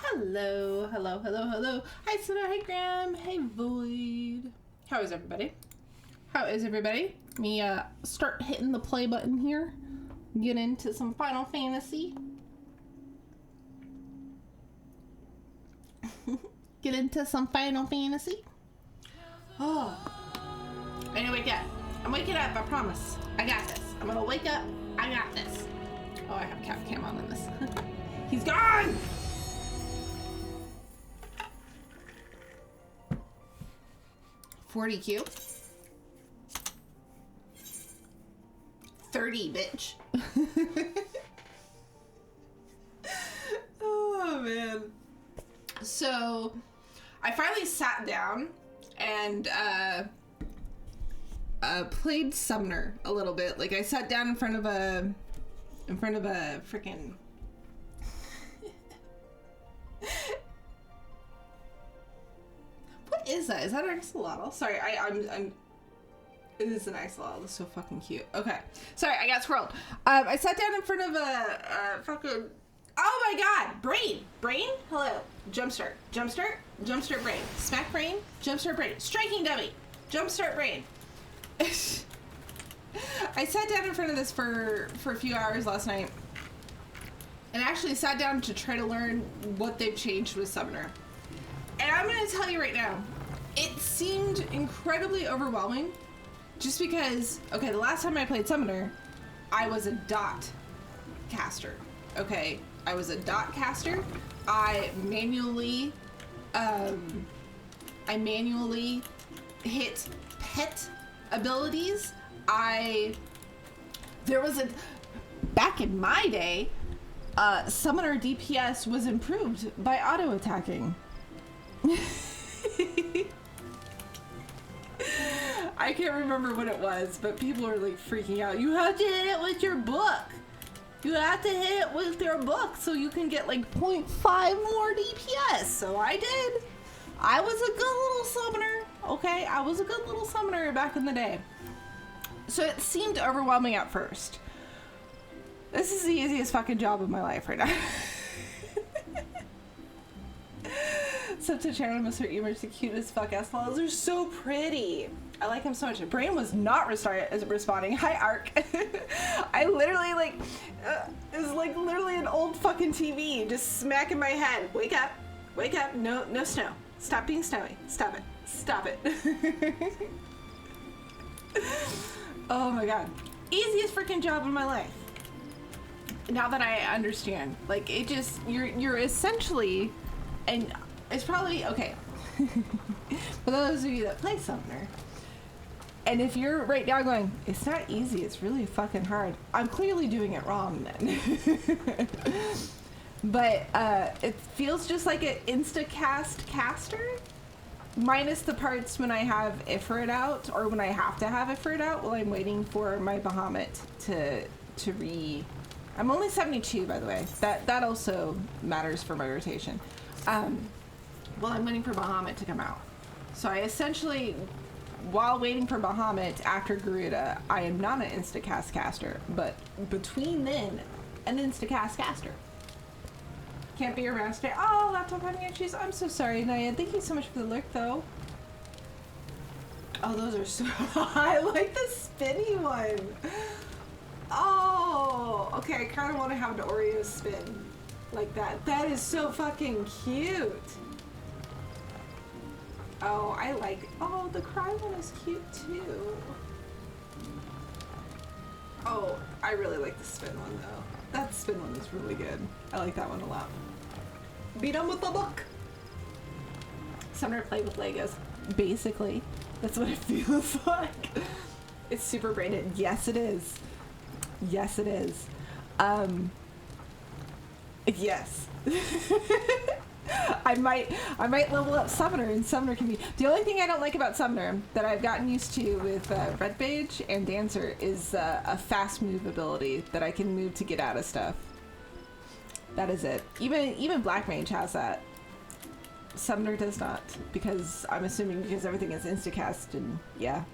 Hello, hello, hello, hello. Hi, Sona. Hi, Graham. Hey, Void. How is everybody? How is everybody? Let me start hitting the play button here. Get into some Final Fantasy. Get into some Final Fantasy. Oh, I need to wake up. I'm waking up. I promise. I got this. I'm gonna wake up. I got this. Oh, I have cap cam on in this. He's gone. $40Q. 30, bitch. Oh man. So I finally sat down and played Summoner a little bit. Like I sat down in front of a freaking What is that? Is that an axolotl? Sorry, I'm it is an axolotl. It's so fucking cute. Okay. Sorry, I got swirled. I sat down in front of a fucking oh my god! Brain? Hello. Jumpstart. Brain. Smack brain. Jumpstart brain. Striking dummy. Jumpstart brain. I sat down in front of this for a few hours last night. And actually sat down to try to learn what they've changed with Summoner. And I'm going to tell you right now, it seemed incredibly overwhelming just because, okay, the last time I played Summoner, I was a dot caster, okay? I was a dot caster. I manually hit pet abilities. Back in my day, Summoner DPS was improved by auto-attacking. I can't remember what it was, but people are like freaking out. You have to hit it with your book. You have to hit it with your book so you can get like 0.5 more DPS. So I did. I was a good little summoner. Okay, I was a good little summoner back in the day. So it seemed overwhelming at first. This is the easiest fucking job of my life right now. Such a channel, Mr. Emer's the cutest fuck ass fellows. They're so pretty. I like him so much. Brain was not responding. Hi, Ark. I literally it was like literally an old fucking TV just smacking my head. Wake up. Wake up. No snow. Stop being snowy. Stop it. Stop it. Oh my god. Easiest freaking job in my life. Now that I understand. Like, it just, you're essentially, and it's probably, okay. For those of you that play Summoner, and if you're right now going, it's not easy, it's really fucking hard, I'm clearly doing it wrong then. But it feels just like an insta-cast caster, minus the parts when I have Ifrit out, or when I have to have Ifrit out while I'm waiting for my Bahamut to I'm only 72, by the way. That also matters for my rotation. Well, I'm waiting for Bahamut to come out. So I essentially, while waiting for Bahamut after Garuda, I am not an Instacast caster, but between then, an Instacast caster. Can't be around today. Oh, laptop having issues. I'm so sorry, Naya. Thank you so much for the lurk, though. Oh, those are so... I like the spinny one. Oh, okay. I kind of want to have an Oreo spin like that. That is so fucking cute. Oh, I like... Oh, the cry one is cute, too. Oh, I really like the spin one, though. That spin one is really good. I like that one a lot. Beat 'em with the book. Summoner play with Legos. Basically. That's what it feels like. It's super braided. Yes, it is. Yes, it is. Yes. I might level up Summoner, and Summoner can be... The only thing I don't like about Summoner that I've gotten used to with Red Mage and Dancer is a fast move ability that I can move to get out of stuff. That is it. Even Black Mage has that. Summoner does not, because I'm assuming because everything is instacast, and yeah,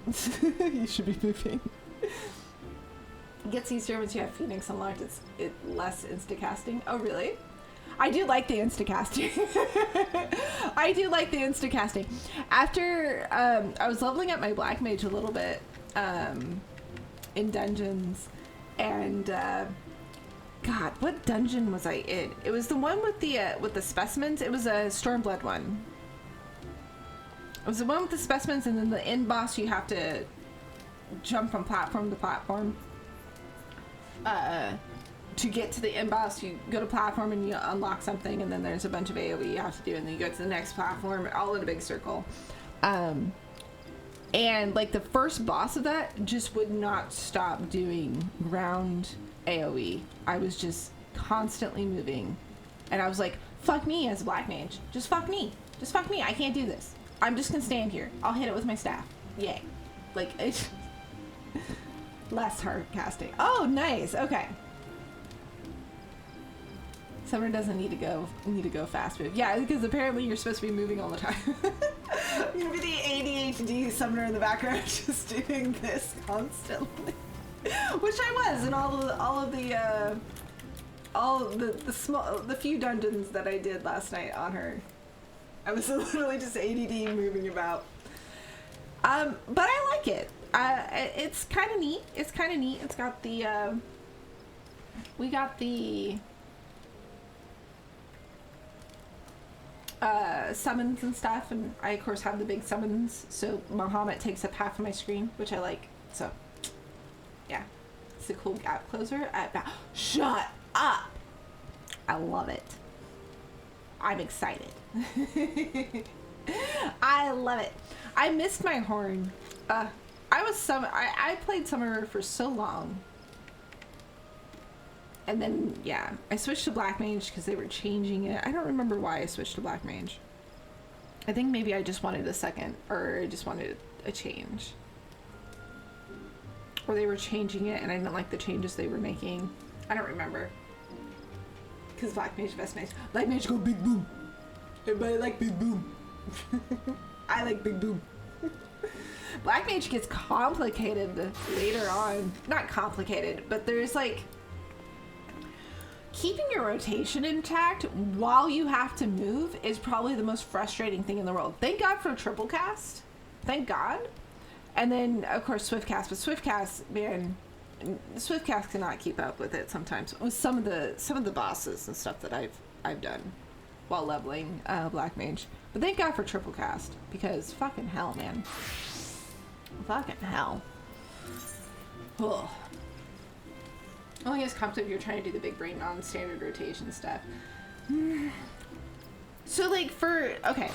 you should be moving. It gets easier once you have Phoenix unlocked. It's less instacasting. Oh really? I do like the insta-casting. I do like the insta-casting. After I was leveling up my black mage a little bit in dungeons, and God, what dungeon was I in? It was the one with the specimens. It was a Stormblood one. It was the one with the specimens, and then the end boss you have to jump from platform to platform. To get to the end boss, you go to platform and you unlock something, and then there's a bunch of AoE you have to do, and then you go to the next platform, all in a big circle. And like the first boss of that just would not stop doing ground AoE. I was just constantly moving, and I was like, fuck me as a black mage. Just fuck me. Just fuck me. I can't do this. I'm just gonna stand here. I'll hit it with my staff. Yay. Like, it's less hard casting. Oh, nice. Okay. Summer doesn't need to go fast move. Yeah, because apparently you're supposed to be moving all the time. You're gonna be the ADHD summoner in the background just doing this constantly. Which I was in the few dungeons that I did last night on her. I was literally just ADD moving about. But I like it. It's kind of neat. It's kind of neat. It's got the we got the summons and stuff, and I of course have the big summons, so Muhammad takes up half of my screen, which I like. So yeah, it's a cool gap closer. Shut up. I love it. I'm excited. I love it. I missed my horn. I played Summer for so long. And then, yeah, I switched to Black Mage because they were changing it. I don't remember why I switched to Black Mage. I think maybe I just wanted a second, or I just wanted a change. Or they were changing it and I didn't like the changes they were making. I don't remember. Because Black Mage, best mage. Black Mage go big boom. Everybody like big boom. I like big boom. Black Mage gets complicated later on. Not complicated, but there's like... Keeping your rotation intact while you have to move is probably the most frustrating thing in the world. Thank God for triple cast. Thank God. And then, of course, swift cast. But swift cast, man, swift cast cannot keep up with it sometimes. With some of the bosses and stuff that I've done while leveling Black Mage. But thank God for triple cast, because fucking hell, man. Fucking hell. Ugh. Only as comfortable if you're trying to do the big brain non-standard rotation stuff. So like okay,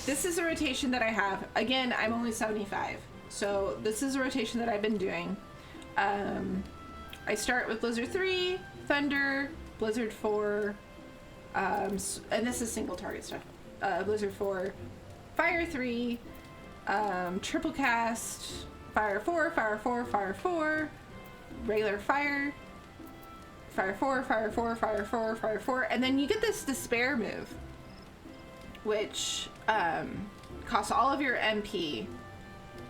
this is a rotation that I have. Again, I'm only 75. So this is a rotation that I've been doing. I start with Blizzard 3, Thunder, Blizzard 4, and this is single target stuff. Blizzard 4, Fire 3, triple cast, Fire 4, Fire 4, Fire 4, regular Fire, Fire 4, Fire 4, Fire 4, Fire 4, and then you get this Despair move, which costs all of your MP.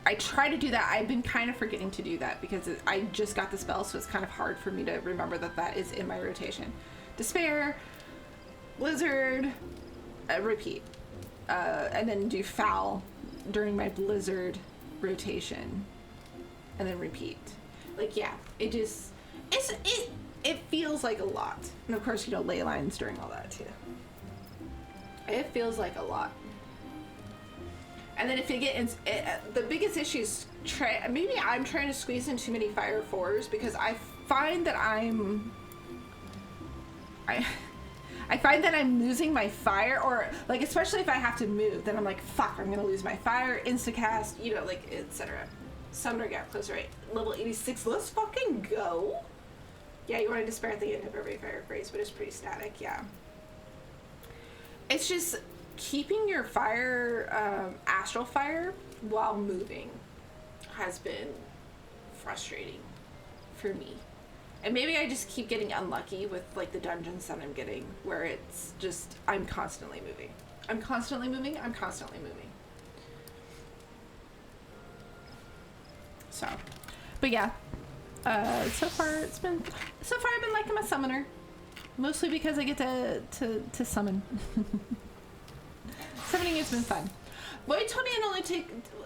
I try to do that. I've been kind of forgetting to do that because I just got the spell, so it's kind of hard for me to remember that that is in my rotation. Despair, Blizzard, repeat, and then do Foul during my Blizzard rotation, and then repeat. Like, yeah, it feels like a lot. And of course, you know, ley lines during all that too. It feels like a lot. And then if you get in, the biggest issue is maybe I'm trying to squeeze in too many Fire 4s because I find that I'm losing my fire, or like especially if I have to move, then I'm like, fuck, I'm gonna lose my fire, instacast, you know, like etc. Summoner gap closer, right? Level 86. Let's fucking go. Yeah, you want to despair at the end of every fire phrase, but it's pretty static. Yeah. It's just keeping your fire, astral fire, while moving has been frustrating for me. And maybe I just keep getting unlucky with like the dungeons that I'm getting, where it's just, I'm constantly moving. I'm constantly moving. I'm constantly moving. So, but yeah, so far I've been liking my summoner. Mostly because I get to summon. Summoning has been fun. Boy told me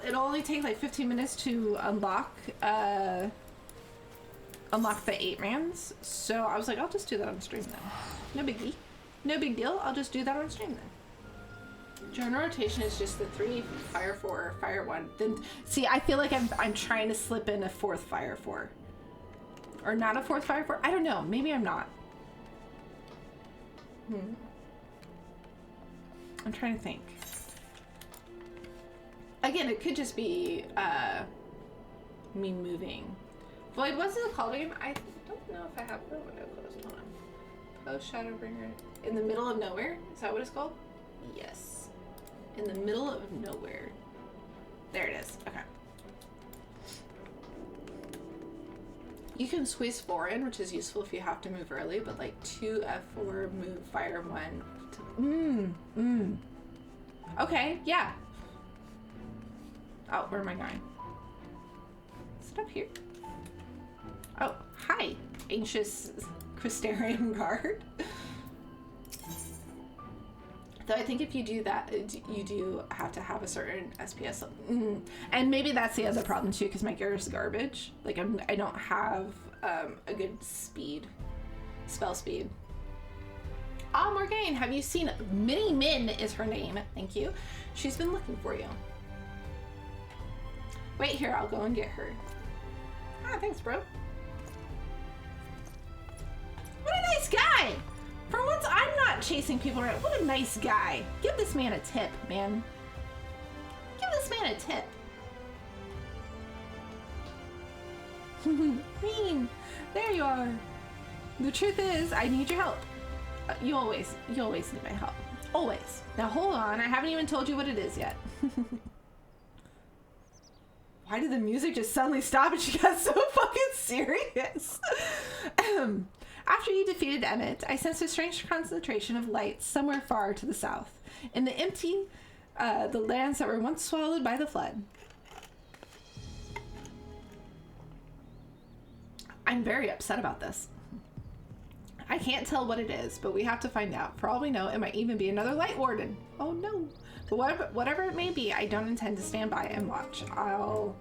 it only take like 15 minutes to unlock the 8-mans. So I was like, I'll just do that on stream then. No biggie. No big deal. I'll just do that on stream then. Journal rotation is just the 3 fire 4, fire 1. Then see, I feel like I'm trying to slip in a 4th fire 4. Or not a 4th fire 4. I don't know. Maybe I'm not. I'm trying to think. Again, it could just be me moving. Void, what's it called again? I don't know if I have the window closed. Hold on. Post Shadowbringer. In the middle of nowhere? Is that what it's called? Yes. In the middle of nowhere. There it is. Okay. You can squeeze 4 in, which is useful if you have to move early, but like 2 F4, move, fire 1. Okay, yeah. Oh, where am I going? Stop here. Oh, hi, anxious Crystarium guard. Though I think if you do that, you do have to have a certain SPS. And maybe that's the other problem too, because my gear is garbage. Like I don't have a good spell speed. Ah, Morgane, have you seen Mini Min is her name. Thank you. She's been looking for you. Wait here, I'll go and get her. Ah, thanks, bro. What a nice guy! For once, I'm not chasing people around. What a nice guy. Give this man a tip, man. Give this man a tip. Mean. There you are. The truth is, I need your help. You always need my help. Always. Now hold on, I haven't even told you what it is yet. Why did the music just suddenly stop and she got so fucking serious? After you defeated Emmett, I sensed a strange concentration of light somewhere far to the south. In the empty, the lands that were once swallowed by the flood. I'm very upset about this. I can't tell what it is, but we have to find out. For all we know, it might even be another Light Warden. Oh no. But whatever it may be, I don't intend to stand by and watch. I'll... ...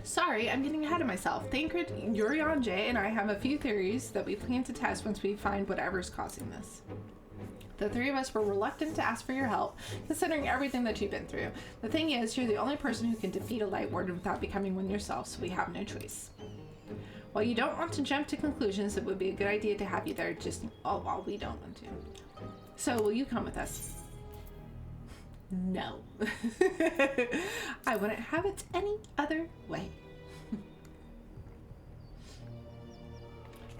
Sorry, I'm getting ahead of myself. Thancred, Urianje, and I have a few theories that we plan to test once we find whatever's causing this. The 3 of us were reluctant to ask for your help, considering everything that you've been through. The thing is, you're the only person who can defeat a Light Warden without becoming one yourself, so we have no choice. While you don't want to jump to conclusions, it would be a good idea to have you there, just while we don't want to. So, will you come with us? No. I wouldn't have it any other way.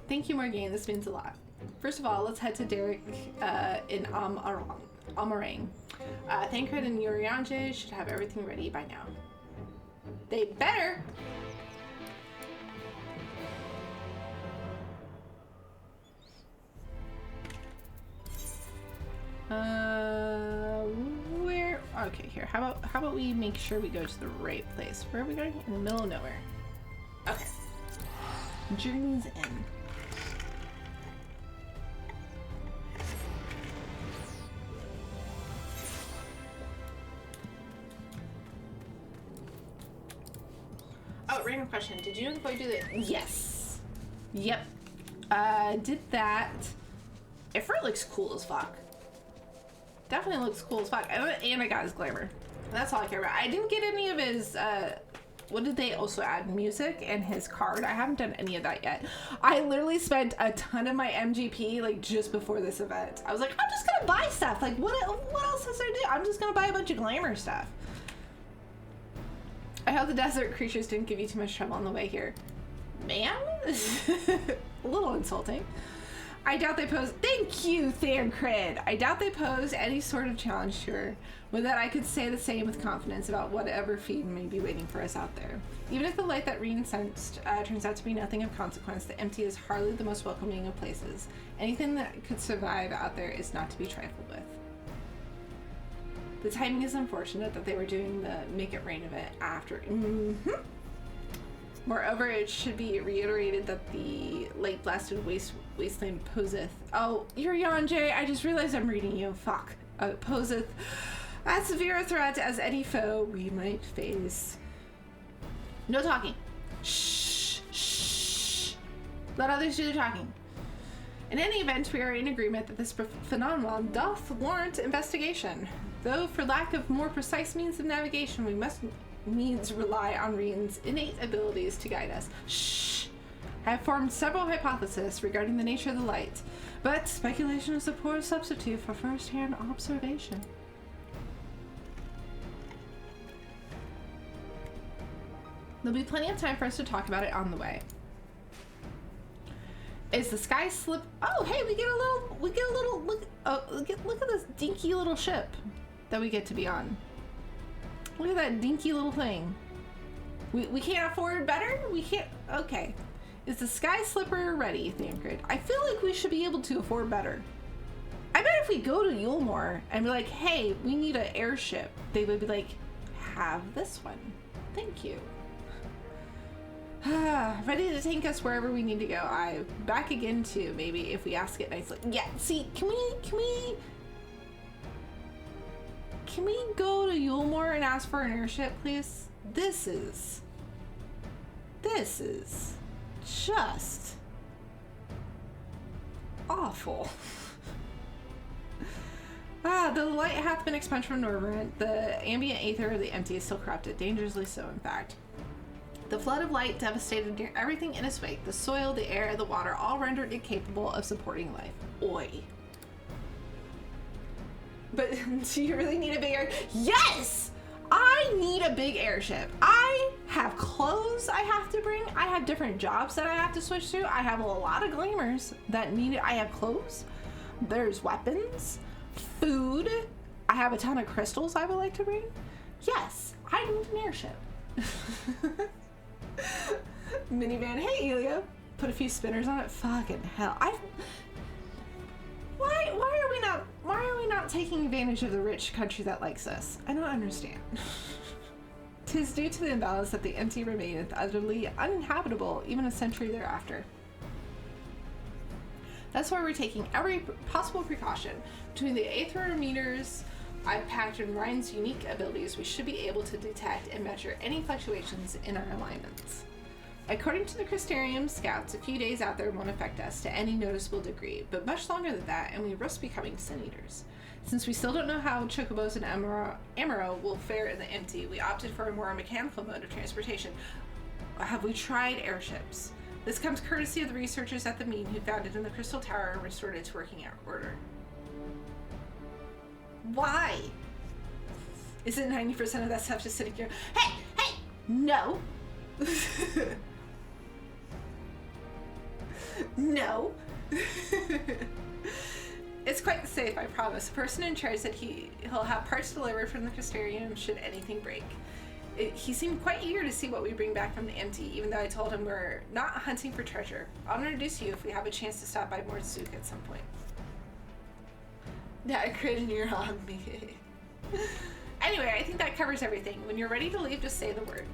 Thank you, Morgane. This means a lot. First of all, let's head to Derek in Amarang. Thancred and Urianje should have everything ready by now. They better! Where? Okay, here. How about we make sure we go to the right place? Where are we going? In the middle of nowhere. Okay. Journey's End. Oh, random question. Did you and Boy do that? Yes. Yep. Did that. Ifrit looks cool as fuck. Definitely looks cool as fuck. And I got his glamour. That's all I care about. I didn't get any of his, what did they also add? Music and his card. I haven't done any of that yet. I literally spent a ton of my MGP like just before this event. I was like, I'm just gonna buy stuff. Like what else is there to do? I'm just gonna buy a bunch of glamour stuff. I hope the desert creatures didn't give you too much trouble on the way here. Ma'am? A little insulting. I doubt they pose. Thank you, Thancred. I doubt they pose any sort of challenge to her. With that, I could say the same with confidence about whatever feed may be waiting for us out there. Even if the light that Reen sensed turns out to be nothing of consequence, the empty is hardly the most welcoming of places. Anything that could survive out there is not to be trifled with. The timing is unfortunate that they were doing the Make It Rain event after. Moreover, it should be reiterated that the light blasted wasteland poseth. Oh, you're Yonjay. I just realized I'm reading you. Fuck. Poseth as severe a threat as any foe we might face. No talking. Shh. Shh. Let others do the talking. In any event, we are in agreement that this phenomenon doth warrant investigation. Though for lack of more precise means of navigation, we must needs rely on Rien's innate abilities to guide us. Shh! I have formed several hypotheses regarding the nature of the light, but speculation is a poor substitute for first-hand observation. There'll be plenty of time for us to talk about it on the way. Is the sky slip? Oh, hey, we get a little look. Oh, look at this dinky little ship that we get to be on. Look at that dinky little thing. We can't afford better? We can't. Okay. Is the sky slipper ready, Thancred? I feel like we should be able to afford better. I bet if we go to Yulmore and be like, hey, we need an airship, they would be like, have this one. Thank you. Ready to take us wherever we need to go. I back again too, maybe if we ask it nicely. Yeah, see, can we go to Yulmore and ask for an airship, please? This is just awful. The light hath been expunged from Norvrent. The ambient aether of the empty is still corrupted, dangerously so in fact. The flood of light devastated everything in its wake. The soil, the air, the water, all rendered incapable of supporting life. Oi. But do you really need a big air? Yes! I need a big airship. I have clothes I have to bring. I have different jobs that I have to switch to. I have a lot of glamours that need it. I have clothes. There's weapons, food. I have a ton of crystals I would like to bring. Yes, I need an airship. Minivan, hey Elia. Put a few spinners on it. Fucking hell. Why are we not taking advantage of the rich country that likes us? I don't understand. 'Tis due to the imbalance that the empty remaineth utterly uninhabitable even a century thereafter. That's why we're taking every possible precaution. Between the aetherometers I've packed in Ryan's unique abilities, we should be able to detect and measure any fluctuations in our alignments. According to the Crystarium scouts, a few days out there won't affect us to any noticeable degree, but much longer than that, and we risk becoming sin eaters. Since we still don't know how Chocobos and Amaro will fare in the empty, we opted for a more mechanical mode of transportation. Have we tried airships? This comes courtesy of the researchers at the Mean who found it in the Crystal Tower and restored it to working order. Why? Isn't 90% of that stuff just sitting here? Hey! No! No. It's quite safe, I promise. The person in charge said he'll have parts delivered from the Crystarium should anything break. He seemed quite eager to see what we bring back from the empty, even though I told him we're not hunting for treasure. I'll introduce you if we have a chance to stop by Morgfu at some point. Yeah, I created you're on me. Anyway, I think that covers everything. When you're ready to leave, just say the word.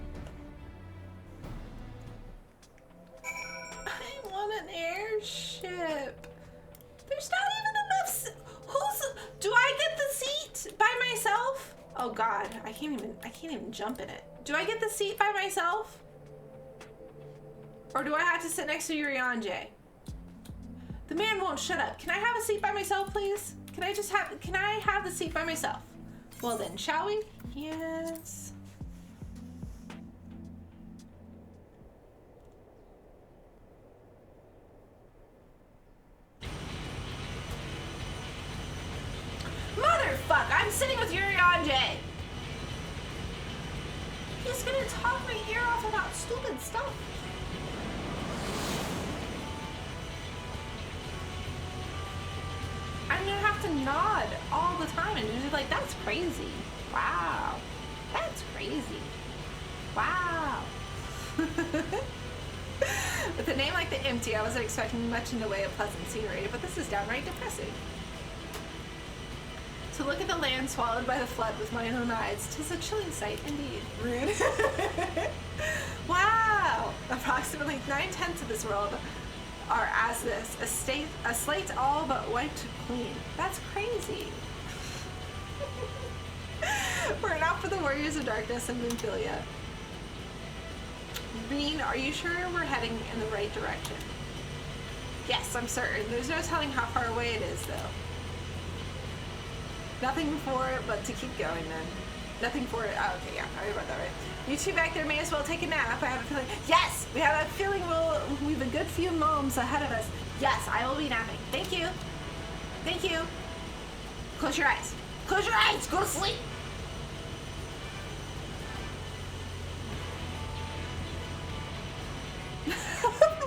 I want an airship. There's not even enough. Do I get the seat by myself? Oh God, I can't even jump in it. Do I get the seat by myself? Or do I have to sit next to Urianje? The man won't shut up. Can I have a seat by myself, please? Can I have the seat by myself? Well then, shall we? Yes. Motherfuck, I'm sitting with Urianje. He's gonna talk my ear off about stupid stuff. I'm gonna have to nod all the time and just like, that's crazy. Wow. That's crazy. Wow. With a name like the Empty, I wasn't expecting much in the way of pleasant scenery, but this is downright depressing. To look at the land swallowed by the flood with mine own eyes, 'tis a chilling sight indeed. Rude. Wow! Approximately 9/10 of this world are as this, a slate all but wiped clean. That's crazy. We're not for the warriors of darkness and Nymphilia. Bean, are you sure we're heading in the right direction? Yes, I'm certain. There's no telling how far away it is, though. Nothing for it but to keep going, then. Nothing for it. Oh, okay, yeah, I read that right. You two back there may as well take a nap. I have a feeling. Yes, we have a feeling we've a good few moms ahead of us. Yes, I will be napping. Thank you. Thank you. Close your eyes. Close your eyes. Go to sleep.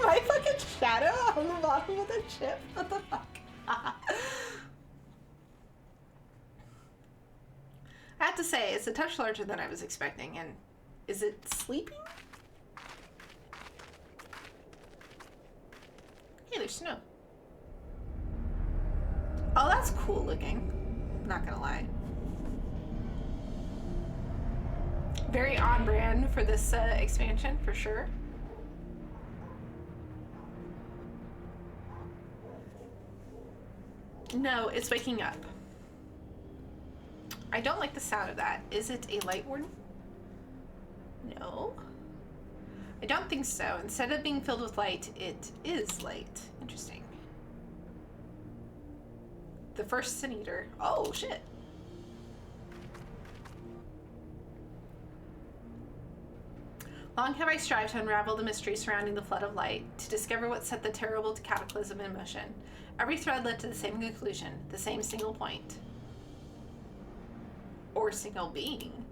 My fucking shadow on the bottom of the ship. What the fuck? I have to say, it's a touch larger than I was expecting, and is it sleeping? Hey, there's snow. Oh, that's cool looking. Not gonna lie. Very on brand for this expansion, for sure. No, it's waking up. I don't like the sound of that. Is it a light warden? No. I don't think so. Instead of being filled with light, it is light. Interesting. The first Sin Eater. Oh, shit. Long have I strived to unravel the mystery surrounding the flood of light, to discover what set the terrible cataclysm in motion. Every thread led to the same conclusion, the same single point. Or single being.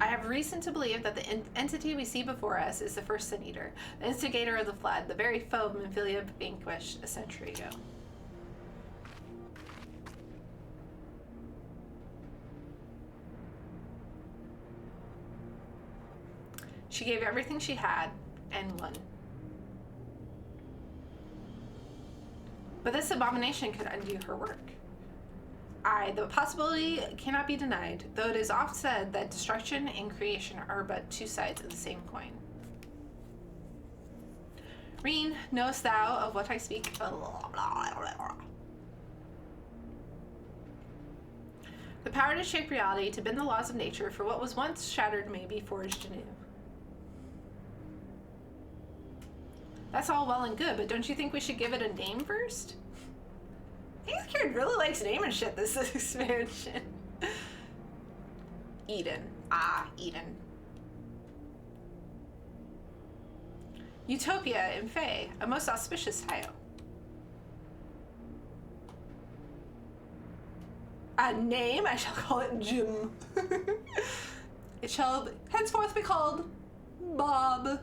I have reason to believe that the entity we see before us is the first Sin Eater, the instigator of the flood, the very foe Nymphilia vanquished a century ago. She gave everything she had and won. But this abomination could undo her work. Aye, the possibility cannot be denied, though it is oft said that destruction and creation are but two sides of the same coin. Reen, knowest thou of what I speak? The power to shape reality, to bend the laws of nature, for what was once shattered may be forged anew. That's all well and good, but don't you think we should give it a name first? This kid really likes naming shit this expansion. Eden. Ah, Eden. Utopia in Fae, a most auspicious title. A name? I shall call it Jim. It shall henceforth be called Bob.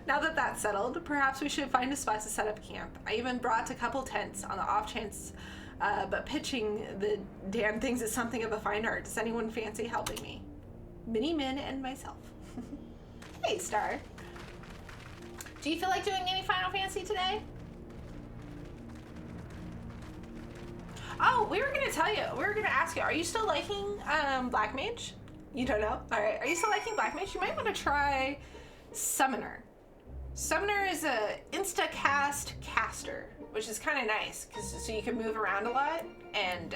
Now that that's settled, perhaps we should find a spot to set up camp. I even brought a couple tents on the off chance, but pitching the damn things is something of a fine art. Does anyone fancy helping me? Mini Min and myself. Hey, Star. Do you feel like doing any Final Fantasy today? Oh, we were gonna tell you. We were gonna ask you. Are you still liking Black Mage? You don't know? All right. Are you still liking Black Mage? You might want to try Summoner. Summoner is a insta-cast caster, which is kind of nice, so you can move around a lot and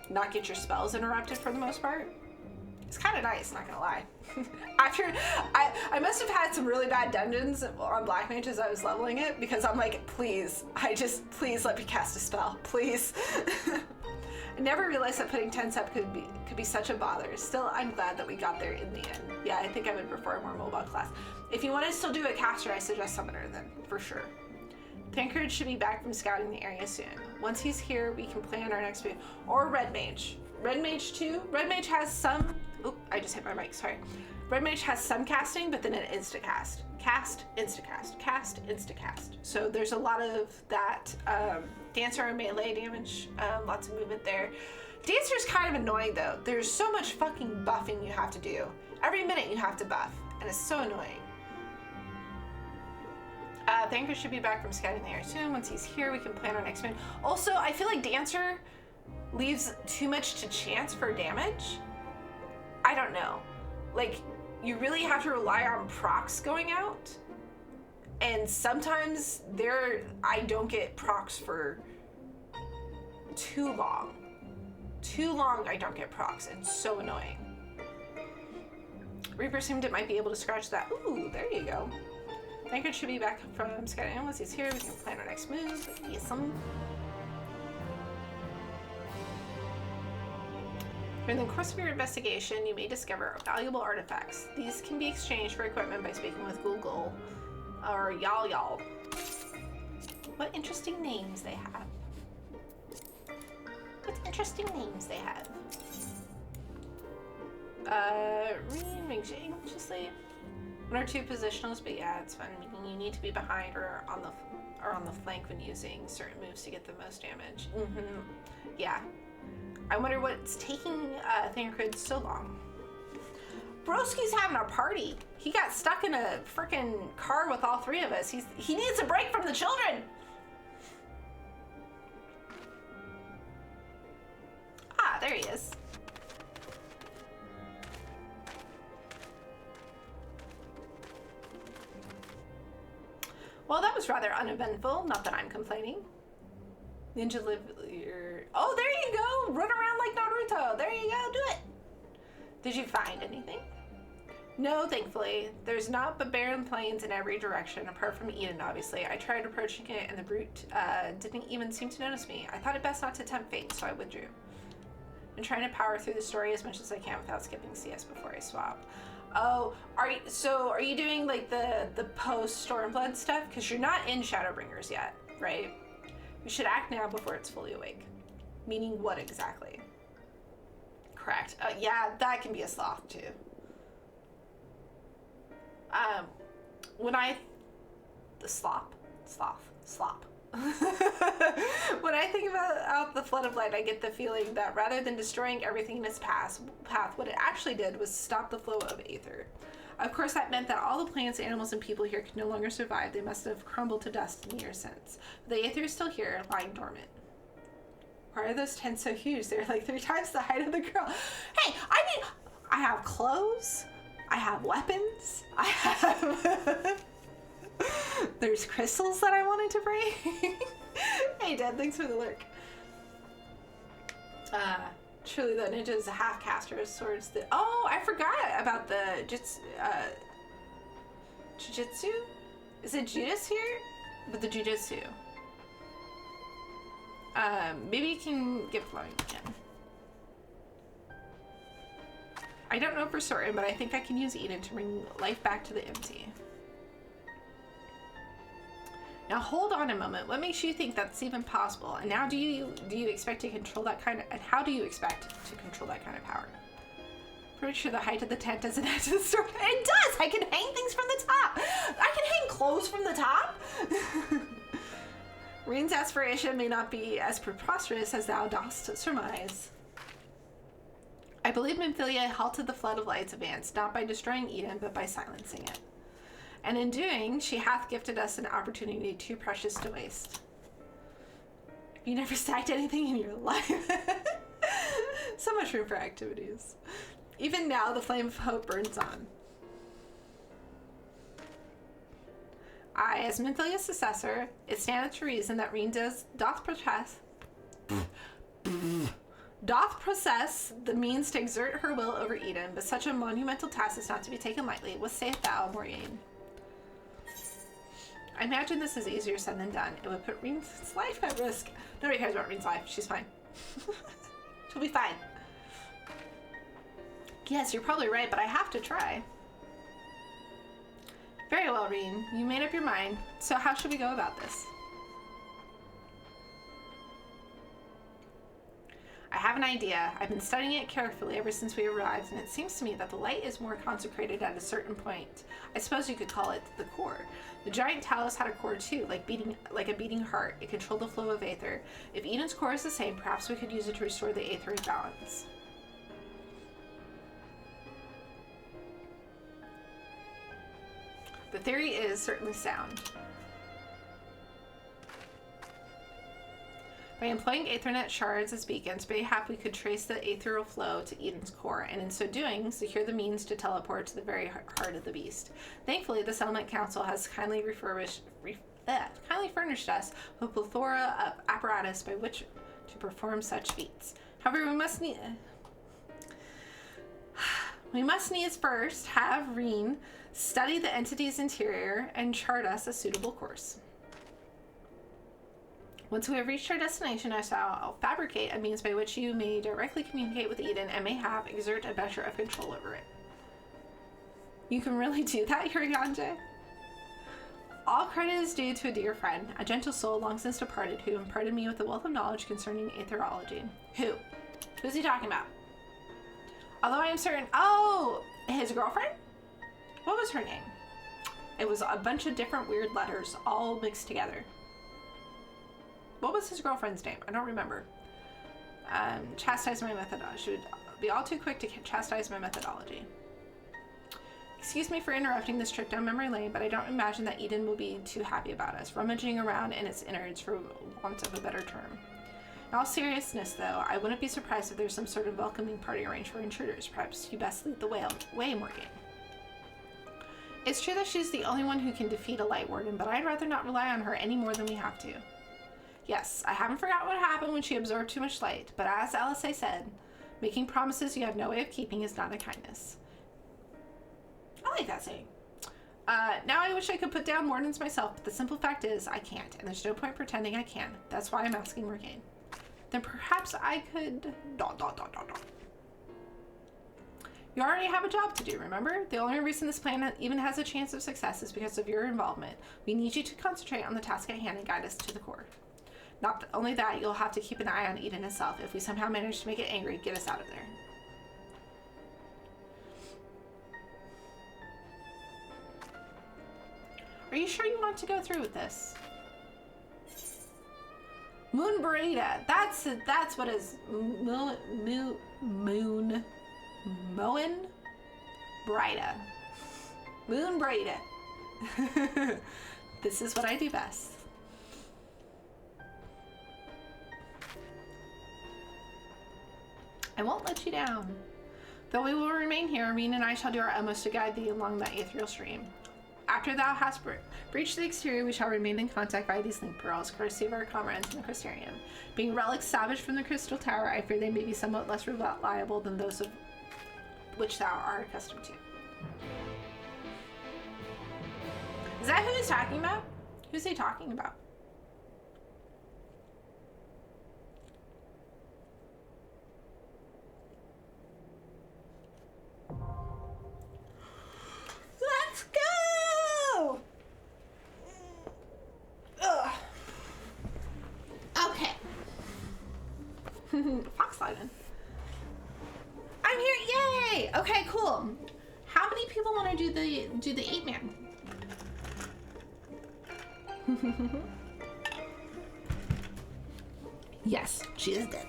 not get your spells interrupted for the most part. It's kind of nice, not gonna lie. After, I must have had some really bad dungeons on Black Mage as I was leveling it, because I'm like, please let me cast a spell, please. I never realized that putting tents up could be such a bother. Still, I'm glad that we got there in the end. Yeah, I think I would prefer a more mobile class. If you want to still do a caster, I suggest Summoner then, for sure. Tancred should be back from scouting the area soon. Once he's here, we can plan our next move. Or Red Mage. Red Mage too. Red Mage has some... Oop, I just hit my mic, sorry. Red Mage has some casting, but then an insta-cast. Cast, insta-cast. Cast, insta-cast. So there's a lot of that. Dancer and melee damage, lots of movement there. Dancer's kind of annoying though. There's so much fucking buffing you have to do. Every minute you have to buff, and it's so annoying. Thanker should be back from scouting the area soon. Once he's here, we can plan our next move. Also, I feel like Dancer leaves too much to chance for damage. I don't know. Like, you really have to rely on procs going out. And sometimes I don't get procs for too long. Too long I don't get procs. It's so annoying. Reaper assumed it might be able to scratch that. Ooh, there you go. Vanguard should be back from scouting. Once he's here, we can plan our next move. Awesome. During the course of your investigation, you may discover valuable artifacts. These can be exchanged for equipment by speaking with Google or Y'all. What interesting names they have. What interesting names they have. Anxiously. One or two positionals, but yeah, it's fun. Meaning you need to be behind or on the flank when using certain moves to get the most damage. Yeah. I wonder what's taking Thancred so long. Broski's having a party. He got stuck in a freaking car with all three of us. He needs a break from the children. Ah, there he is. Well, that was rather uneventful. Not that I'm complaining. Ninja live your... Oh, there you go! Run around like Naruto. There you go. Do it. Did you find anything? No, thankfully. There's not but barren plains in every direction, apart from Eden, obviously. I tried approaching it, and the brute didn't even seem to notice me. I thought it best not to tempt fate, so I withdrew. I'm trying to power through the story as much as I can without skipping CS before I swap. Oh, are you doing like the post Stormblood stuff? Because you're not in Shadowbringers yet, right? You should act now before it's fully awake. Meaning what exactly? Correct. Yeah, that can be a sloth too. Slop. When I think about the Flood of Light, I get the feeling that rather than destroying everything in its path, what it actually did was stop the flow of aether. Of course, that meant that all the plants, animals, and people here could no longer survive. They must have crumbled to dust in years since. But the aether is still here, lying dormant. Why are those tents so huge? They're like 3 times the height of the girl. Hey, I mean, I have clothes. I have weapons. I have... There's crystals that I wanted to bring. Hey, Dad, thanks for the lurk. Truly, the ninja is a half-caster swords. Oh, I forgot about the jujitsu. Is it Judas here? But the jujitsu. Maybe you can get flowing again. I don't know for certain, but I think I can use Eden to bring life back to the empty. Now hold on a moment. What makes you think that's even possible? And now do you expect to control that kind of, and how do you expect to control that kind of power? Pretty sure the height of the tent doesn't add to the story. It does! I can hang things from the top! I can hang clothes from the top! Reen's aspiration may not be as preposterous as thou dost surmise. I believe Memphilia halted the Flood of Light's advance, not by destroying Eden, but by silencing it. And in doing, she hath gifted us an opportunity too precious to waste. You never stacked anything in your life. So much room for activities. Even now, the flame of hope burns on. I, as Menthilia's successor, it standeth to reason that Reen doth possess the means to exert her will over Eden, but such a monumental task is not to be taken lightly. What sayest thou, Morgfu? I imagine this is easier said than done. It would put Reen's life at risk. Nobody cares about Reen's life. She's fine. She'll be fine. Yes, you're probably right, but I have to try. Very well, Reen. You made up your mind. So how should we go about this? I have an idea. I've been studying it carefully ever since we arrived, and it seems to me that the light is more consecrated at a certain point. I suppose you could call it the core. The giant Talos had a core too, like a beating heart. It controlled the flow of aether. If Eden's core is the same, perhaps we could use it to restore the aetheric balance. The theory is certainly sound. By employing Aethernet shards as beacons, Mayhap we could trace the ethereal flow to Eden's core, and in so doing, secure the means to teleport to the very heart of the beast. Thankfully, the Settlement Council has kindly furnished us with a plethora of apparatus by which to perform such feats. However, we must needs first have Reen study the entity's interior and chart us a suitable course. Once we have reached our destination, I'll fabricate a means by which you may directly communicate with Eden and Mayhap exert a measure of control over it. You can really do that, Yurianje? All credit is due to a dear friend, a gentle soul long since departed, who imparted me with a wealth of knowledge concerning aetherology. Who? Who's he talking about? Although I am certain... Oh! His girlfriend? What was her name? It was a bunch of different weird letters, all mixed together. What was his girlfriend's name? I don't remember. Chastise my methodology. Should be all too quick to chastise my methodology. Excuse me for interrupting this trip down memory lane, but I don't imagine that Eden will be too happy about us rummaging around in its innards, for want of a better term. In all seriousness, though, I wouldn't be surprised if there's some sort of welcoming party arranged for intruders. Perhaps you best lead the way, Morgan. It's true that she's the only one who can defeat a Light Warden, but I'd rather not rely on her any more than we have to. Yes, I haven't forgotten what happened when she absorbed too much light, but as LSA said, making promises you have no way of keeping is not a kindness. I like that saying. Now I wish I could put down Mordens myself, but the simple fact is I can't, and there's no point pretending I can. That's why I'm asking Morgaine. Then perhaps I could... ... You already have a job to do, remember? The only reason this plan even has a chance of success is because of your involvement. We need you to concentrate on the task at hand and guide us to the core. Not only that, you'll have to keep an eye on Eden itself. If we somehow manage to make it angry, get us out of there. Are you sure you want to go through with this? Moon Burrita. That's what is Moen Brida. Moon Brida. This is what I do best. I won't let you down. Though we will remain here, Reen and I shall do our utmost to guide thee along that ethereal stream. After thou hast breached the exterior, we shall remain in contact via these link pearls, courtesy of our comrades in the Crystarium. Being relics salvaged from the Crystal Tower, I fear they may be somewhat less reliable than those of which thou art accustomed to. Is that who he's talking about? Who's he talking about? Let's go! Ugh. Okay. Fox Island. I'm here, yay! Okay, cool. How many people want to do the 8-man? Yes, she is dead.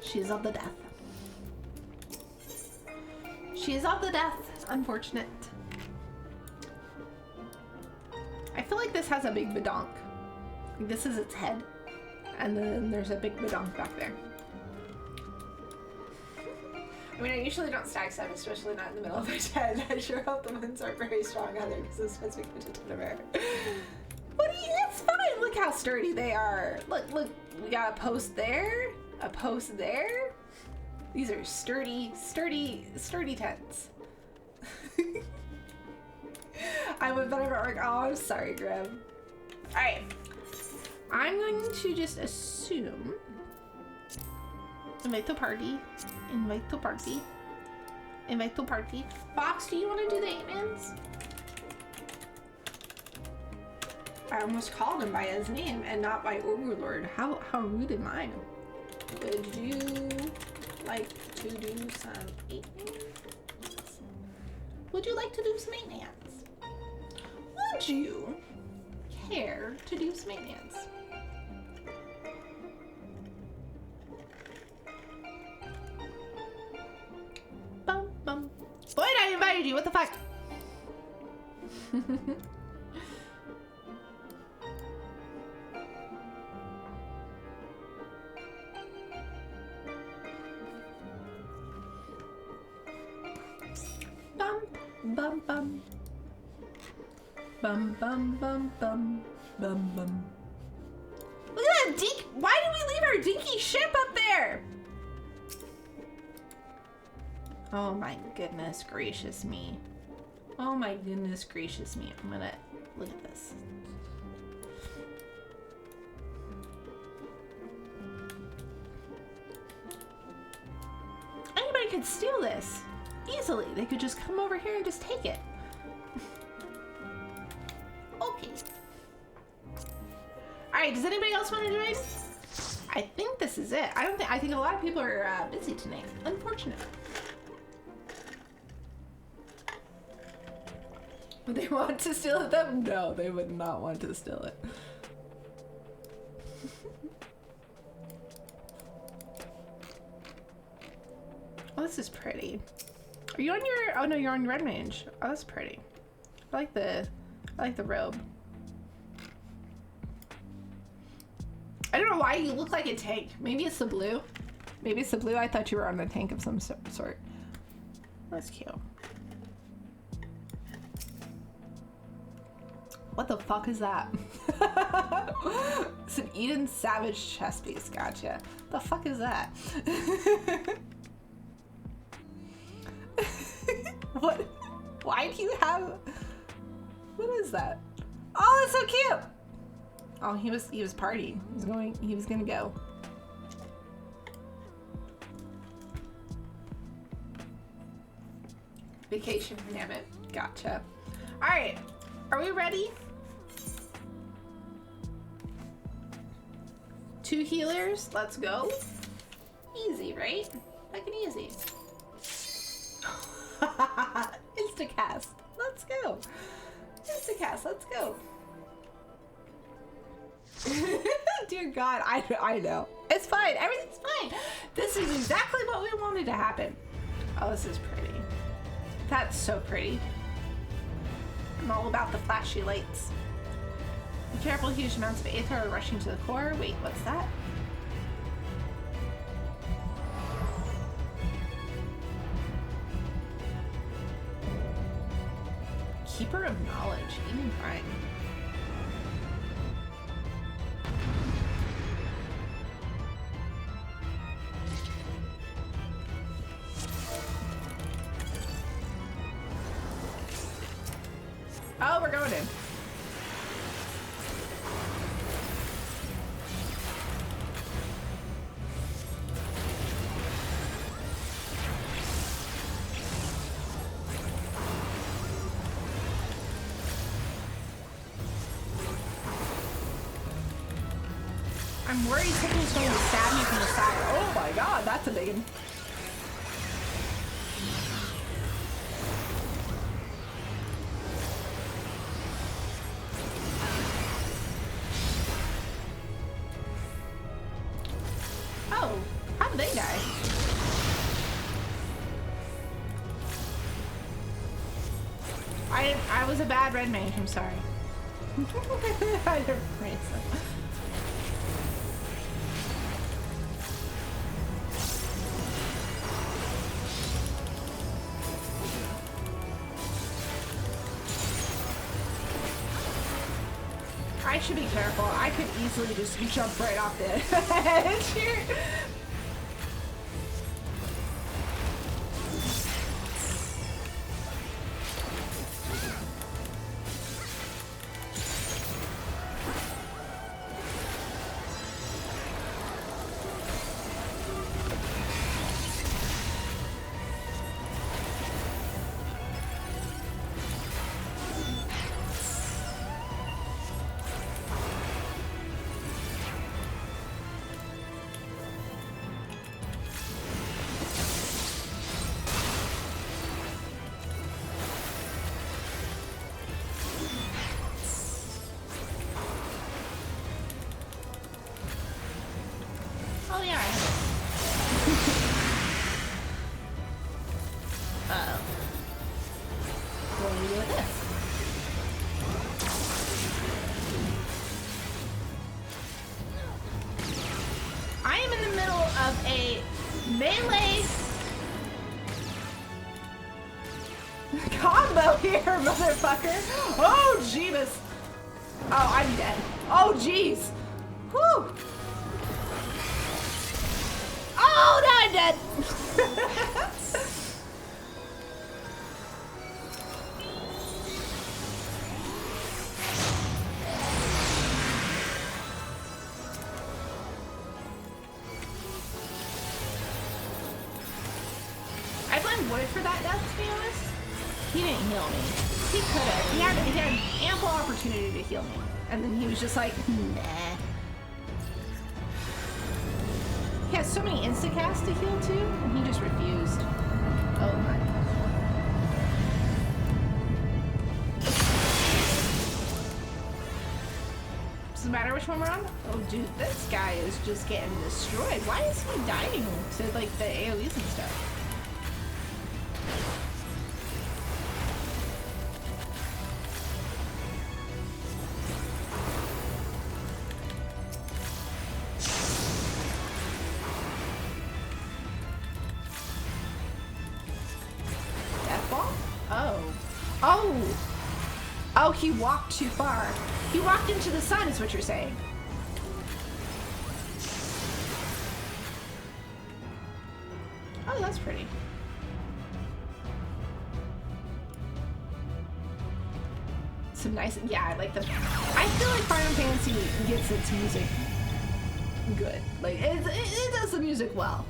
She is of the death. She is of the death. Unfortunate. I feel like this has a big badonk. This is its head. And then there's a big badonk back there. I mean, I usually don't stack stuff, especially not in the middle of my head. I sure hope the winds aren't very strong on there because this was big potential of air. But it's fine. Look how sturdy they are. Look, we got a post there, a post there. These are sturdy tents. I would better work. Oh, I'm sorry, Grim. All right, I'm going to just assume. Invite to party. Invite to party. Invite to party. Fox, do you want to do the 8-mans? I almost called him by his name and not by Overlord. How rude am I? Would you like to do some 8-mans? Would you like to do some 8-mans? Would you care to do some 8-mans? Boyd, I invited you. What the fuck? I'm bum bum. Bum bum bum bum bum bum. Look at that dink! Why did we leave our dinky ship up there? Oh my goodness gracious me. Oh my goodness gracious me. I'm gonna look at this. Anybody could steal this easily. They could just come over here and just take it. Okay. Alright, does anybody else want to join? I think this is it. I think a lot of people are busy tonight. Unfortunate. Would they want to steal it them? No, they would not want to steal it. Oh, this is pretty. Are you on your, oh no, you're on red mage. Oh, that's pretty. I like the robe. I don't know why you look like a tank. Maybe it's the blue. Maybe it's the blue. I thought you were on a tank of some sort. That's cute. What the fuck is that? It's an Eden Savage chest piece. Gotcha. The fuck is that? What? Why do you have? What is that? Oh, that's so cute. Oh, he was partying. He was gonna go. Vacation, damn it. Gotcha. All right, are we ready? 2 healers, let's go. Easy, right? Fucking easy. Instacast, let's go. Instacast, let's go. Dear God, I know. It's fine, everything's fine. This is exactly what we wanted to happen. Oh, this is pretty. That's so pretty. I'm all about the flashy lights. Be careful, huge amounts of aether are rushing to the core. Wait, what's that? Keeper of knowledge, even prime. Oh, we're going in. I'm worried something's going to stab me from the side. Oh my God, that's a big one. Oh, how did they die? I was a bad red mage, I'm sorry. I never praise them. I should be careful. I could easily just jump right off the edge here. Oh yeah, I have it. Uh-oh. What do we do with this? I am in the middle of a melee combo. here, motherfucker. Oh, Jeebus. Oh, I'm dead. Oh, jeez. Whew. Oh, now I'm dead. I blame Wood for that death, to be honest. He didn't heal me. He could have. He had ample opportunity to heal me. And then he was just like, nah. He has so many insta-casts to heal too, and he just refused. Oh my. Doesn't matter which one we're on? Oh dude, this guy is just getting destroyed. Why is he dying to like the AoEs and stuff? Oh, he walked too far. He walked into the sun, is what you're saying. Oh, that's pretty. Some nice, yeah, I like the. I feel like Final Fantasy gets its music good. Like, it does the music well.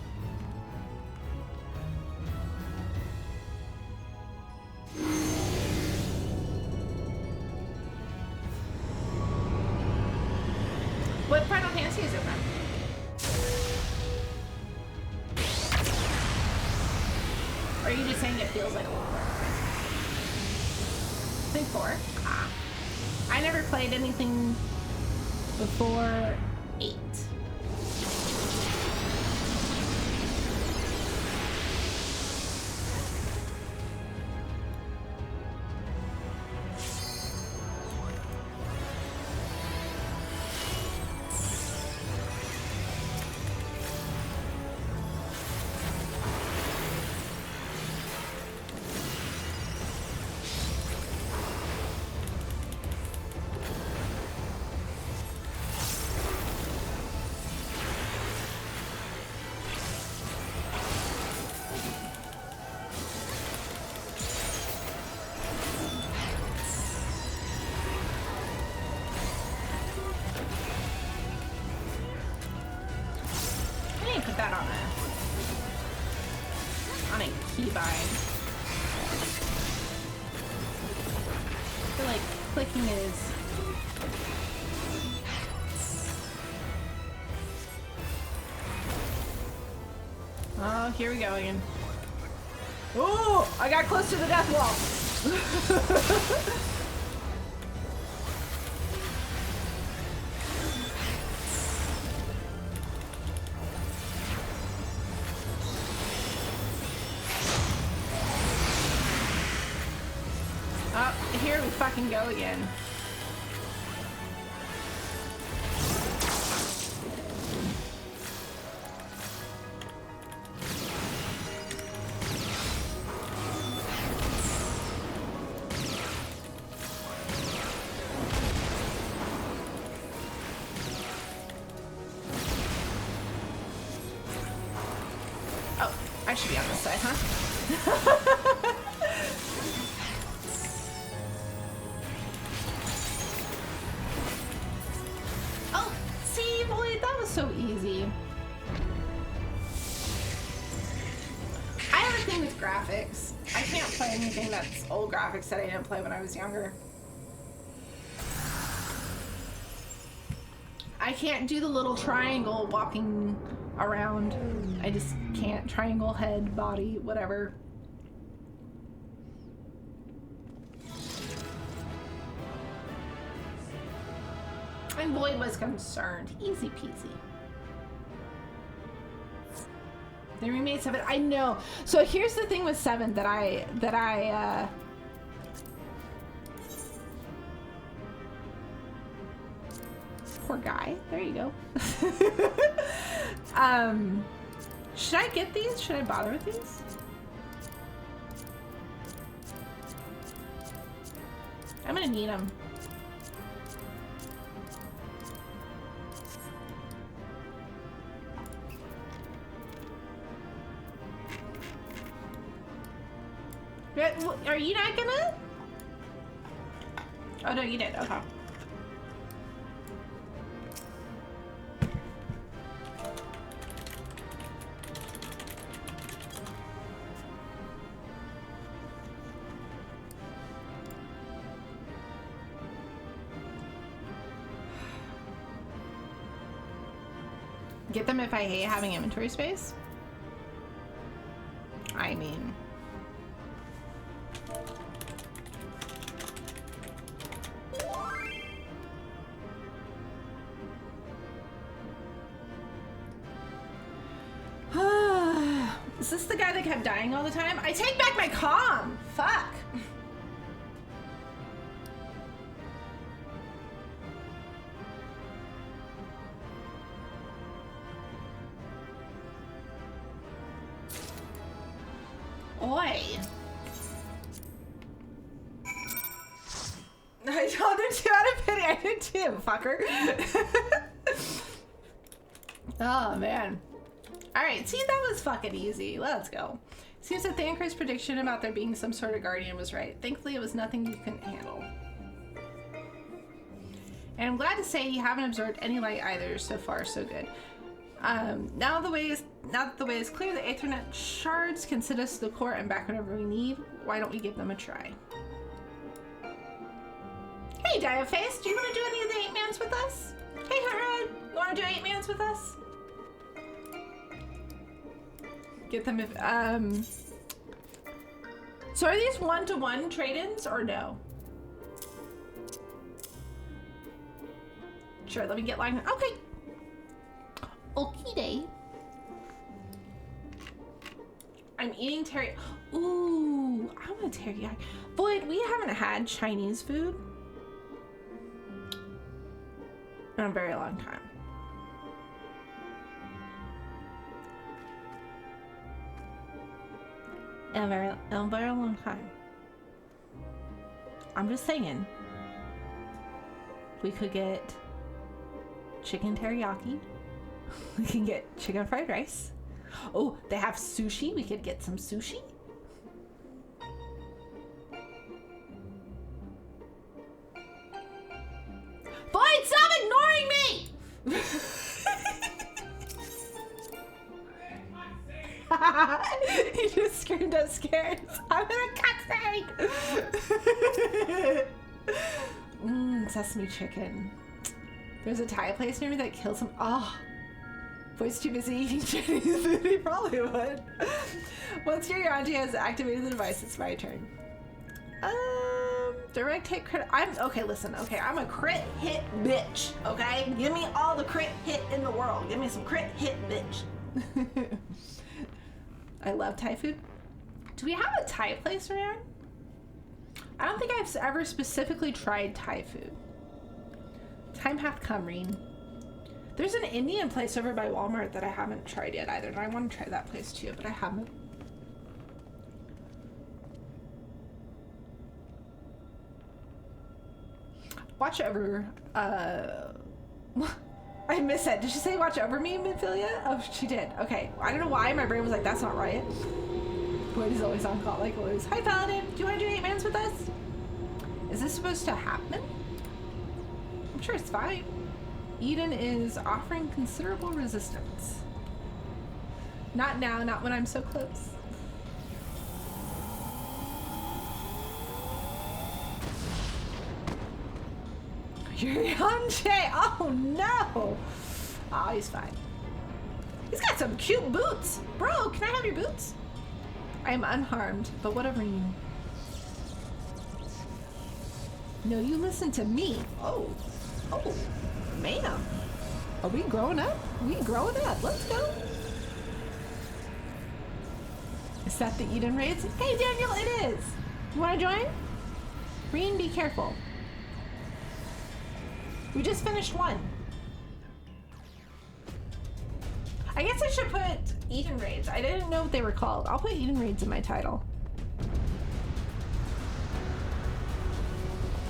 What Final Fantasy is it from? Or are you just saying it feels like a lot? I think 4. Ah. I never played anything before 8. That on a keybind. I feel like clicking is oh, here we go again. Oh, I got close to the death wall. Here we fucking go again. Oh, I should be on this side, huh? So easy. I have a thing with graphics. I can't play anything that's old graphics that I didn't play when I was younger. I can't do the little triangle walking around. I just can't. Triangle, head, body, whatever. And Boyd was concerned. Easy peasy. They remade 7. I know. So here's the thing with 7 that I poor guy. There you go. Should I get these? Should I bother with these? I'm gonna need them. Are you not gonna? Oh no, you did. Okay. Get them if I hate having inventory space? I mean... Is this the guy that kept dying all the time? I take back my comm! Fuck! Oi! I told him to out of pity. I did too, fucker. Oh, man. Alright, see, that was fucking easy. Let's go. Seems that Thanker's prediction about there being some sort of guardian was right. Thankfully, it was nothing you couldn't handle. And I'm glad to say you haven't absorbed any light either. So far, so good. Now that the way is clear, the Aethernet shards can sit us to the core and back whenever we need. Why don't we give them a try? Hey, Diaface, do you want to do any of the 8-mans with us? Hey, Hood, you want to do 8-mans with us? Get them if, So are these one-to-one trade-ins or no? Sure, let me get line. Okay. Okie day. I'm eating teriyaki. Ooh, I want a teriyaki. Void, we haven't had Chinese food in a very long time. In a very long time. I'm just saying, we could get chicken teriyaki. We can get chicken fried rice. Oh, they have sushi. We could get some sushi. Boyd, stop ignoring me! He just screamed up scared. I'm in a cutscene! Sesame chicken. There's a Thai place near me that kills him. Oh. Boy's too busy eating Chinese food, he probably would. Once your Yanji has activated the device, it's my turn. Direct hit crit. Okay, listen, okay, I'm a crit hit bitch, okay? Give me all the crit hit in the world. Give me some crit hit bitch. I love Thai food. Do we have a Thai place around? I don't think I've ever specifically tried Thai food. Time hath come, Reen. There's an Indian place over by Walmart that I haven't tried yet either, and I want to try that place too, but I haven't. Watch over, I missed that. Did she say watch over me, Midphilia? Oh, she did. Okay. I don't know why my brain was like, that's not right. Boyd is always on call like always. Hi, Paladin. Do you want to do 8-mans with us? Is this supposed to happen? I'm sure it's fine. Eden is offering considerable resistance. Not now, not when I'm so close. Yurianche! Oh no! Oh, he's fine. He's got some cute boots! Bro, can I have your boots? I am unharmed, but whatever you... No, you listen to me. Oh. Oh. Ma'am. Are we growing up? We growing up. Let's go. Is that the Eden raids? Hey, Daniel, it is. You want to join? Reen, be careful. We just finished one. I guess I should put Eden raids. I didn't know what they were called. I'll put Eden raids in my title.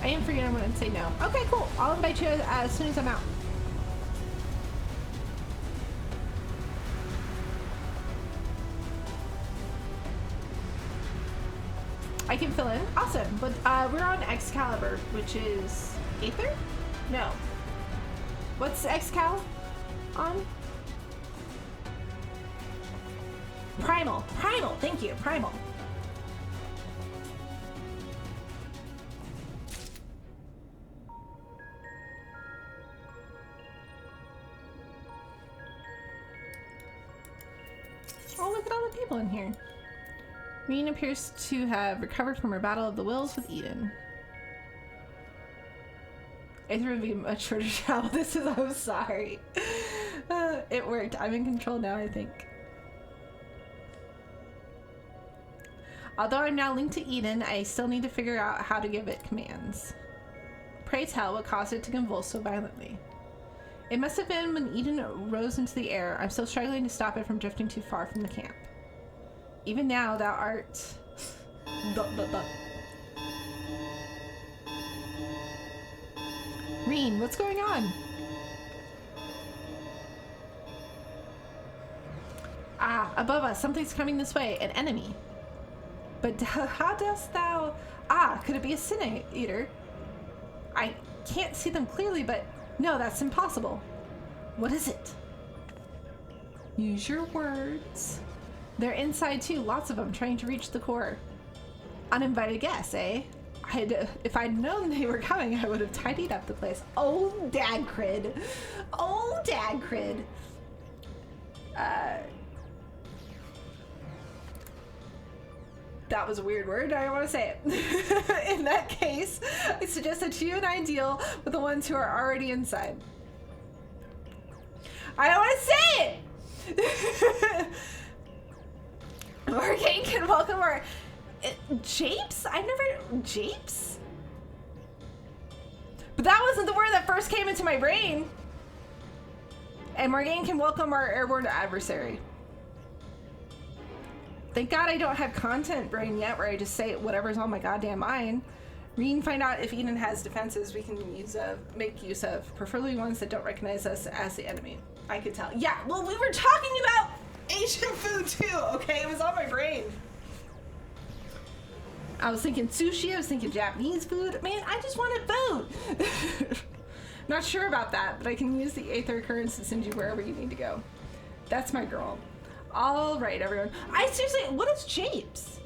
I am forgetting I'm gonna say no. Okay, cool. I'll invite you as soon as I'm out. I can fill in. Awesome. But we're on Excalibur, which is Aether? No. What's Excal on? Primal. Primal. Thank you. Primal. Oh, look at all the people in here. Reen appears to have recovered from her battle of the wills with Eden. Aether would be a much shorter travel. I'm sorry. It worked. I'm in control now, I think. Although I'm now linked to Eden, I still need to figure out how to give it commands. Pray tell what caused it to convulse so violently. It must have been when Eden rose into the air. I'm still struggling to stop it from drifting too far from the camp. Even now, thou art... Reen, what's going on? Ah, above us, something's coming this way. An enemy. But how dost thou... Ah, could it be a sin eater? I can't see them clearly, but... No, that's impossible. What is it? Use your words. They're inside too, lots of them, trying to reach the core. Uninvited guests, eh? If I'd known they were coming, I would have tidied up the place. Oh, dad crid. Oh, dad crid. That was a weird word. I don't want to say it. In that case, I suggest that you and I deal with the ones who are already inside. I don't want to say it! Morgan can welcome our... Japes? I've never... Japes? But that wasn't the word that first came into my brain. And Morgan can welcome our airborne adversary. Thank God I don't have content brain yet where I just say whatever's on my goddamn mind. Reen, find out if Eden has defenses we can make use of, preferably ones that don't recognize us as the enemy. I could tell. Yeah, well, we were talking about Asian food too, okay? It was on my brain. I was thinking sushi, I was thinking Japanese food. Man, I just wanted food. Not sure about that, but I can use the Aether currents to send you wherever you need to go. That's my girl. All right, everyone. I seriously, what is Japes?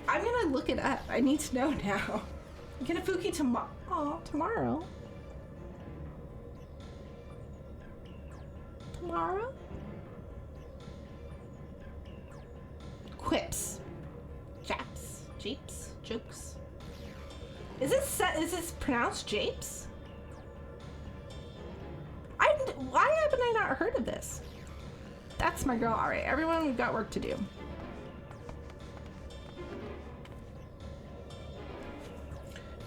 I'm gonna look it up. I need to know now. Get a Fuki tomorrow. Oh, tomorrow. Tomorrow? Quips. Japs. Japes. Jokes. Is this pronounced Japes? Why haven't I not heard of this? That's my girl. All right, everyone, we've got work to do.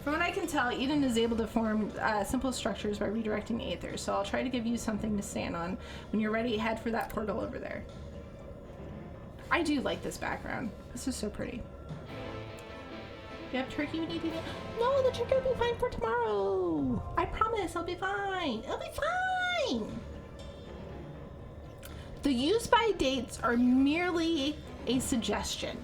From what I can tell, Eden is able to form simple structures by redirecting Aether, so I'll try to give you something to stand on. When you're ready, head for that portal over there. I do like this background. This is so pretty. You have turkey we need to eat? No, the turkey will be fine for tomorrow. I promise, I'll be fine. It'll be fine. The use by dates are merely a suggestion.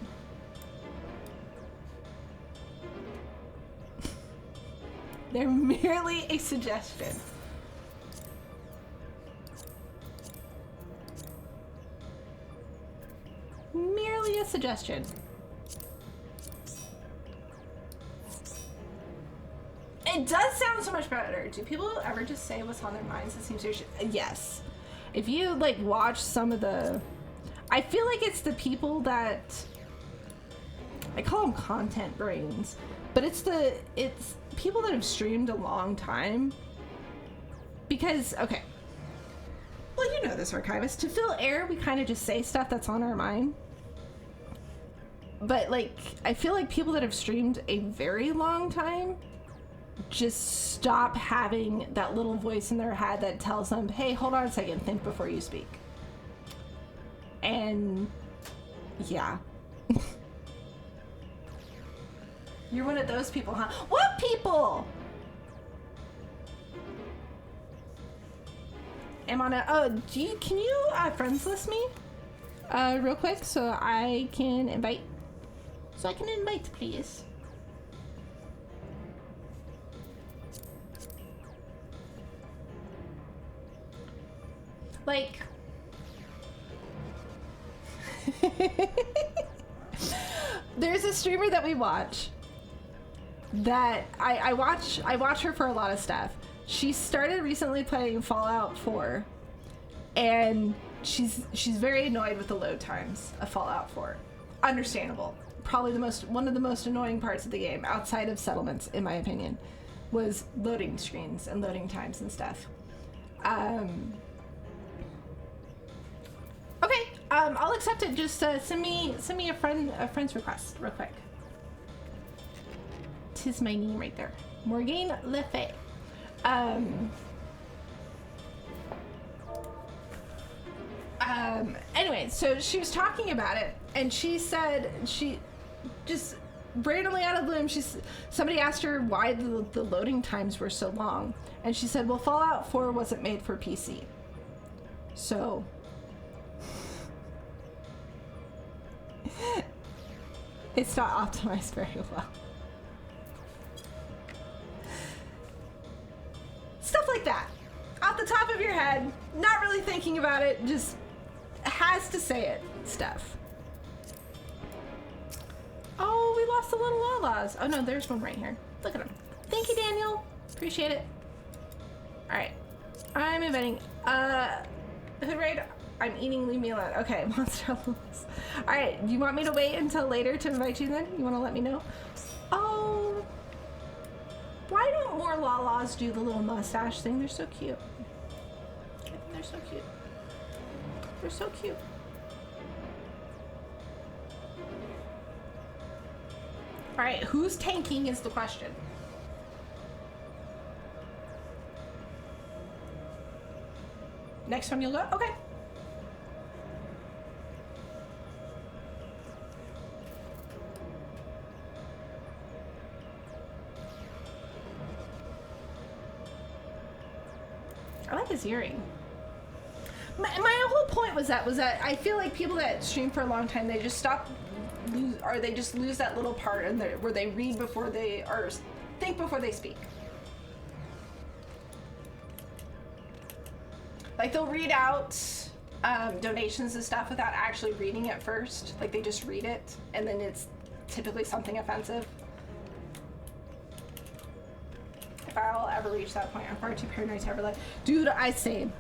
They're merely a suggestion. Merely a suggestion. It does sound so much better. Do people ever just say what's on their minds? It seems serious. Yes. If you like watch some of the, I feel like it's the people that, I call them content brains, but it's people that have streamed a long time. Because, okay, well, you know this, Archivist. To fill air, we kind of just say stuff that's on our mind. But like, I feel like people that have streamed a very long time just stop having that little voice in their head that tells them, hey, hold on a second, think before you speak. And yeah. You're one of those people, huh? What people? am on a, oh, can you friends list me? Real quick so I can invite. Please. Like, there's a streamer that we watch that I watch her for a lot of stuff. She started recently playing Fallout 4 and she's very annoyed with the load times of Fallout 4. Understandable. Probably one of the most annoying parts of the game outside of settlements, in my opinion, was loading screens and loading times and stuff. Okay, I'll accept it. Just send me a friend's request real quick. Tis my name right there, Morgane Lefay. Anyway, so she was talking about it, and she said she just randomly out of the blue, somebody asked her why the loading times were so long, and she said, well, Fallout 4 wasn't made for PC, so it's not optimized very well. Stuff like that. Off the top of your head, not really thinking about it, just has to say it stuff. Oh, we lost the little Lalas. Oh no, there's one right here. Look at him. Thank you, Daniel. Appreciate it. Alright. I'm inviting. Hood raid. I'm eating, leave me alone. Okay, monster levels. Alright, do you want me to wait until later to invite you then? You want to let me know? Oh. Why don't more Lalas do the little mustache thing? They're so cute. I think they're so cute. They're so cute. Alright, who's tanking is the question. Next time you'll go? Okay. I like his earring. My whole point was that I feel like people that stream for a long time, they just they just lose that little part in there where they read before they, or think before they speak. Like they'll read out donations and stuff without actually reading it first. Like they just read it and then it's typically something offensive. If I'll ever reach that point, I'm far too paranoid to ever like, dude, I same.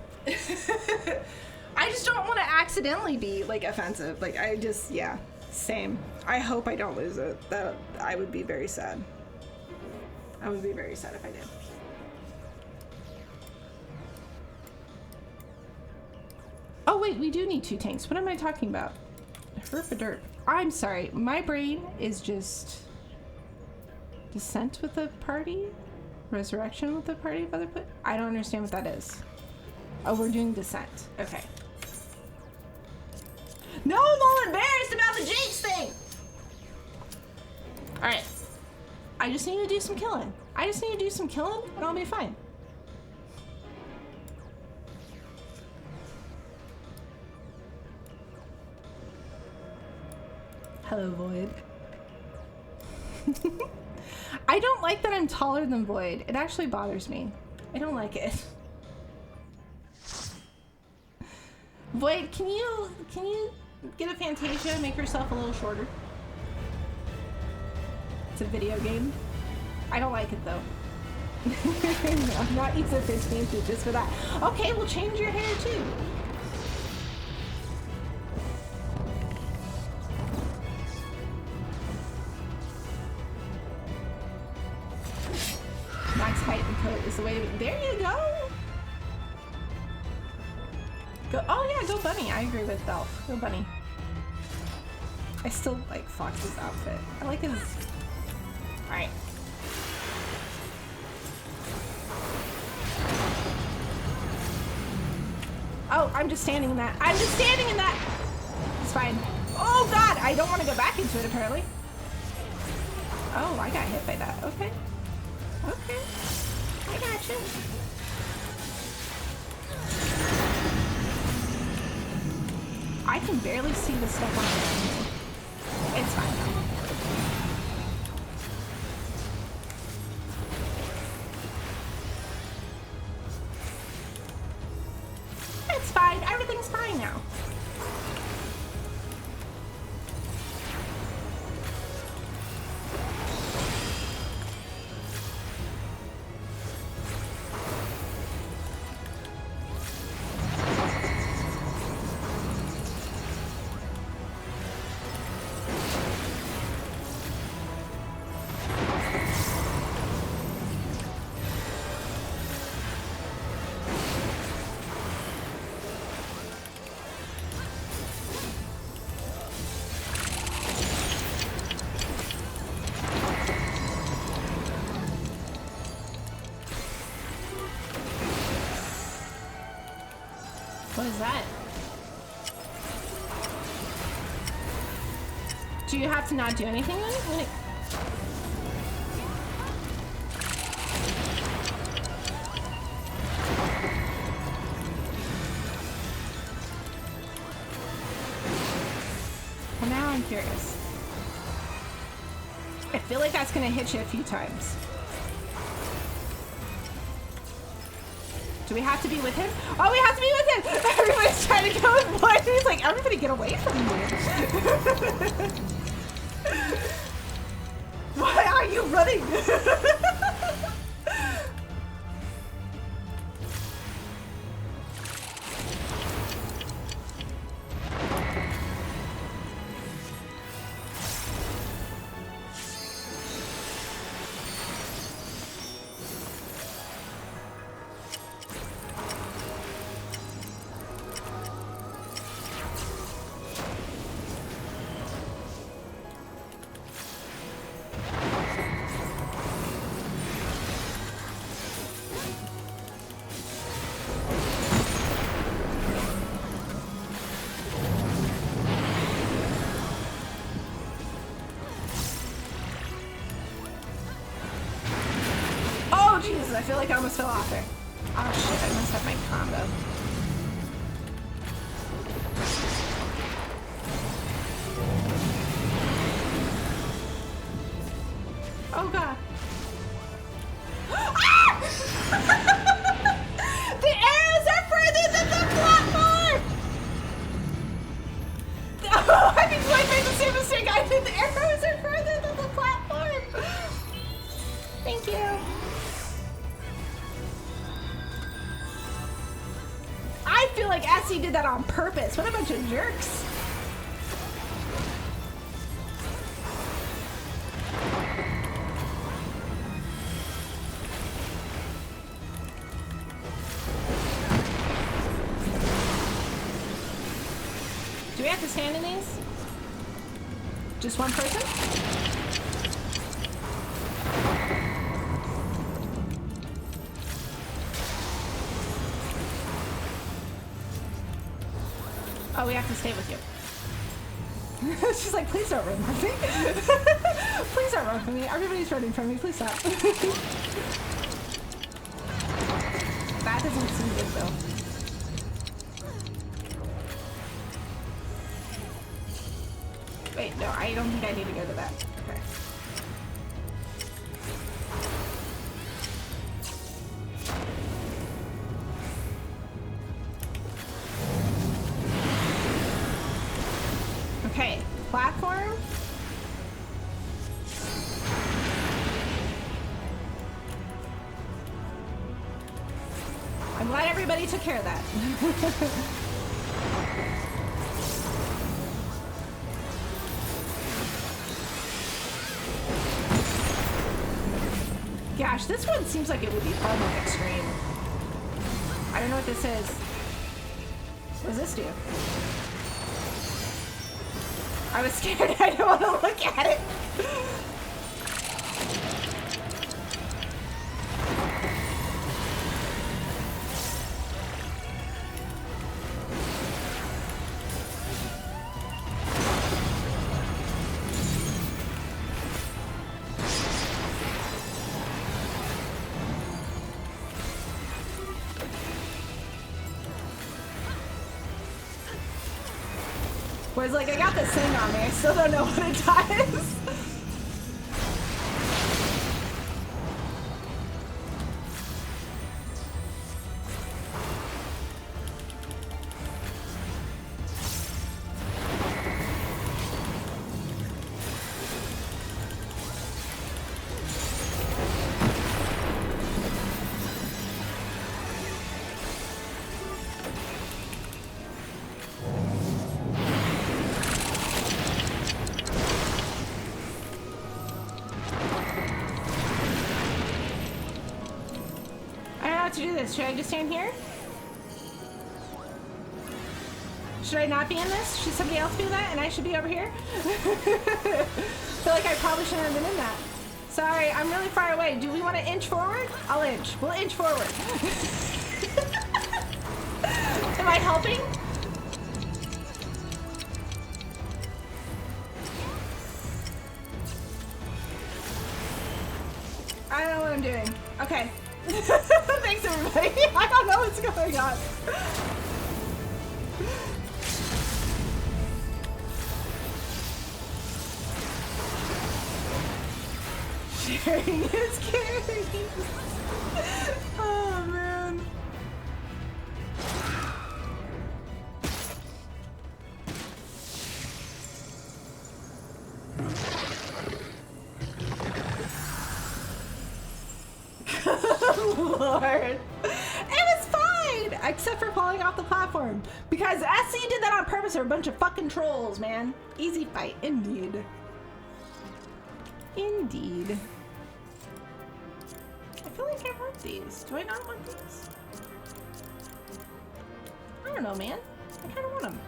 I just don't want to accidentally be like offensive. Like I just, yeah, same. I hope I don't lose it. That I would be very sad. I would be very sad if I did. Oh wait, we do need 2 tanks. What am I talking about? Herp of dirt. I'm sorry, my brain is just descent with the party, resurrection with the party of other. I don't understand what that is. Oh, we're doing descent. Okay. No, I'm all embarrassed about the Jinx thing. All right. I just need to do some killing. And I'll be fine. Hello, Void. I don't like that I'm taller than Void. It actually bothers me. I don't like it. Void, can you get a Fantasia and make yourself a little shorter? It's a video game. I don't like it though. I'm not using Fantasia just for that. Okay, we'll change your hair too. Max height and coat is the way to be. There you go. Go. Oh yeah, go Bunny. I agree with Belf. Go Bunny. I still like Fox's outfit. I like his. All right. Oh, I'm just standing in that. It's fine. Oh God, I don't want to go back into it apparently. Oh, I got hit by that. Okay. Okay. I got you. can barely see the stuff on the ground. It's fine though. It's fine. Everything's fine now. What is that? Do you have to not do anything when it... Well, now I'm curious. I feel like that's gonna hit you a few times. Do we have to be with him? Oh, we have to be with him! Everybody's trying to go with Lloyd. He's like, everybody get away from me. Why are you running? I feel like I almost fell off there. Oh shit, I messed up my combo. Oh god. Ah! The arrows are further than the platform! Oh, I think Lloyd made the same mistake. I think the arrows are further than the platform. Thank you. I feel like Essie did that on purpose. What a bunch of jerks. Do we have to stand in these? Just one person? Oh, we have to stay with you. She's like, please don't run from me. Please don't run from me. Everybody's running from me. Please stop. That doesn't seem good though. Wait, no, I don't think I need to go to that. Okay. Okay, platform. I'm glad everybody took care of that. Gosh, this one seems like it would be fun with extreme. I don't know what this is. What does this do? I was scared. I don't want to look at it. Whereas, like, I got this thing on me, I still don't know what it does. To do this. Should I just stand here? Should I not be in this? Should somebody else be in that and I should be over here? I feel like I probably shouldn't have been in that. Sorry, I'm really far away. Do we want to inch forward? I'll inch. We'll inch forward. Am I helping? I don't know what I'm doing. Okay. Thanks everybody. I don't know what's going on. Sharing is caring. Oh man. Lord. It was fine! Except for falling off the platform. Because SC did that on purpose. They're a bunch of fucking trolls, man. Easy fight, indeed. Indeed. I feel like I want these. Do I not want these? I don't know, man. I kind of want them.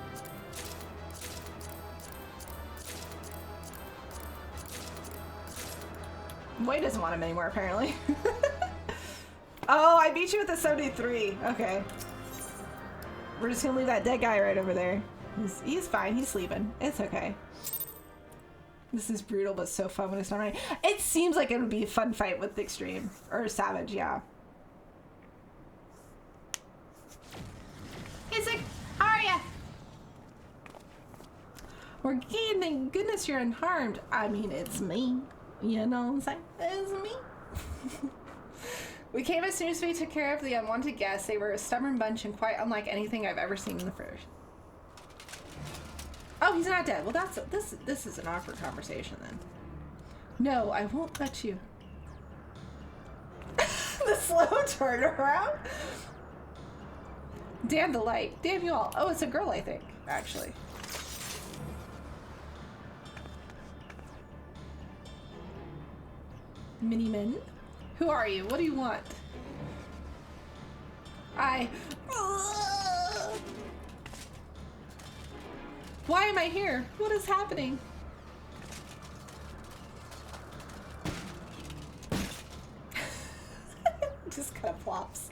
Boy doesn't want them anymore, apparently. Oh, I beat you with a 73. Okay. We're just gonna leave that dead guy right over there. He's fine. He's sleeping. It's okay. This is brutal, but so fun when it's not right. It seems like it would be a fun fight with Extreme. Or Savage, yeah. Hey, Sick. How are ya? Morgfu, thank goodness you're unharmed. I mean, it's me. You know what I'm saying? It's me. We came as soon as we took care of the unwanted guests. They were a stubborn bunch and quite unlike anything I've ever seen in the first. Oh, he's not dead. Well, that's this is an awkward conversation then. No, I won't let you. The slow turnaround. Damn the light. Damn you all. Oh, it's a girl, I think, actually. Mini-men? Who are you? What do you want? Why am I here? What is happening? Just kind of flops.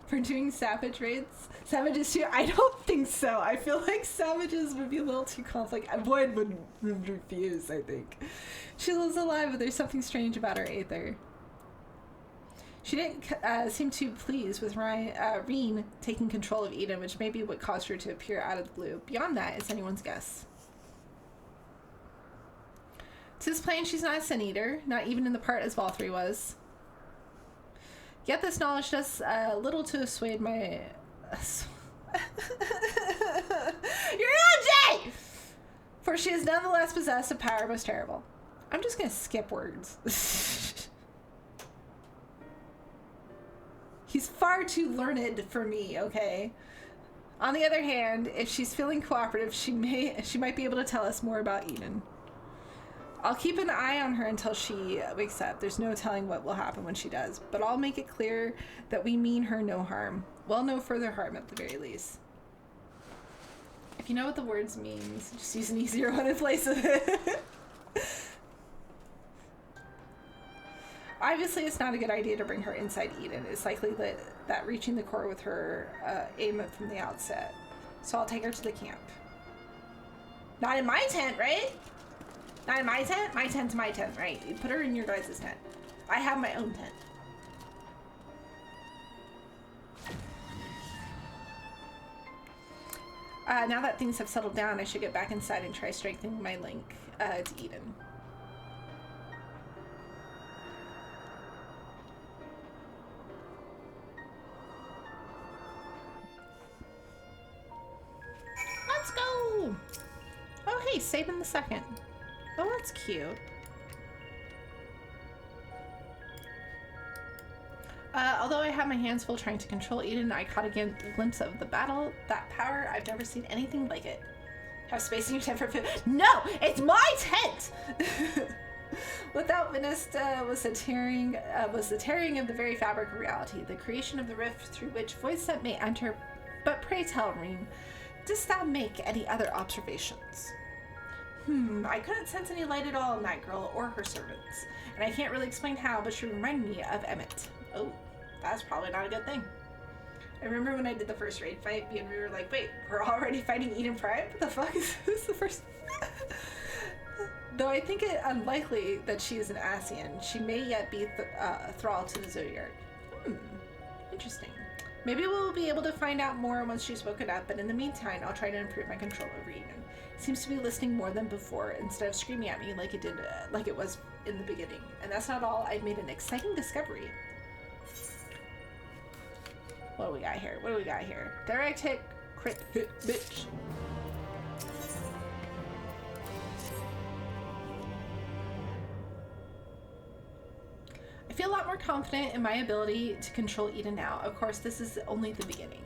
For doing savage raids? Savages too? I don't think so. I feel like savages would be a little too complex. Void would refuse, I think. She lives alive, but there's something strange about her Aether. She didn't seem too pleased with Reen taking control of Eden, which may be what caused her to appear out of the blue. Beyond that, it's anyone's guess. To this plain, she's not a Sin Eater, not even in the part as Valkyrie was. Yet this knowledge does little to assuage my... You're LJ! For she is nonetheless possessed of power most terrible. I'm just gonna skip words. He's far too learned for me, okay? On the other hand, if she's feeling cooperative, she might be able to tell us more about Eden. I'll keep an eye on her until she wakes up. There's no telling what will happen when she does, but I'll make it clear that we mean her no harm. Well, no further harm at the very least. If you know what the words means, just use an easier one in place of it. Obviously, it's not a good idea to bring her inside Eden. It's likely that reaching the core with her aim from the outset. So I'll take her to the camp. Not in my tent, right? Not in my tent? My tent's my tent, right? You put her in your guys' tent. I have my own tent. Now that things have settled down, I should get back inside and try strengthening my link to Eden. Let's go! Oh, hey, Sabin the Second. Oh, that's cute. Although I have my hands full trying to control Eden, I caught a glimpse of the battle. That power, I've never seen anything like it. Have space in your tent for food? No! It's my tent! Without Venista was the tearing of the very fabric of reality, the creation of the rift through which voice that may enter. But pray tell, Reen, dost thou make any other observations? I couldn't sense any light at all in that girl or her servants, and I can't really explain how, but she reminded me of Emmett. Oh, that's probably not a good thing. I remember when I did the first raid fight, and we were like, wait, we're already fighting Eden Prime? What the fuck is this the first... Though I think it unlikely that she is an Ascian, she may yet be thrall to the Zodiac. Interesting. Maybe we'll be able to find out more once she's woken up, but in the meantime, I'll try to improve my control over Eden. Seems to be listening more than before, instead of screaming at me like it did, like it was in the beginning. And that's not all. I've made an exciting discovery. What do we got here? What do we got here? Direct hit, crit hit, bitch. I feel a lot more confident in my ability to control Eden now. Of course, this is only the beginning.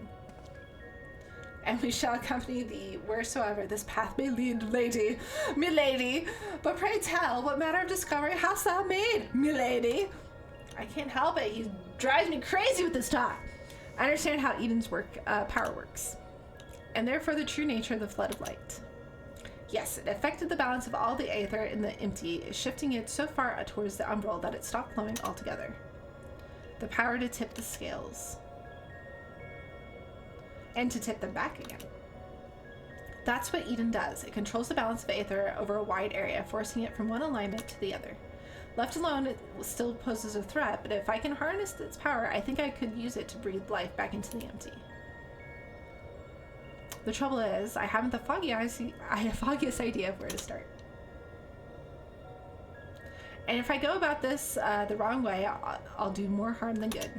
And we shall accompany thee wheresoever this path may lead, lady, milady. But pray tell, what matter of discovery hast thou made, milady? I can't help it. He drives me crazy with this talk. I understand how Eden's power works, and therefore the true nature of the flood of light. Yes, it affected the balance of all the aether in the empty, shifting it so far towards the umbral that it stopped flowing altogether. The power to tip the scales. And to tip them back again. That's what Eden does. It controls the balance of aether over a wide area, forcing it from one alignment to the other. Left alone, it still poses a threat, but if I can harness its power, I think I could use it to breathe life back into the empty. The trouble is, I haven't the foggiest idea of where to start. And if I go about this the wrong way, I'll do more harm than good.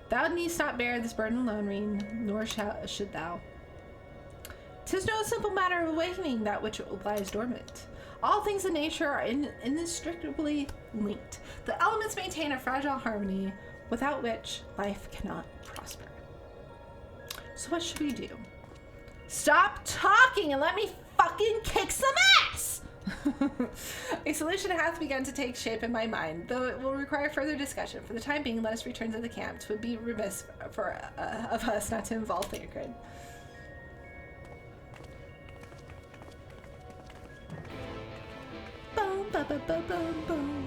Thou needst not bear this burden alone, Reen, nor should thou. 'Tis no simple matter of awakening that which lies dormant. All things in nature are inextricably linked. The elements maintain a fragile harmony without which life cannot prosper. So what should we do? Stop talking and let me fucking kick some ass! A solution hath begun to take shape in my mind, though it will require further discussion. For the time being, let us return to the camp. 'Twould be remiss of us not to involve Thancred. Boom, ba, ba, ba, boom, boom.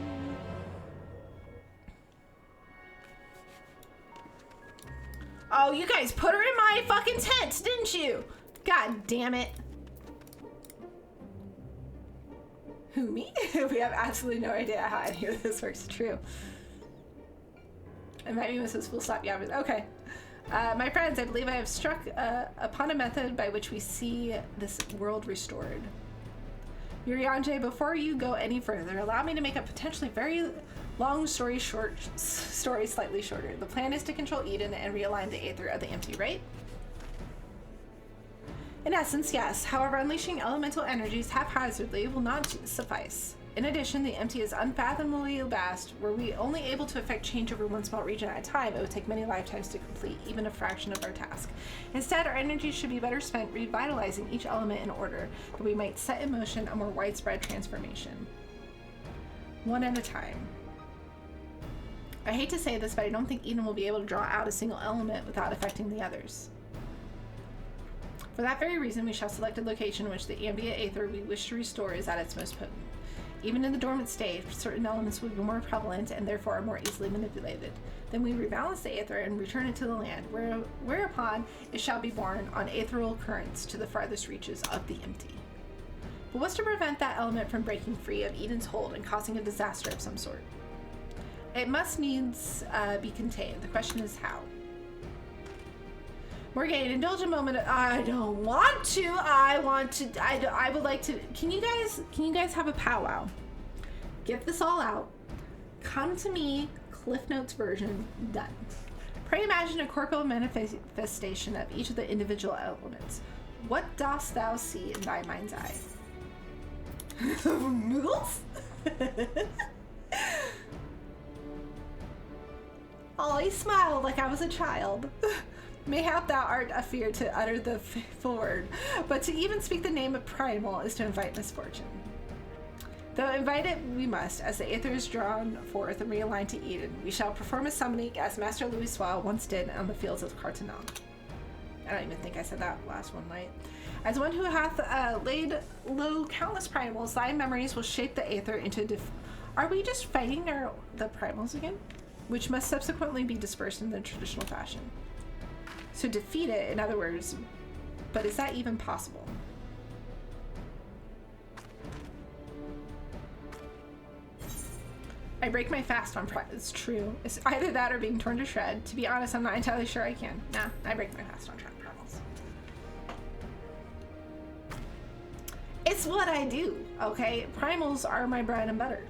Oh, you guys put her in my fucking tent, didn't you? God damn it. Who, me? We have absolutely no idea how any of this works. True. It might be Mrs. Full Stop. Yeah, but okay. My friends, I believe I have struck upon a method by which we see this world restored. Urianger, before you go any further, allow me to make a potentially very long story slightly shorter. The plan is to control Eden and realign the aether of the empty, right? In essence, yes. However, unleashing elemental energies haphazardly will not suffice. In addition, the empty is unfathomably vast. Were we only able to effect change over one small region at a time, it would take many lifetimes to complete even a fraction of our task. Instead, our energy should be better spent revitalizing each element in order that we might set in motion a more widespread transformation. One at a time. I hate to say this, but I don't think Eden will be able to draw out a single element without affecting the others. For that very reason, we shall select a location in which the ambient aether we wish to restore is at its most potent. Even in the dormant state, certain elements will be more prevalent and therefore are more easily manipulated. Then we rebalance the aether and return it to the land, whereupon it shall be borne on aetheral currents to the farthest reaches of the empty. But what's to prevent that element from breaking free of Eden's hold and causing a disaster of some sort? It must needs be contained. The question is how. Morgan, indulge a moment. I don't want to. I want to. I would like to. Can you guys have a powwow? Get this all out. Come to me. Cliff Notes version. Done. Pray imagine a corporeal manifestation of each of the individual elements. What dost thou see in thy mind's eye? Noodles? Oh, he smiled like I was a child. Mayhap thou art afeard to utter the faithful word, but to even speak the name of primal is to invite misfortune. Though invite it we must, as the aether is drawn forth and realigned to Eden, we shall perform a summoning as Master Louis Swile once did on the fields of Cartenon. I don't even think I said that last one right. As one who hath laid low countless primals, thy memories will shape the aether into Are we just fighting the primals again? Which must subsequently be dispersed in the traditional fashion. So defeat it, in other words, but is that even possible? I break my fast on pride. It's true. It's either that or being torn to shred. To be honest, I'm not entirely sure I can. Nah, I break my fast on primals. It's what I do, okay? Primals are my bread and butter.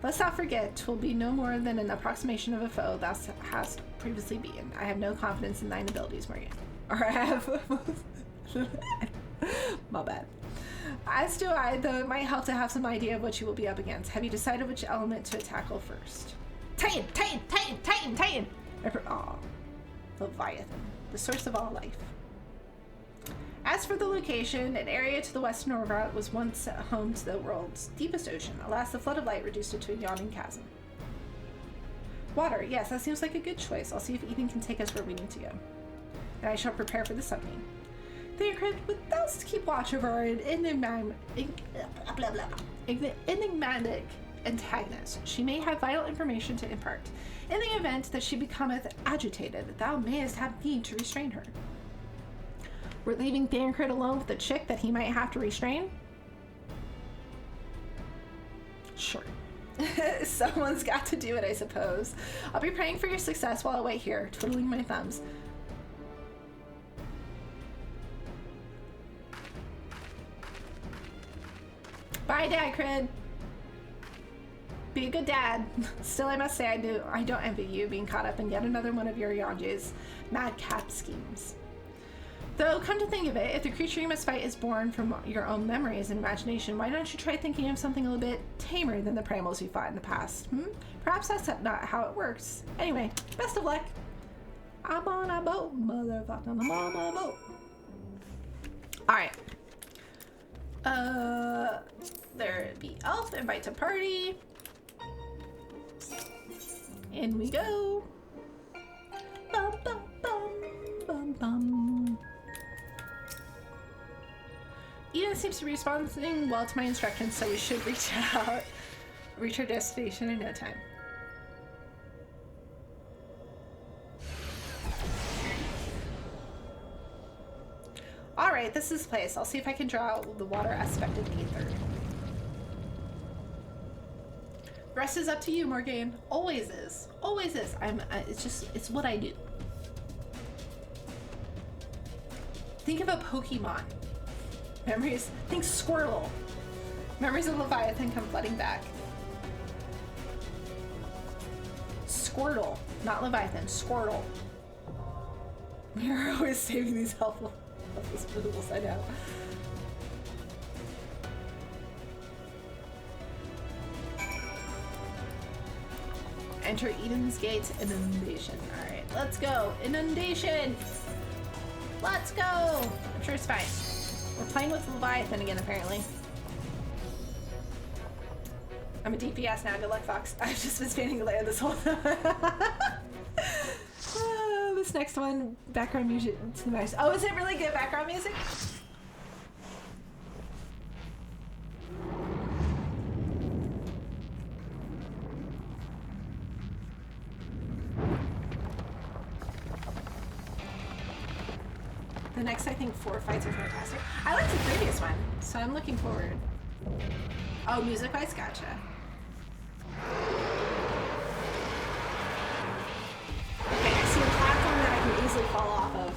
Lest thou forget, 'twill be no more than an approximation of a foe thou hast previously beaten. I have no confidence in thine abilities, Morgan. Or I have... My bad. As do I, though it might help to have some idea of what you will be up against. Have you decided which element to tackle first? Titan! Titan! Titan! Titan! Titan! Aw. Leviathan. The source of all life. As for the location, an area to the west of Norvat was once home to the world's deepest ocean. Alas, the flood of light reduced it to a yawning chasm. Water. Yes, that seems like a good choice. I'll see if Eden can take us where we need to go. And I shall prepare for the summoning. Theocrit, would thou keep watch over our enigmatic antagonist? She may have vital information to impart. In the event that she becometh agitated, thou mayest have need to restrain her. We're leaving Theocrit alone with the chick that he might have to restrain? Sure. Someone's got to do it, I suppose. I'll be praying for your success while I wait here, twiddling my thumbs. Bye, Dad Crid. Be a good dad. Still, I must say I don't envy you being caught up in yet another one of your Yonji's madcap schemes. Though, come to think of it, if the creature you must fight is born from your own memories and imagination, why don't you try thinking of something a little bit tamer than the primals you fought in the past? Perhaps that's not how it works. Anyway, best of luck. I'm on a boat, motherfucker. I'm on a boat. Alright. There be elf, invite to party. In we go. Bum, bum, bum, bum, bum. Eden seems to be responding well to my instructions, so we should reach our destination in no time. Alright, this is the place. I'll see if I can draw out the water aspect of the ether. The rest is up to you, Morgane. Always is. Always is. It's what I do. Think of a Pokemon. Memories. Think Squirtle. Memories of Leviathan come flooding back. Squirtle. Not Leviathan. Squirtle. You're always saving these helpful noodles, I know. Enter Eden's Gate Inundation. Alright, let's go. Inundation! Let's go! I'm sure it's fine. We're playing with Leviathan again, apparently. I'm a DPS now. Good luck, Fox. I've just been spanning the layer this whole time. This next one, background music. It's nice. Oh, is it really good background music? The next, I think, 4 fights are fantastic. I liked the previous one, so I'm looking forward. Oh, music-wise? Gotcha. Okay, I see a platform that I can easily fall off of.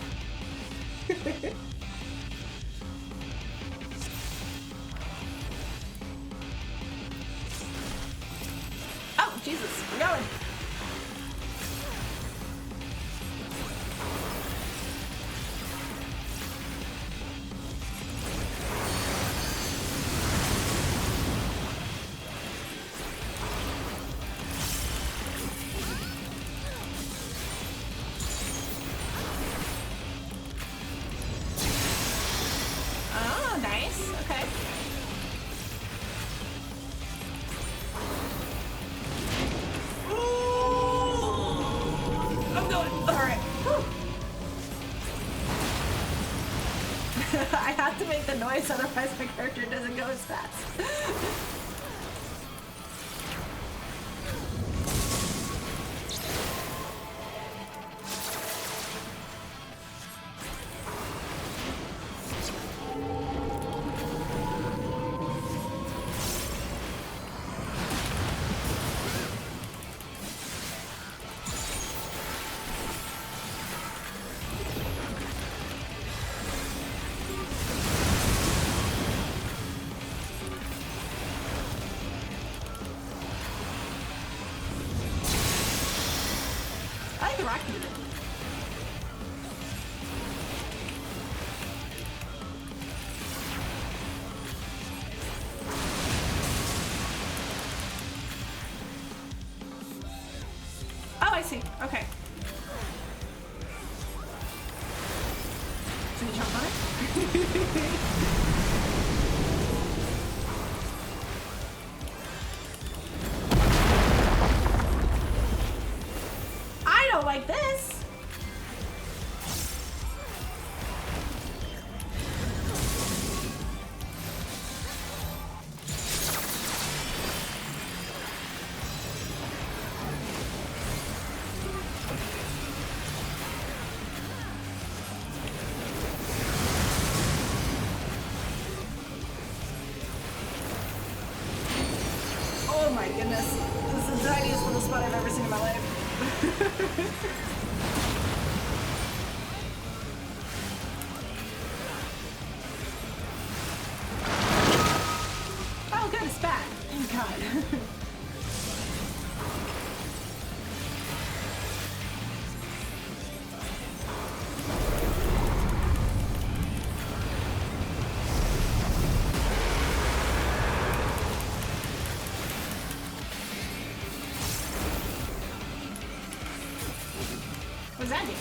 I have to make the noise, otherwise my character doesn't go as fast. Okay. So you jump on it? I don't like this. Oh my goodness. This is the tiniest little spot I've ever seen in my life. Oh good, it's back. Thank God. What does that do?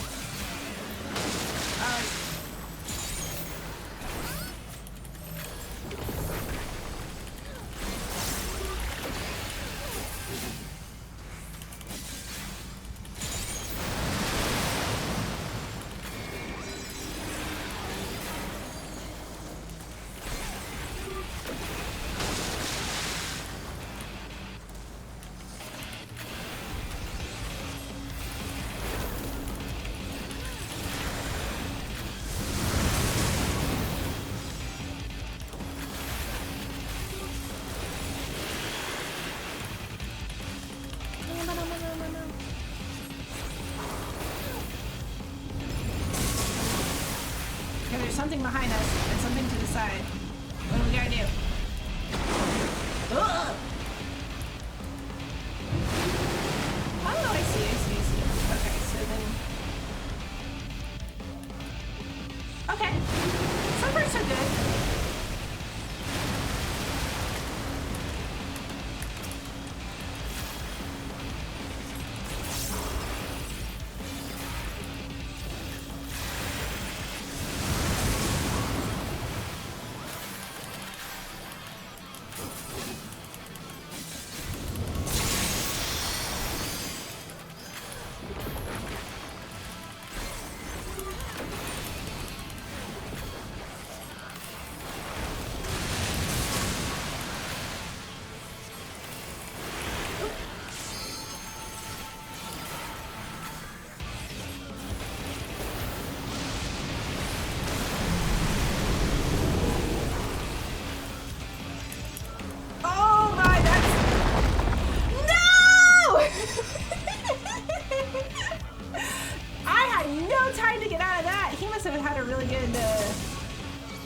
There's something behind us and something to the side. What do we gotta do? Ugh! Oh, I see. Okay, so then... Okay. So far, so good.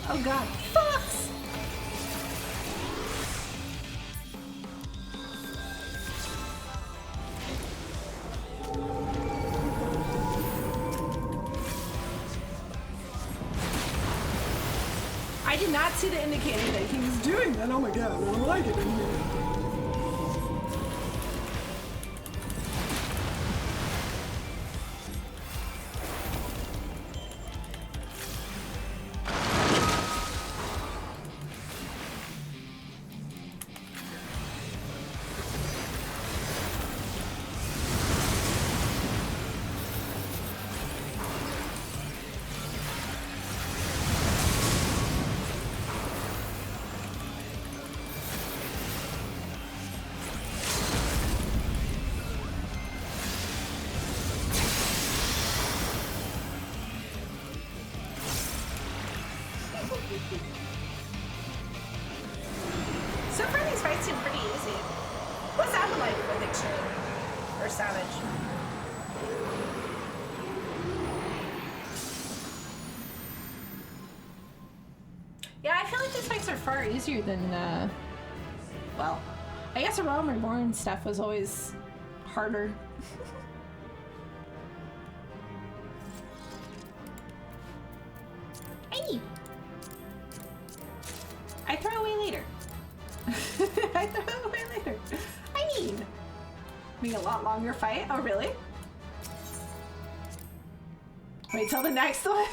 Oh god, fox! I did not see the indicator that he was doing that. Oh my god, I don't like it in here. savage. Yeah, I feel like these fights are far easier than, well, I guess the Realm Reborn stuff was always harder. Hey! I throw away later. I throw away later. I mean, be a lot longer fight. Oh, really? Wait till the next one.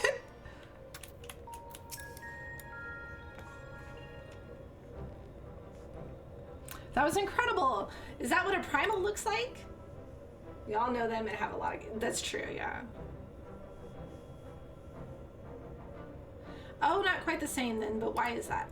That was incredible. Is that what a primal looks like? We all know them and have a lot of... That's true, yeah. Oh, not quite the same then, but why is that?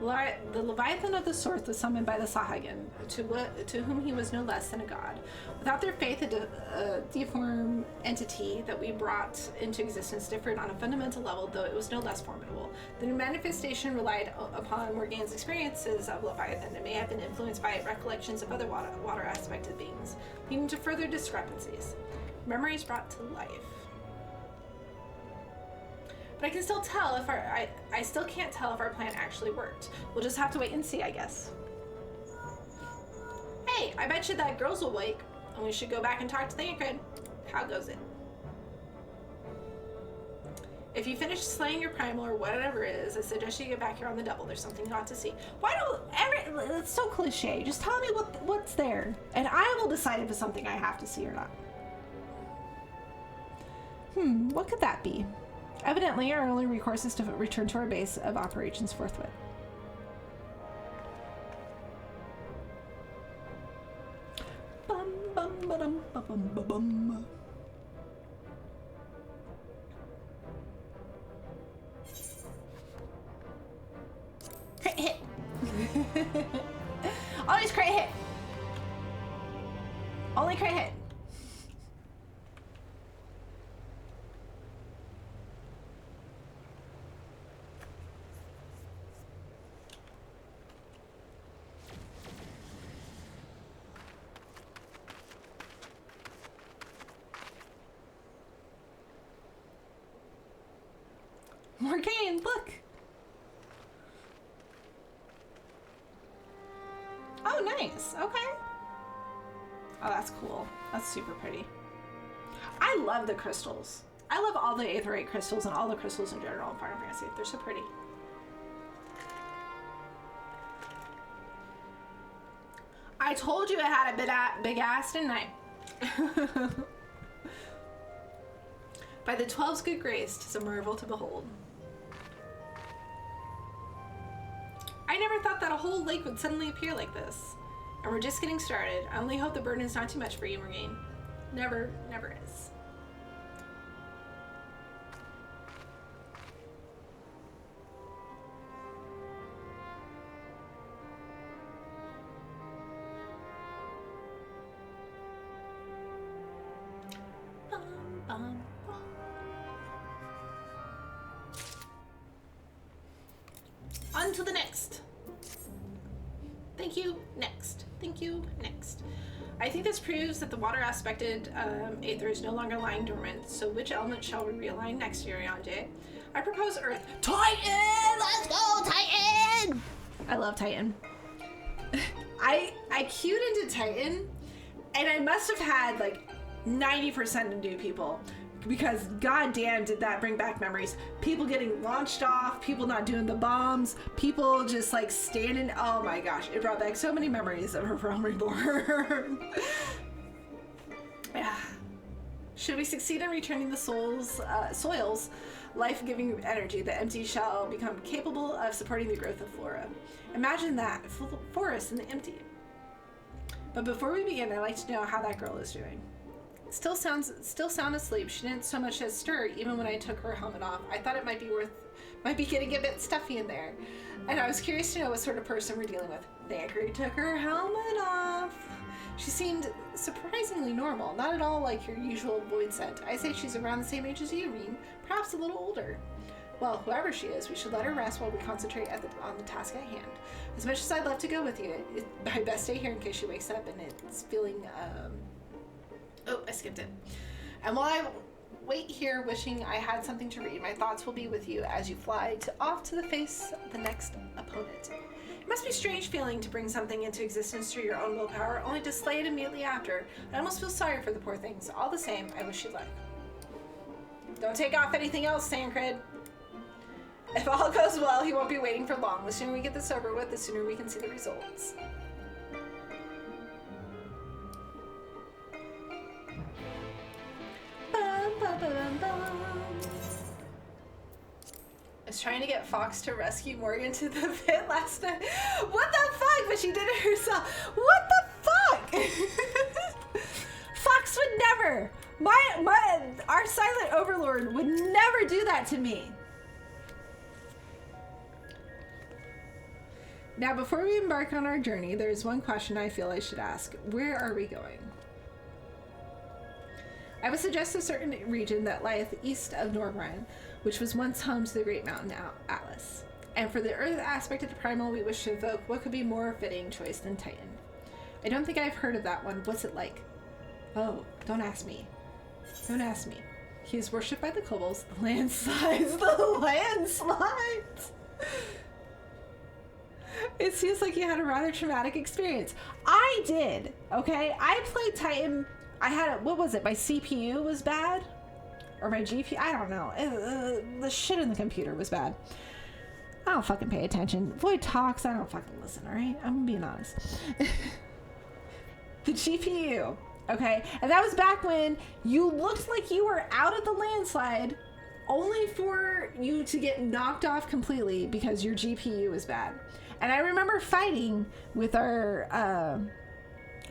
The Leviathan of the Sorth was summoned by the Sahagin, to whom he was no less than a god. Without their faith, a deformed entity that we brought into existence differed on a fundamental level, though it was no less formidable. The new manifestation relied upon Morgane's experiences of Leviathan and may have been influenced by recollections of other water-aspected beings, leading to further discrepancies. Memories brought to life. But I can still tell if I still can't tell if our plan actually worked. We'll just have to wait and see, I guess. Hey, I bet you that girls will wake, and we should go back and talk to the Anchor. How goes it? If you finish slaying your primal or whatever it is, I suggest you get back here on the double. There's something you ought to see. Why don't it's so cliche. Just tell me what's there, and I will decide if it's something I have to see or not. What could that be? Evidently, our only recourse is to return to our base of operations forthwith. Bum, bum, ba-dum, ba-bum, ba-bum. Crit hit! Always crit hit! Only crit hit! Morgane, look! Oh, nice. Okay. Oh, that's cool. That's super pretty. I love the crystals. I love all the aetheryte crystals and all the crystals in general in Final Fantasy. They're so pretty. I told you it had a big ass, didn't I? By the 12's good grace, 'tis a marvel to behold. I never thought that a whole lake would suddenly appear like this. And we're just getting started. I only hope the burden is not too much for you, Morgane. Never, never is. Bum, bum, bum. On to the next. Thank you, next. Thank you, next. I think this proves that the water-aspected aether is no longer lying dormant, so which element shall we realign next, Yuriande? I propose Earth. Titan! Let's go, Titan! I love Titan. I queued into Titan, and I must have had like 90% of new people, because goddamn did that bring back memories. People getting launched off, people not doing the bombs, people just like standing. Oh my gosh, it brought back so many memories of her Realm Reborn. Yeah. Should we succeed in returning the soil's life-giving energy, the empty shall become capable of supporting the growth of flora. Imagine that, forest in the empty. But before we begin, I'd like to know how that girl is doing. Still sound asleep. She didn't so much as stir even when I took her helmet off. I thought it might be getting a bit stuffy in there. And I was curious to know what sort of person we're dealing with. Thancred took her helmet off. She seemed surprisingly normal, not at all like your usual void scent. I say she's around the same age as you, Reem, perhaps a little older. Well, whoever she is, we should let her rest while we concentrate on the task at hand. As much as I'd love to go with you, I best stay here in case she wakes up and it's feeling, oh, I skipped it. And while I wait here wishing I had something to read, my thoughts will be with you as you fly off to face the next opponent. It must be a strange feeling to bring something into existence through your own willpower, only to slay it immediately after. I almost feel sorry for the poor things. All the same, I wish you luck. Don't take off anything else, Tancred. If all goes well, he won't be waiting for long. The sooner we get this over with, the sooner we can see the results. Bum, bum, bum, bum. I was trying to get Fox to rescue Morgan to the pit last night. What the fuck? But she did it herself. What the fuck? Fox would never. Our silent overlord would never do that to me. Now, before we embark on our journey, there's one question I feel I should ask. Where are we going? I would suggest a certain region that lieth east of Norgren, which was once home to the Great Mountain Atlas. And for the earth aspect of the primal we wish to evoke, what could be more fitting choice than Titan? I don't think I've heard of that one. What's it like? Oh, don't ask me. Don't ask me. He is worshipped by the kobolds, the landslides, the landslides! It seems like you had a rather traumatic experience. I did, okay? I played Titan. I had, what was it? My CPU was bad? Or my GPU? I don't know. The shit in the computer was bad. I don't fucking pay attention. Void talks, I don't fucking listen, alright? I'm being honest. The GPU, okay? And that was back when you looked like you were out of the landslide only for you to get knocked off completely because your GPU was bad. And I remember fighting with our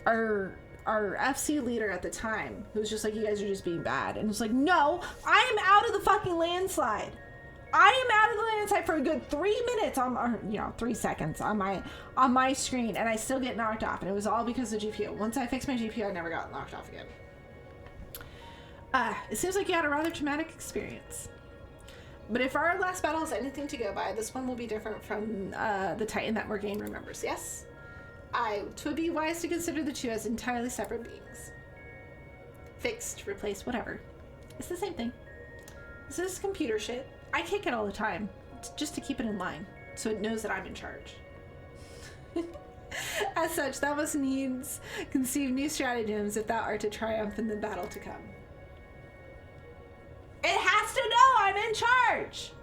FC leader at the time, who was just like, you guys are just being bad. And it's like, no, I am out of the fucking landslide. I am out of the landslide for a good 3 minutes or 3 seconds on my screen, and I still get knocked off. And it was all because of the GPU. Once I fixed my GPU, I never got knocked off again. It seems like you had a rather traumatic experience. But if our last battle is anything to go by, this one will be different from the Titan that Morgane remembers. Yes? It would be wise to consider the two as entirely separate beings. Fixed, replaced, whatever. It's the same thing. This is computer shit. I kick it all the time, just to keep it in line, so it knows that I'm in charge. As such, thou must needs conceive new stratagems if thou art to triumph in the battle to come. It has to know I'm in charge!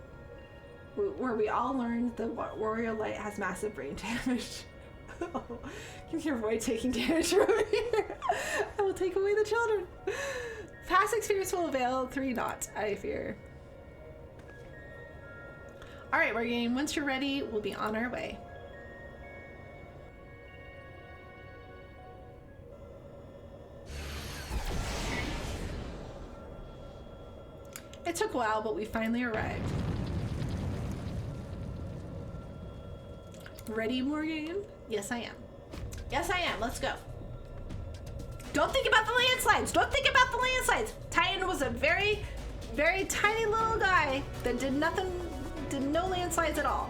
Where we all learned the warrior light has massive brain damage. Oh, you can avoid taking damage from here. I will take away the children. Past experience will avail 3 not, I fear. Alright, Morgane, once you're ready, we'll be on our way. It took a while, but we finally arrived. Ready, Morgane? Yes, I am. Yes, I am. Let's go. Don't think about the landslides. Don't think about the landslides. Titan was a very, very tiny little guy that did nothing, did no landslides at all.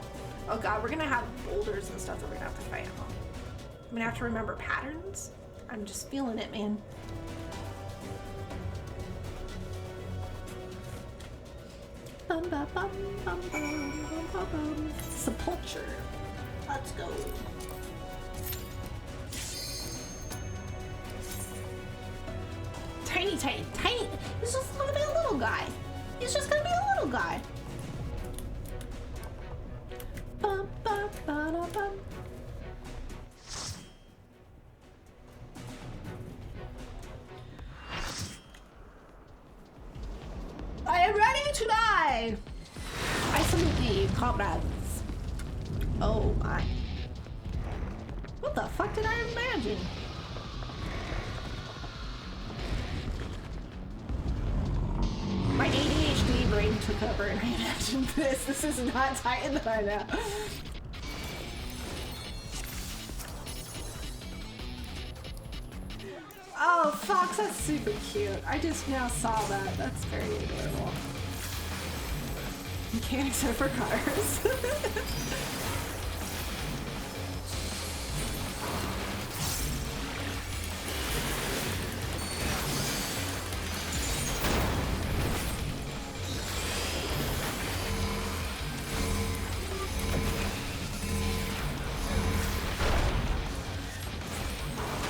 Oh God, we're gonna have boulders and stuff that we're gonna have to fight on. I'm gonna have to remember patterns. I'm just feeling it, man. Bum, bum, bum, bum, bum, bum, bum. Sepulture. Let's go. Tiny, tiny, tiny. He's just gonna be a little guy. He's just gonna be a little guy. Bum, bum, bum, bum. I am ready to die. I salute thee, comrades. Oh my. What the fuck did I imagine? My ADHD brain took over and I imagined this. This is not Titan that I know. Oh, Fox, that's super cute. I just now saw that. That's very adorable. Mechanics are for cars.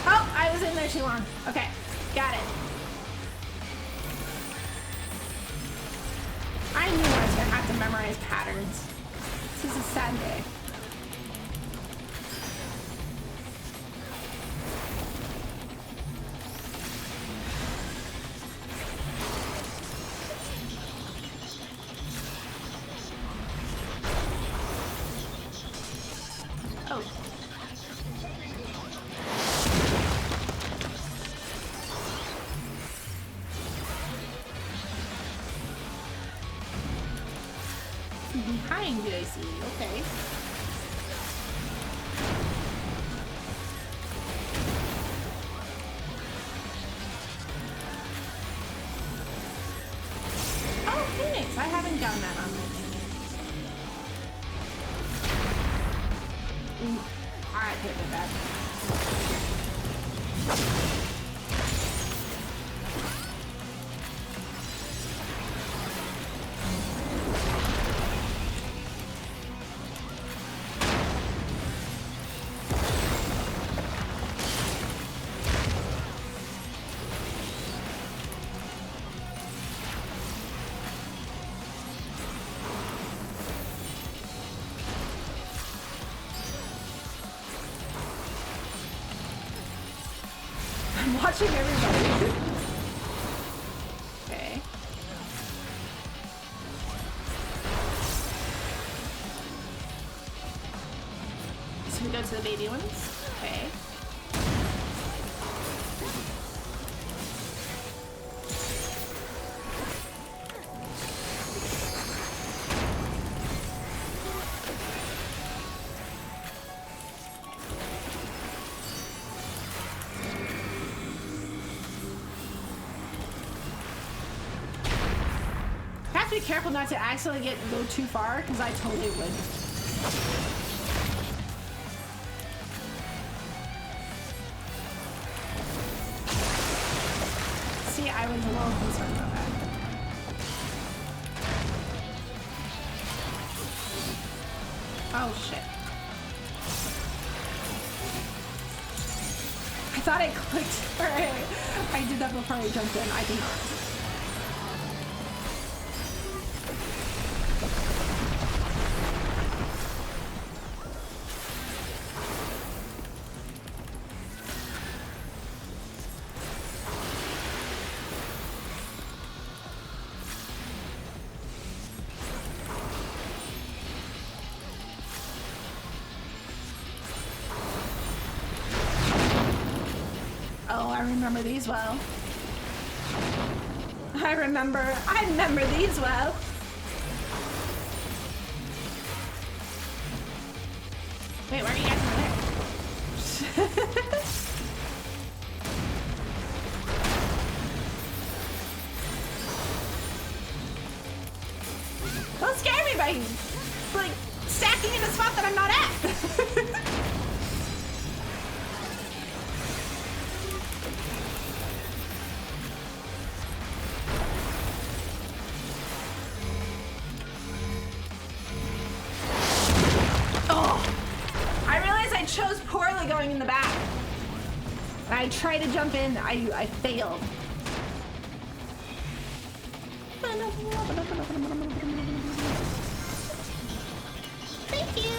Oh, I was in there too long. Okay, got it. I knew I was gonna have to memorize patterns. This is a sad day. Oh. Behind you, I see. Okay. Oh, Phoenix! I haven't done that on this. I hit it back. I'm watching everybody. Okay. So we go to the baby ones. Okay. Have to be careful not to accidentally go too far, because I totally would. See, I was a little concerned about that. Oh shit. I thought I clicked. Alright. I did that before I jumped in. I did not. Oh, I remember these well. I remember these well. Wait, where are you guys over there? Don't scare me by, like, stacking in a spot that I'm not at. Chose poorly going in the back. I tried to jump in, I failed. Thank you.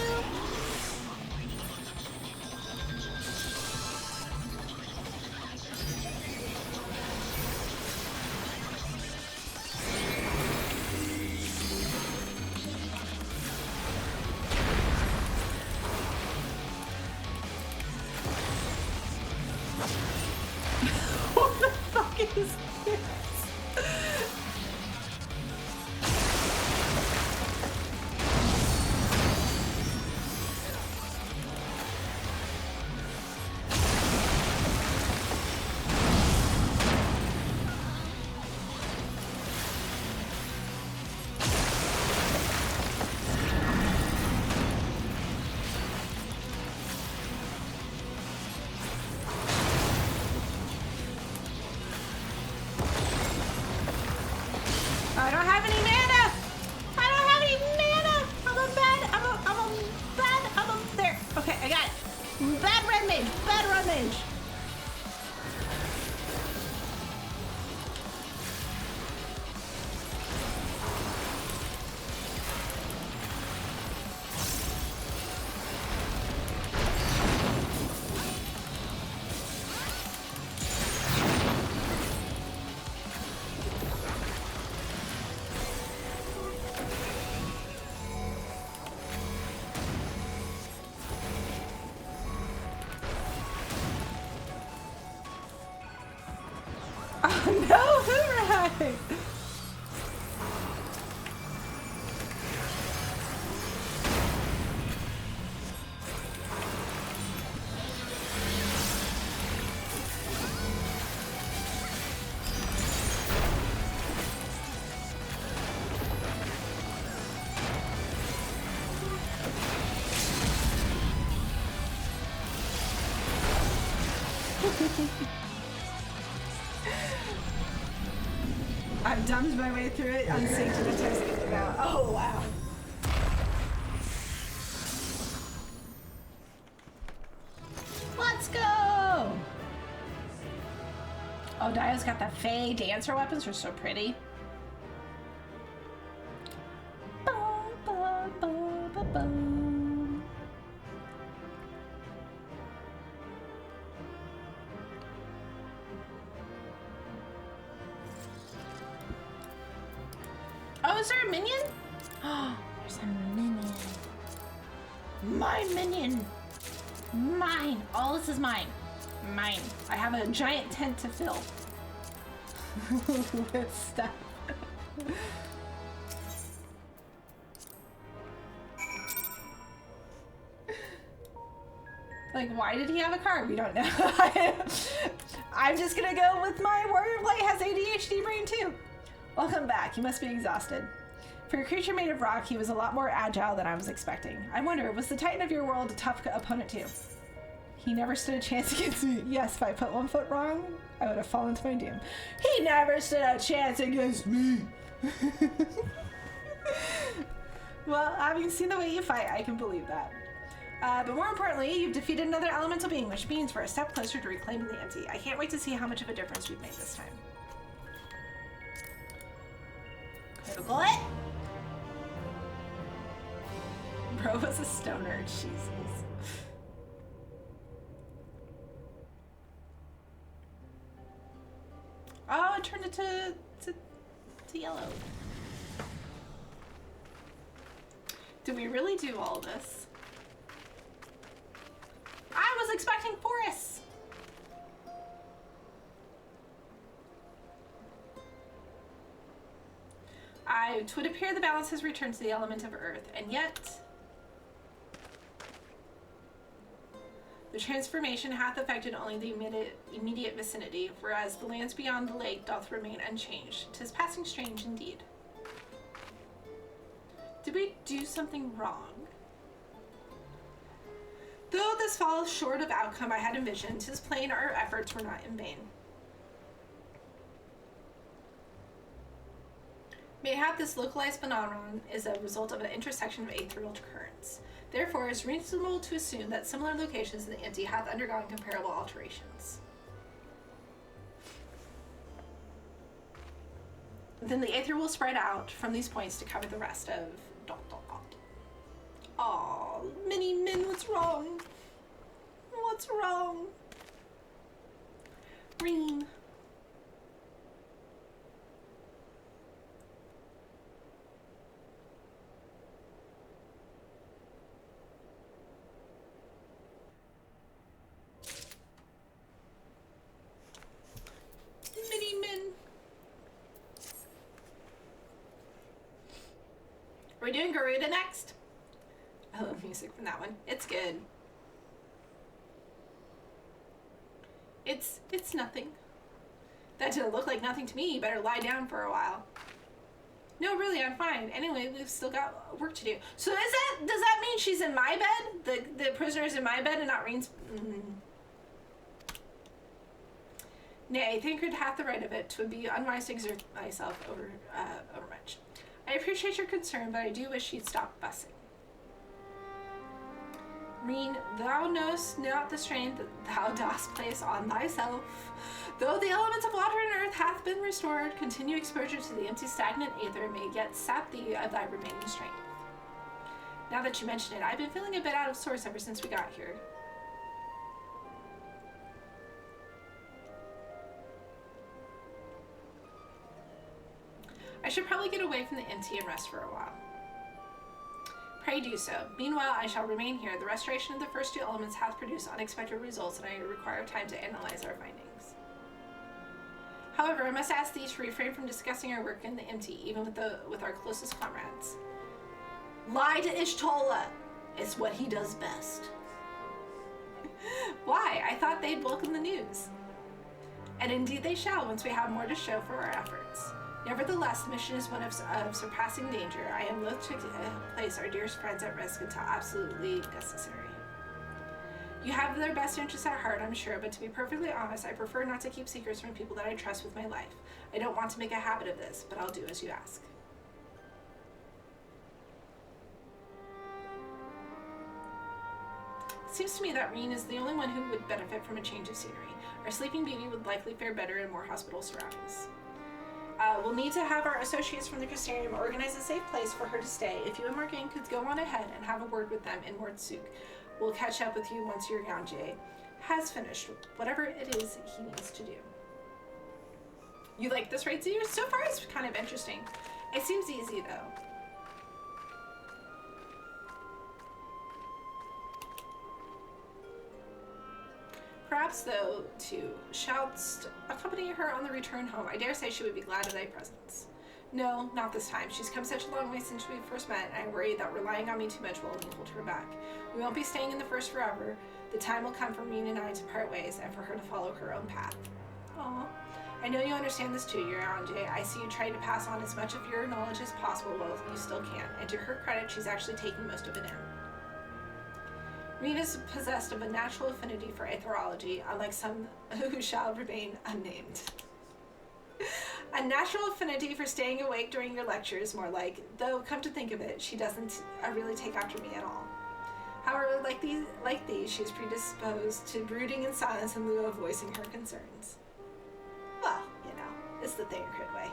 What the fuck is this? I don't have any mana. I don't have any mana. I'm a there. Okay, I got it. Bad red mage. Oh no, Hooray! I've dumbed my way through it, unsynced and tested it out. Oh, wow. Let's go! Oh, Dio's got the Fae dancer weapons. They're so pretty. Oh, is there a minion? Oh, there's a minion. My minion. Mine. All this is mine. Mine. I have a giant tent to fill with stuff. Like, why did he have a car? We don't know. I'm just gonna go with my warrior blade has ADHD brain too. Welcome back. You must be exhausted. For a creature made of rock, he was a lot more agile than I was expecting. I wonder, was the Titan of your world a tough opponent too? He never stood a chance against me. Yes, if I put one foot wrong, I would have fallen to my doom. He never stood a chance against me. Well, having seen the way you fight, I can believe that. But more importantly, you've defeated another elemental being, which means we're a step closer to reclaiming the empty. I can't wait to see how much of a difference we've made this time. Critical it! Bro was a stoner, Jesus. Oh, it turned it to yellow. Did we really do all this? I was expecting forests! It would appear the balance has returned to the element of earth, and yet the transformation hath affected only the immediate vicinity, whereas the lands beyond the lake doth remain unchanged. 'Tis passing strange indeed. Did we do something wrong? Though this falls short of outcome I had envisioned, 'tis plain our efforts were not in vain. Mayhap this localized phenomenon is a result of an intersection of ethereal currents. Therefore, it's reasonable to assume that similar locations in the empty have undergone comparable alterations. Then the aether will spread out from these points to cover the rest of ... Aw, mini min, what's wrong? What's wrong? Green. Mini min. Are we doing Garuda next? I love music from that one. It's good. It's nothing. That didn't look like nothing to me. You better lie down for a while. No, really, I'm fine. Anyway, we've still got work to do. So does that mean she's in my bed? The prisoner's in my bed and not Reen's? Nay, Thancred hath the right of it. 'Twould be unwise to exert myself overmuch. I appreciate your concern, but I do wish you'd stop fussing. Reen, thou knowest not the strain that thou dost place on thyself. Though the elements of water and earth hath been restored, continued exposure to the empty stagnant aether may yet sap thee of thy remaining strength. Now that you mention it, I've been feeling a bit out of sorts ever since we got here. I should probably get away from the empty and rest for a while. Pray do so. Meanwhile, I shall remain here. The restoration of the first two elements hath produced unexpected results, and I require time to analyze our findings. However, I must ask thee to refrain from discussing our work in the empty, even with our closest comrades. Lie to Ishtola! It's what he does best. Why? I thought they'd welcome the news. And indeed they shall, once we have more to show for our efforts. Nevertheless, the mission is one of surpassing danger. I am loath to place our dearest friends at risk until absolutely necessary. You have their best interests at heart, I'm sure, but to be perfectly honest, I prefer not to keep secrets from people that I trust with my life. I don't want to make a habit of this, but I'll do as you ask. It seems to me that Reen is the only one who would benefit from a change of scenery. Our sleeping beauty would likely fare better in more hospitable surroundings. We'll need to have our associates from the Crystarium organize a safe place for her to stay. If you and Morgane could go on ahead and have a word with them in Morgfu, we'll catch up with you once Urianger has finished whatever it is he needs to do. You like this raid series? So far it's kind of interesting. It seems easy though. Perhaps, though, too, shouldst accompany her on the return home. I dare say she would be glad of thy presence. No, not this time. She's come such a long way since we first met, and I worry that relying on me too much will only hold her back. We won't be staying in the first forever. The time will come for Reen and I to part ways, and for her to follow her own path. Aw. I know you understand this too, Urianger. I see you trying to pass on as much of your knowledge as possible while you still can, and to her credit, she's actually taking most of it in. Reen is possessed of a natural affinity for aetherology, unlike some who shall remain unnamed. A natural affinity for staying awake during your lectures, more like, though come to think of it, she doesn't really take after me at all. However, like these, she is predisposed to brooding in silence in lieu of voicing her concerns. Well, you know, it's the Thancred way.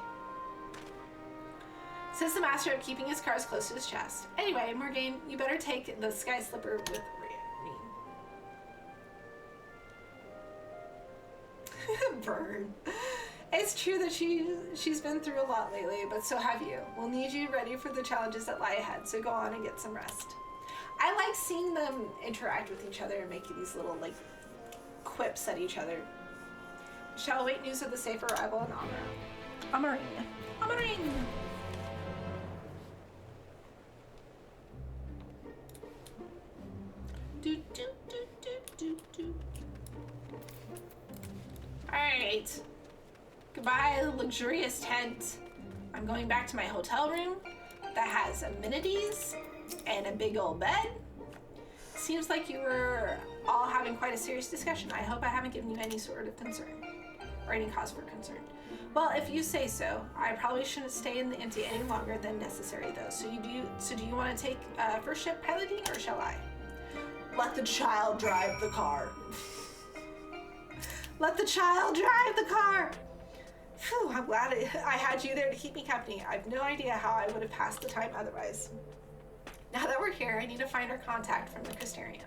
Says the master of keeping his cards close to his chest. Anyway, Morgane, you better take the sky slipper with Reen. Burn. It's true that she's been through a lot lately, but so have you. We'll need you ready for the challenges that lie ahead, so go on and get some rest. I like seeing them interact with each other and make these little, like, quips at each other. Shall await news of the safe arrival in Amarine. Alright. Goodbye, luxurious tent. I'm going back to my hotel room that has amenities and a big old bed. Seems like you were all having quite a serious discussion. I hope I haven't given you any sort of concern or any cause for concern. Well, if you say so, I probably shouldn't stay in the empty any longer than necessary, though. So do you want to take first ship piloting, or shall I? Let the child drive the car. Let the child drive the car. Phew, I'm glad I had you there to keep me company. I've no idea how I would have passed the time otherwise. Now that we're here, I need to find our contact from the Crystarium.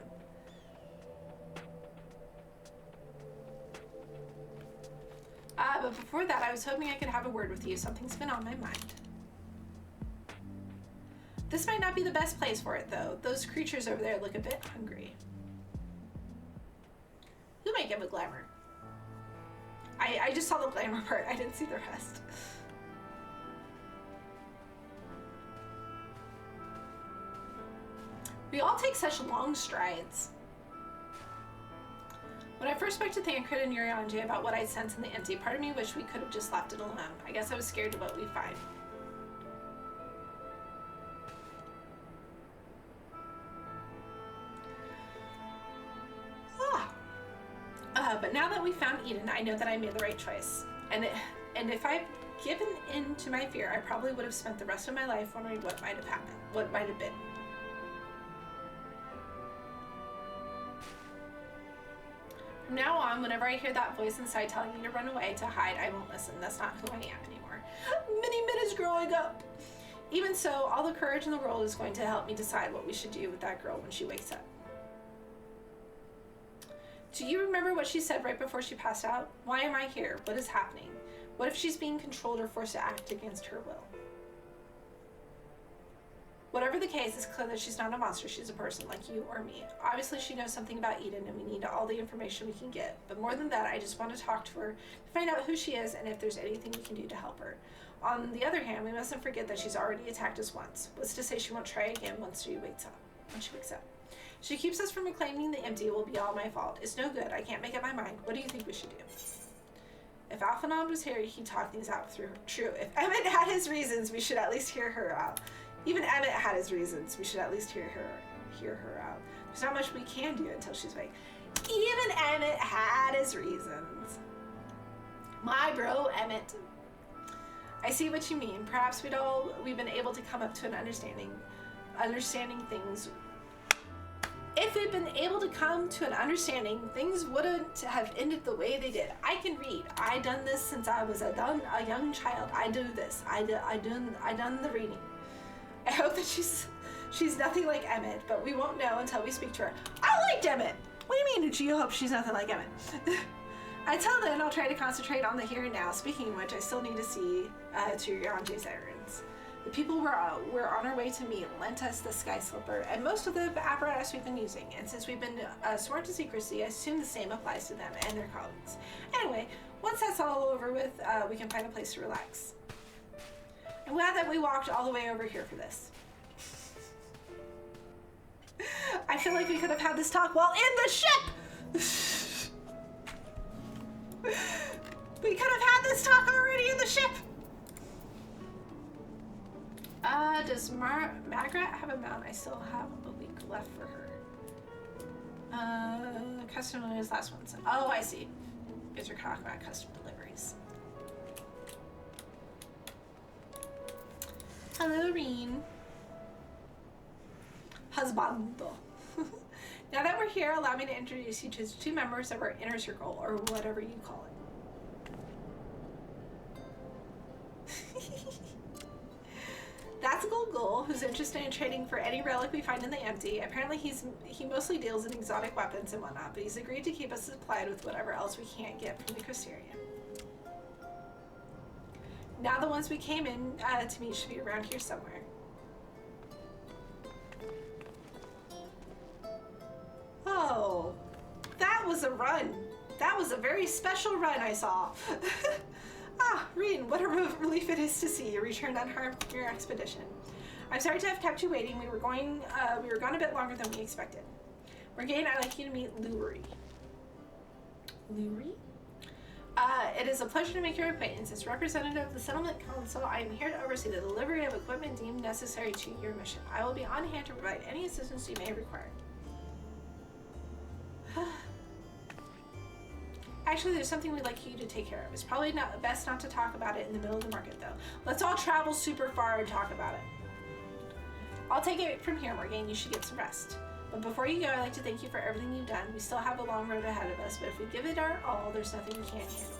But before that, I was hoping I could have a word with you. Something's been on my mind. This might not be the best place for it, though. Those creatures over there look a bit hungry. Who might give a glamour? I just saw the glamour part. I didn't see the rest. We all take such long strides. When I first spoke to Thancred and Urianger about what I'd sensed in the empty, part of me wished we could have just left it alone. I guess I was scared of what we'd find. But now Now that we found Eden, I know that I made the right choice. And if I'd given in to my fear, I probably would have spent the rest of my life wondering what might have happened, what might have been. From now on, whenever I hear that voice inside telling me to run away, to hide, I won't listen. That's not who I am anymore. Mini Min is growing up. Even so, all the courage in the world is going to help me decide what we should do with that girl when she wakes up. Do you remember what she said right before she passed out? Why am I here? What is happening? What if she's being controlled or forced to act against her will? Whatever the case, it's clear that she's not a monster. She's a person like you or me. Obviously, she knows something about Eden, and we need all the information we can get. But more than that, I just want to talk to her, to find out who she is, and if there's anything we can do to help her. On the other hand, we mustn't forget that she's already attacked us once. What's to say she won't try again once she wakes up? She keeps us from reclaiming the empty. It will be all my fault. It's no good. I can't make up my mind. What do you think we should do? If Alphinaud was here, he'd talk things out through her. True. If Emmett had his reasons, we should at least hear her out. Even Emmett had his reasons. We should at least hear her out. There's not much we can do until she's awake. Even Emmett had his reasons. My bro, Emmett. I see what you mean. Perhaps we've been able to come up to an understanding things. If we'd been able to come to an understanding, things wouldn't have ended the way they did. I can read. I done this since I was a young child. I do this. I done the reading. I hope that she's nothing like Emmett, but we won't know until we speak to her. I liked Emmett. What do you mean? Do you hope she's nothing like Emmett? Until then, I'll try to concentrate on the here and now. Speaking of which, I still need to see to Yonji's errands. The people we're on our way to meet lent us the Sky Slipper and most of the apparatus we've been using. And since we've been sworn to secrecy, I assume the same applies to them and their colleagues. Anyway, once that's all over with, we can find a place to relax. I'm glad that we walked all the way over here for this. I feel like we could have had this talk while in the ship! We could have had this talk already in the ship! Does Margaret have a mount? I still have a week left for her. Custom deliveries, last ones. Oh, I see. Guys are talking about custom deliveries. Hello, Reen. Husbando. Now that we're here, allow me to introduce you to 2 members of our inner circle, or whatever you call it. That's Gul, who's interested in trading for any relic we find in the empty. Apparently he mostly deals in exotic weapons and whatnot, but he's agreed to keep us supplied with whatever else we can't get from the Crystarian. Now the ones we came in to meet should be around here somewhere. Oh, that was a run. That was a very special run I saw. Ah, Reen, what a relief it is to see you return unharmed from your expedition. I'm sorry to have kept you waiting. We were gone a bit longer than we expected. Morgane, I'd like you to meet Lurie. Lurie? It is a pleasure to make your acquaintance. As representative of the Settlement Council, I am here to oversee the delivery of equipment deemed necessary to your mission. I will be on hand to provide any assistance you may require. Actually, there's something we'd like you to take care of. It's probably best not to talk about it in the middle of the market, though. Let's all travel super far and talk about it. I'll take it from here, Morgane. You should get some rest. But before you go, I'd like to thank you for everything you've done. We still have a long road ahead of us, but if we give it our all, there's nothing we can't handle.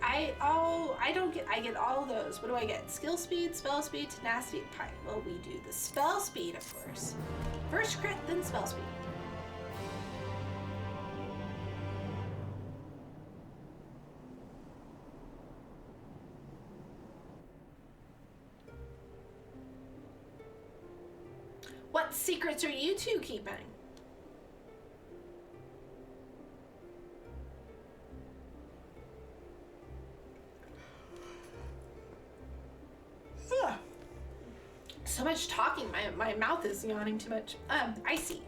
I get all those. What do I get? Skill speed, spell speed, tenacity, pipe. Well, we do the spell speed, of course. First crit, then spell speed. What secrets are you two keeping? Ugh. So much talking, my mouth is yawning too much. I see.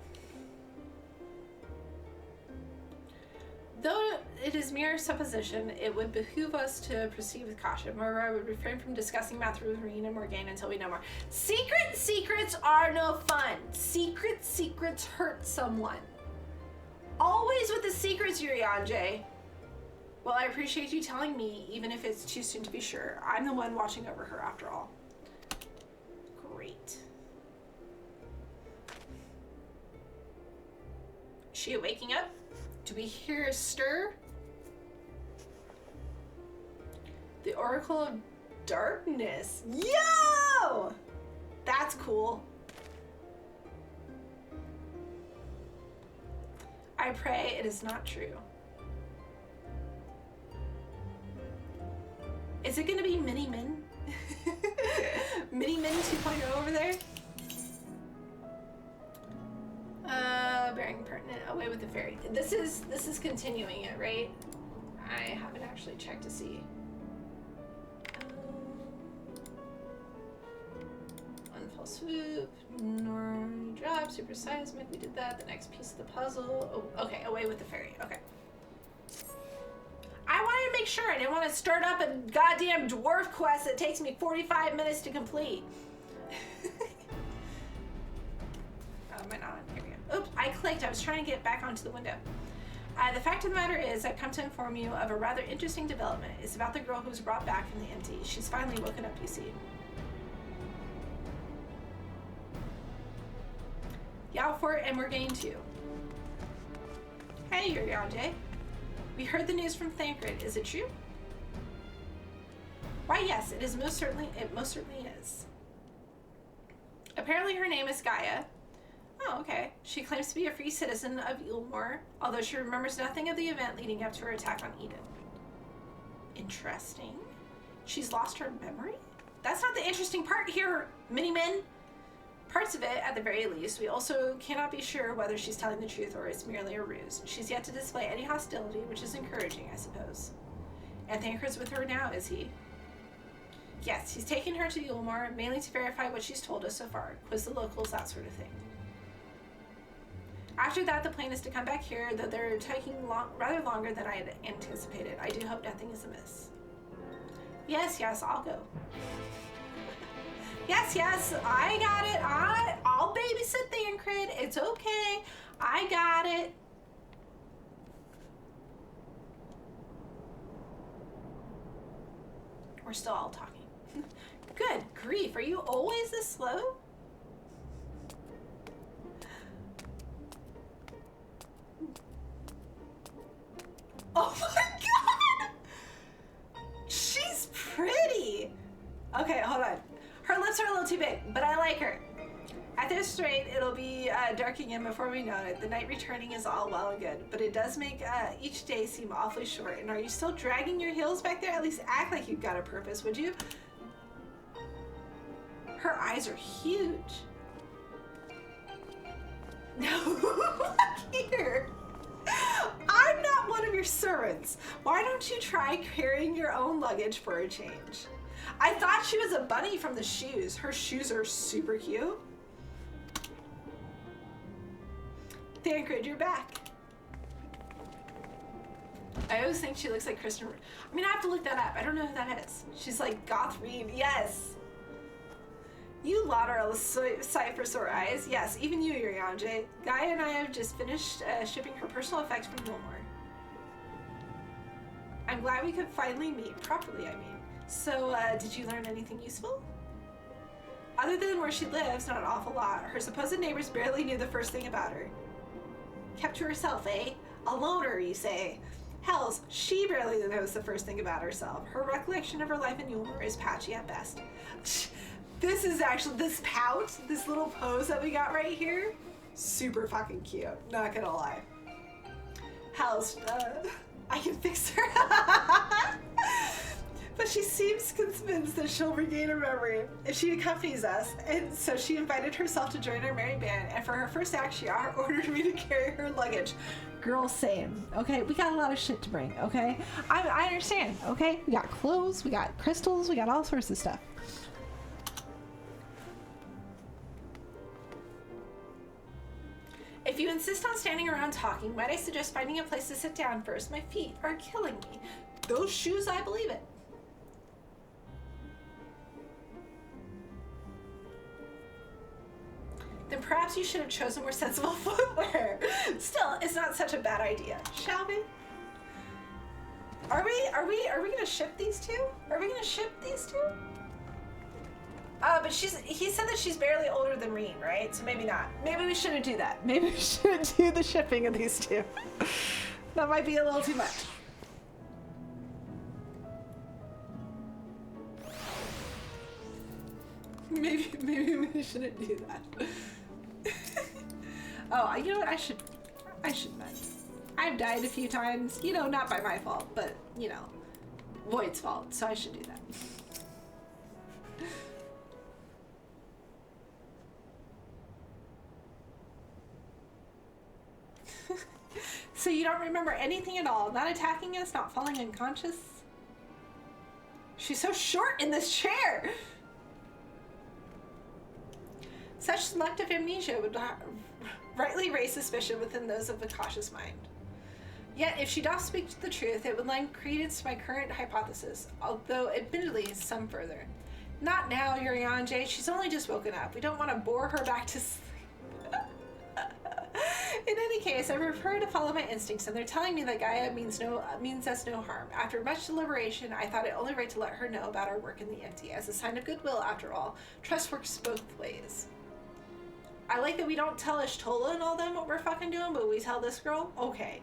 Though it is mere supposition, it would behoove us to proceed with caution. Moreover, I would refrain from discussing matters with Reen and Morgane until we know more. Secrets are no fun. Secrets hurt someone. Always with the secrets, Yurianje. Well, I appreciate you telling me, even if it's too soon to be sure. I'm the one watching over her after all. Great. Is she waking up? Do we hear a stir? The Oracle of Darkness. Yo! That's cool. I pray it is not true. Is it gonna be Mini Min? Mini Min 2.0 over there? Bearing pertinent, away with the fairy. This is continuing it, right? I haven't actually checked to see. One fell swoop, normal drop, super seismic. We did that. The next piece of the puzzle. Oh, okay, away with the fairy. Okay. I wanted to make sure. I didn't want to start up a goddamn dwarf quest that takes me 45 minutes to complete. Am I not? Here we go. Oops, I clicked. I was trying to get back onto the window. The fact of the matter is, I've come to inform you of a rather interesting development. It's about the girl who was brought back from the empty. She's finally woken up, you see. Yeah, for it, and we're getting to. Hey, Yurianje. We heard the news from Thancred. Is it true? Why, yes, it is most certainly is. Apparently her name is Gaia. Oh, okay. She claims to be a free citizen of Ilmore, although she remembers nothing of the event leading up to her attack on Eden. Interesting. She's lost her memory? That's not the interesting part here, Mini-Min. Parts of it, at the very least. We also cannot be sure whether she's telling the truth or it's merely a ruse. She's yet to display any hostility, which is encouraging, I suppose. And Thancred's with her now, is he? Yes, he's taken her to Yulmore, mainly to verify what she's told us so far, quiz the locals, that sort of thing. After that, the plan is to come back here, though they're taking rather longer than I had anticipated. I do hope nothing is amiss. Yes, I'll go. Yes, I got it. I'll babysit Thancred. It's okay. I got it. We're still all talking. Good grief, are you always this slow? Oh my god! She's pretty! Okay, hold on. Her lips are a little too big, but I like her. At this rate, it'll be darking in before we know it. The night returning is all well and good, but it does make each day seem awfully short. And are you still dragging your heels back there? At least act like you've got a purpose, would you? Her eyes are huge. No, look here. I'm not one of your servants. Why don't you try carrying your own luggage for a change? I thought she was a bunny from the shoes. Her shoes are super cute. Thancred, you're back. I always think she looks like Kristen. I mean, I have to look that up. I don't know who that is. She's like Goth Reed. Yes. You lot are a sight for sore eyes. Yes, even you, Yurianje. Gaia and I have just finished shipping her personal effects from Gilmore. I'm glad we could finally meet properly, I mean. So, did you learn anything useful? Other than where she lives, not an awful lot. Her supposed neighbors barely knew the first thing about her. Kept to herself, eh? A loner, you say? Hells, she barely knows the first thing about herself. Her recollection of her life in Yulmore is patchy at best. This is actually, this pout, this little pose that we got right here, super fucking cute, not gonna lie. Hells, I can fix her. But she seems convinced that she'll regain her memory if she accompanies us, and so she invited herself to join our merry band, and for her first act, she ordered me to carry her luggage. Girl, same, okay? We got a lot of shit to bring, okay? I understand, okay? We got clothes, we got crystals, we got all sorts of stuff. If you insist on standing around talking, might I suggest finding a place to sit down first? My feet are killing me. Those shoes, I believe it. Then perhaps Perhaps you should have chosen more sensible footwear. Still, it's not such a bad idea, shall we? Are we gonna ship these two? Are we gonna ship these two? But he said that she's barely older than Reen, right? So maybe not. Maybe we shouldn't do that. Maybe we shouldn't do the shipping of these two. That might be a little too much. Maybe we shouldn't do that. Oh, you know what? I should mend. I've died a few times. You know, not by my fault, but you know, Void's fault. So I should do that. So you don't remember anything at all? Not attacking us? Not falling unconscious? She's so short in this chair! Such selective amnesia would rightly raise suspicion within those of a cautious mind. Yet, if she doth speak the truth, it would lend credence to my current hypothesis, although admittedly some further. Not now, Urianger. She's only just woken up. We don't want to bore her back to sleep. In any case, I prefer to follow my instincts, and they're telling me that Gaia means us no harm. After much deliberation, I thought it only right to let her know about our work in the empty, as a sign of goodwill, after all. Trust works both ways. I like that we don't tell Ishtola and all them what we're fucking doing, but we tell this girl? Okay.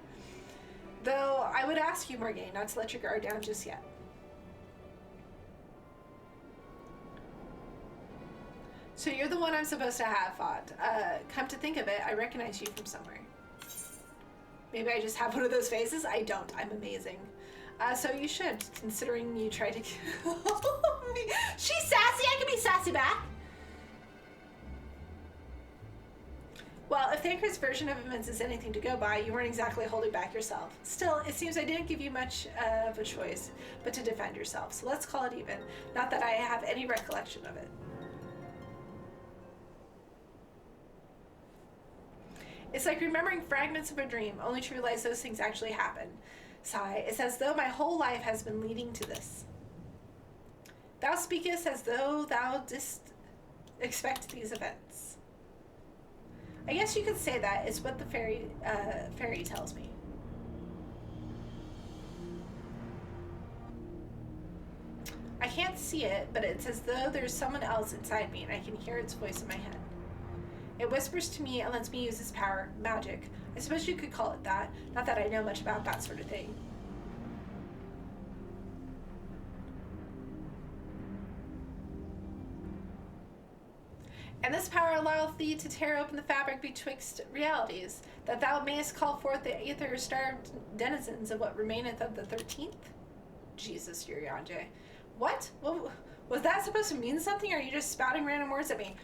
Though, I would ask you, Morgane, not to let your guard down just yet. So you're the one I'm supposed to have fought. Come to think of it, I recognize you from somewhere. Maybe I just have one of those faces? I don't. I'm amazing. So you should, considering you tried to kill me. She's sassy! I can be sassy back! Well, if Thanker's version of events is anything to go by, you weren't exactly holding back yourself. Still, it seems I didn't give you much of a choice but to defend yourself, so let's call it even. Not that I have any recollection of it. It's like remembering fragments of a dream, only to realize those things actually happen. Sigh. It's as though my whole life has been leading to this. Thou speakest as though thou didst expect these events. I guess you could say that. It's what the fairy tells me. I can't see it, but it's as though there's someone else inside me and I can hear its voice in my head. It whispers to me and lets me use its power, magic. I suppose you could call it that. Not that I know much about that sort of thing. And this power alloweth thee to tear open the fabric betwixt realities, that thou mayest call forth the aether-starved denizens of what remaineth of the 13th? Jesus, Urianger. What? Was that supposed to mean something, or are you just spouting random words at me?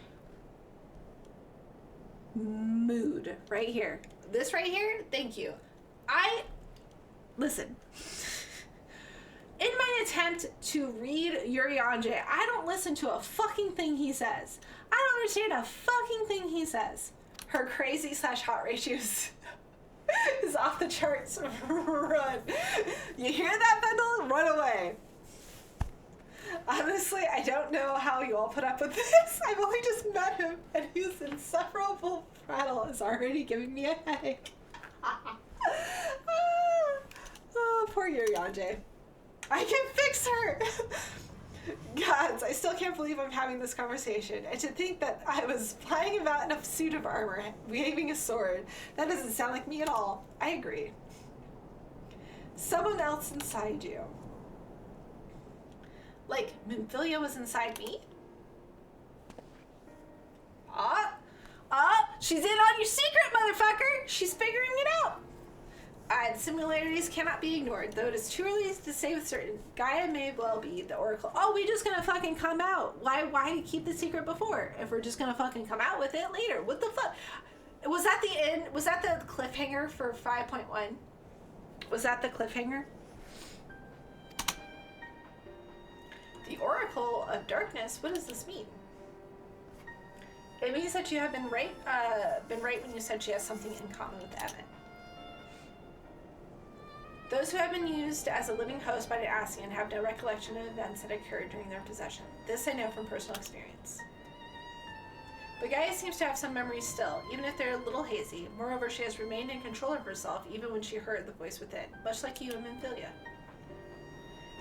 Mood. Right here. This right here? Thank you. Listen. In my attempt to read Urianger, I don't listen to a fucking thing he says. I don't understand a fucking thing he says. Her crazy/hot ratios is off the charts. Run. You hear that, Vendel? Run away. Honestly, I don't know how you all put up with this. I've only just met him, and his insufferable prattle is already giving me a headache. Oh, poor Urianger. I can fix her! Gods, I still can't believe I'm having this conversation. And to think that I was flying about in a suit of armor, waving a sword. That doesn't sound like me at all. I agree. Someone else inside you. Like, Minfilia was inside me? She's in on your secret, motherfucker! She's figuring it out! The similarities cannot be ignored, though it is too early to say with certain. Gaia may well be the Oracle. Oh, we just gonna fucking come out. Why keep the secret before? If we're just gonna fucking come out with it later. What the fuck? Was that the end? Was that the cliffhanger for 5.1? Was that the cliffhanger? The Oracle of Darkness? What does this mean? It means that you have been right when you said she has something in common with Emmett. Those who have been used as a living host by the Ascian have no recollection of events that occurred during their possession. This I know from personal experience. But Gaia seems to have some memories still, even if they're a little hazy. Moreover, she has remained in control of herself even when she heard the voice within, much like you and Minfilia.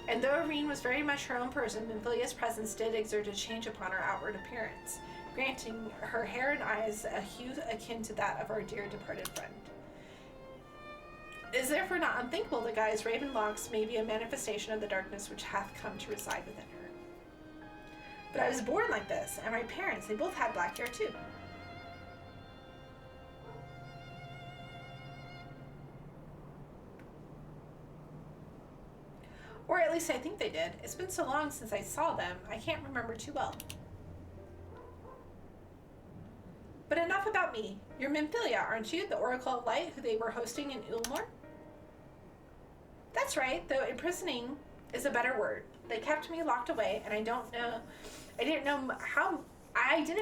And though Irene was very much her own person, Minfilia's presence did exert a change upon her outward appearance, granting her hair and eyes a hue akin to that of our dear departed friend. It is therefore not unthinkable that Gaia's raven locks may be a manifestation of the darkness which hath come to reside within her. But I was born like this, and my parents, they both had black hair too. Or at least I think they did. It's been so long since I saw them, I can't remember too well. But enough about me. You're Minfilia, aren't you? The Oracle of Light who they were hosting in Ulmor? That's right, though imprisoning is a better word. They kept me locked away, and I didn't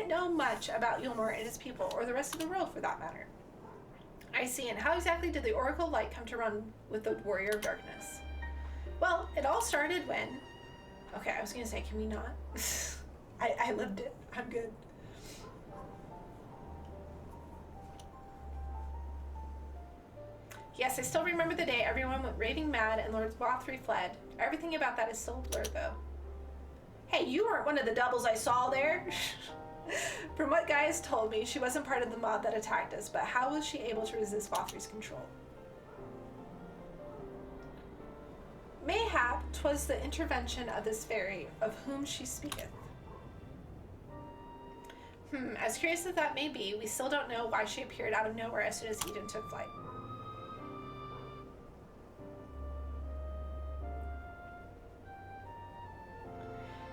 know much about Ulmor and its people, or the rest of the world for that matter. I see, and how exactly did the Oracle of Light come to run with the Warrior of Darkness? Well, it all started when... Okay, I was gonna say, can we not? I lived it. I'm good. Yes, I still remember the day everyone went raving mad and Lord Bothry fled. Everything about that is still a blur, though. Hey, you weren't one of the doubles I saw there. From what Gaia's told me, she wasn't part of the mob that attacked us, but how was she able to resist Bothry's control? Mayhap 'twas the intervention of this fairy, of whom she speaketh. As curious as that may be, we still don't know why she appeared out of nowhere as soon as Eden took flight.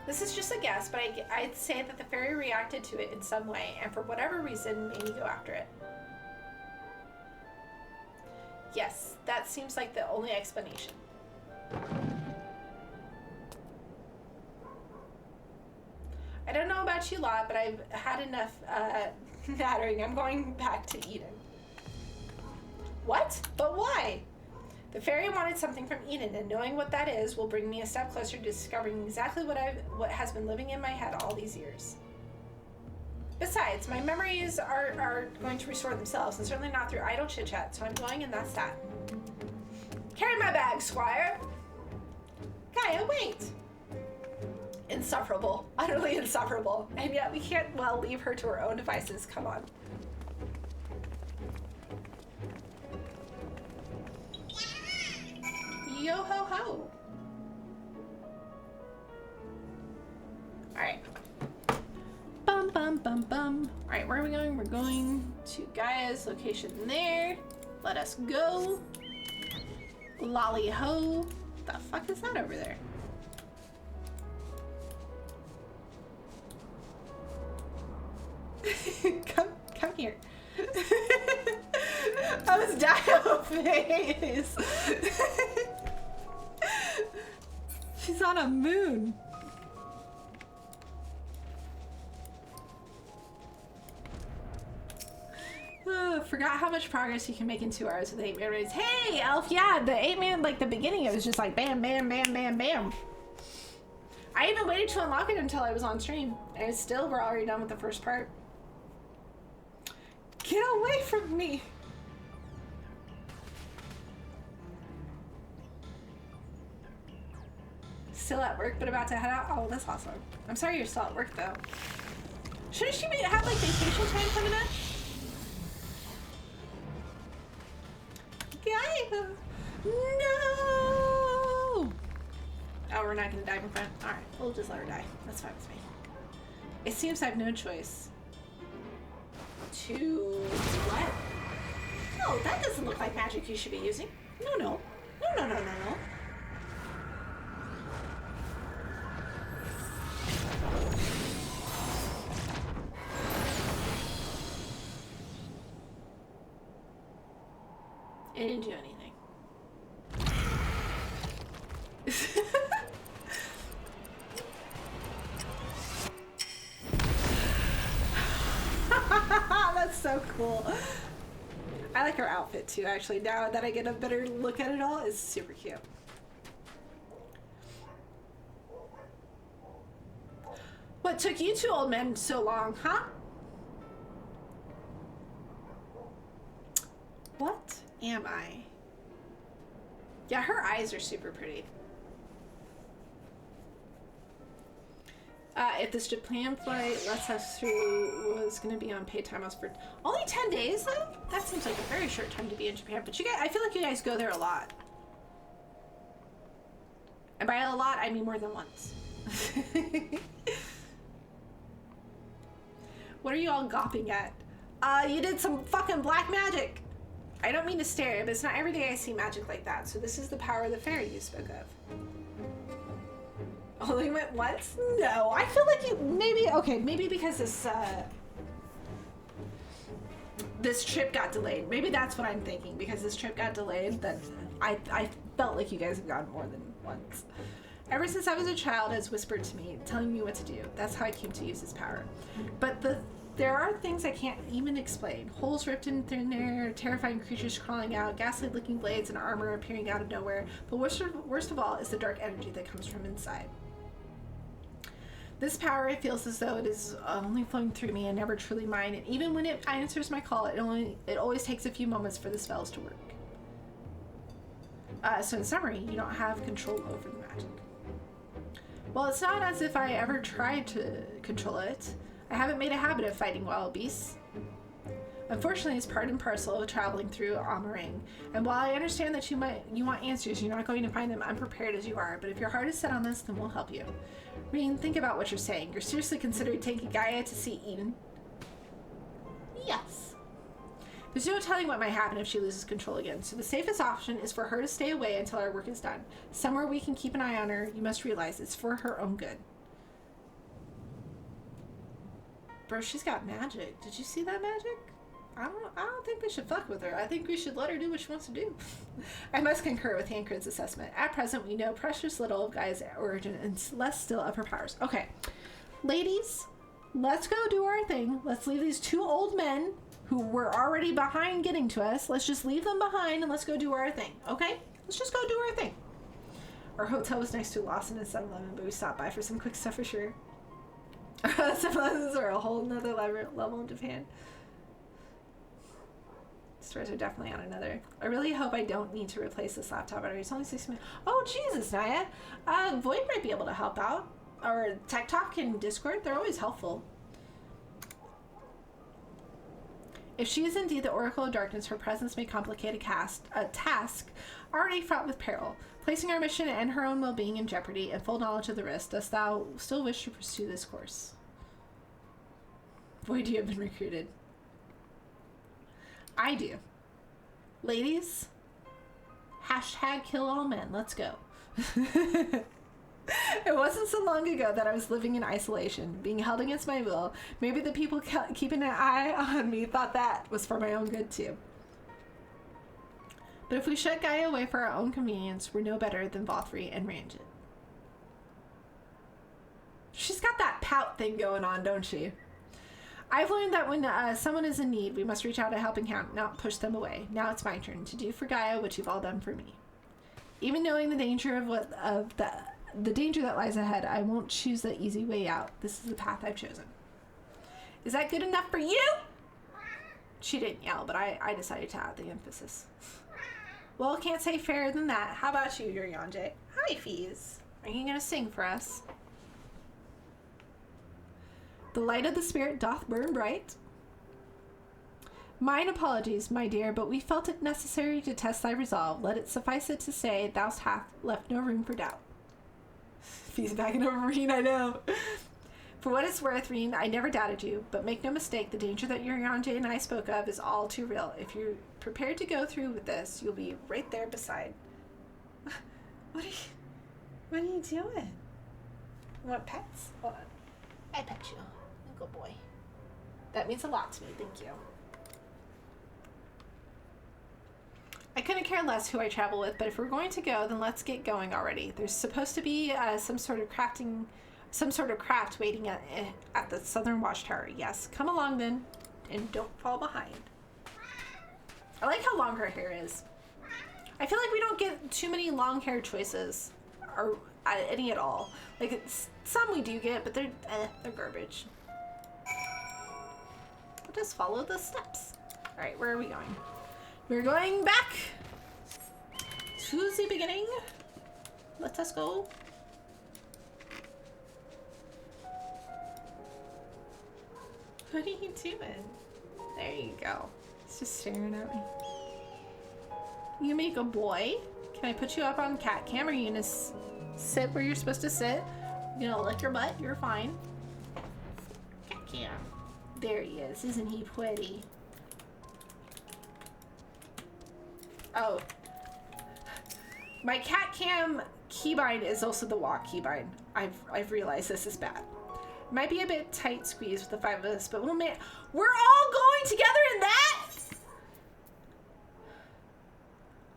This is just a guess, but I'd say that the fairy reacted to it in some way, and for whatever reason, made me go after it. Yes, that seems like the only explanation. I don't know about you lot, but I've had enough nattering. I'm going back to Eden. What? But why? The fairy wanted something from Eden, and knowing what that is will bring me a step closer to discovering exactly what has been living in my head all these years. Besides, my memories are going to restore themselves, and certainly not through idle chit-chat, so I'm going, and that's that. Carry my bag, squire! Gaia, wait! Insufferable. Utterly insufferable. And yet we can't, well, leave her to her own devices. Come on. Yo ho ho. Alright. Bum bum bum bum. Alright, where are we going? We're going to Gaia's location there. Let us go. Lolly ho. The fuck is that over there? come here. I was Dio face. She's on a moon. Forgot how much progress you can make in 2 hours with 8-man raids. Hey, Elf, yeah, the 8-man, like the beginning, it was just like bam, bam, bam, bam, bam. I even waited to unlock it until I was on stream, and still we're already done with the first part. Get away from me! Still at work, but about to head out? Oh, that's awesome. I'm sorry you're still at work, though. Shouldn't she have, like, vacation time coming up? Gaia! No! Oh, we're not gonna dive in front? Alright, we'll just let her die. That's fine with me. It seems I have no choice. To what? No, that doesn't look like magic you should be using. No, no. No, no, no, no, no. It didn't do anything. That's so cool. I like her outfit too, actually. Now that I get a better look at it all, it's super cute. What took you two old men so long, huh? am I? Yeah, her eyes are super pretty. If this Japan flight lets us through was going to be on paid time off for only 10 days, though? That seems like a very short time to be in Japan. But you guys, I feel like you guys go there a lot. And by a lot, I mean more than once. What are you all gawping at? You did some fucking black magic. I don't mean to stare, but it's not every day I see magic like that. So this is the power of the fairy you spoke of. Only went once? No, I feel like you maybe because this trip got delayed. Maybe that's what I'm thinking, because this trip got delayed, that I felt like you guys have gone more than once. Ever since I was a child, it's whispered to me, telling me what to do. That's how I came to use this power. But there are things I can't even explain. Holes ripped in thin air, terrifying creatures crawling out, ghastly-looking blades and armor appearing out of nowhere. But worst of all is the dark energy that comes from inside. This power, it feels as though it is only flowing through me and never truly mine. And even when it answers my call, it always takes a few moments for the spells to work. So in summary, you don't have control over the magic. Well, it's not as if I ever tried to control it. I haven't made a habit of fighting wild beasts. Unfortunately, it's part and parcel of traveling through Amarang. And while I understand that you want answers, you're not going to find them unprepared as you are. But if your heart is set on this, then we'll help you. Reen, think about what you're saying. You're seriously considering taking Gaia to see Eden? Yes. There's no telling what might happen if she loses control again, so the safest option is for her to stay away until our work is done. Somewhere we can keep an eye on her. You must realize it's for her own good. Bro, she's got magic. Did you see that magic? I don't think we should fuck with her. I think we should let her do what she wants to do. I must concur with Tancred's assessment. At present, we know precious little of Gaia's origin and less still of her powers. Okay. Ladies, let's go do our thing. Let's leave these two old men who were already behind getting to us. Let's just leave them behind and let's go do our thing. Okay? Let's just go do our thing. Our hotel was next to Lawson and 7-Eleven, but we stopped by for some quick stuff for sure. 7-Elevens are a whole nother level in Japan. Stores are definitely on another. I really hope I don't need to replace this laptop battery. It's only 6 minutes. Oh, Jesus, Naya. Void might be able to help out. Or Tech Talk and Discord. They're always helpful. If she is indeed the Oracle of Darkness, her presence may complicate a task already fraught with peril, placing our mission and her own well-being in jeopardy and full knowledge of the risk. Dost thou still wish to pursue this course? Void, you have been recruited. I do. Ladies, hashtag kill all men. Let's go. It wasn't so long ago that I was living in isolation, being held against my will. Maybe the people keeping an eye on me thought that was for my own good too. But if we shut Gaia away for our own convenience, we're no better than Vothri and Ranjit. She's got that pout thing going on, don't she? I've learned that when someone is in need, we must reach out a helping hand, not push them away. Now it's my turn to do for Gaia what you've all done for me. Even knowing the danger the danger that lies ahead, I won't choose the easy way out. This is the path I've chosen. Is that good enough for you? She didn't yell, but I decided to add the emphasis. Well, can't say fairer than that. How about you, Yonjay? Hi, Fees. Are you gonna sing for us? The light of the spirit doth burn bright. Mine apologies, my dear, but we felt it necessary to test thy resolve. Let it suffice it to say, thou hast left no room for doubt. Fees backing over Reen, I know. For what it's worth, Reen, I never doubted you, but make no mistake, the danger that Yonjay and I spoke of is all too real. If you're prepared to go through with this, you'll be right there beside. What are you doing? You want pets? Hold on. I pet you. Good boy. That means a lot to me. Thank you. I couldn't care less who I travel with, but if we're going to go, then let's get going already. There's supposed to be some sort of craft waiting at the Southern Watchtower. Yes, come along then, and don't fall behind. I like how long her hair is. I feel like we don't get too many long hair choices, or any at all. Like some we do get, but they're garbage. We'll just follow the steps. All right, where are we going? We're going back to the beginning. Let us go. What are you doing? There you go. He's just staring at me. You make a boy? Can I put you up on cat cam? Or are you gonna sit where you're supposed to sit? You know, lick your butt? You're fine. Cat cam. There he is. Isn't he pretty? Oh. My cat cam keybind is also the walk keybind. I've realized this is bad. Might be a bit tight squeeze with the 5 of us, but we're all going together in that?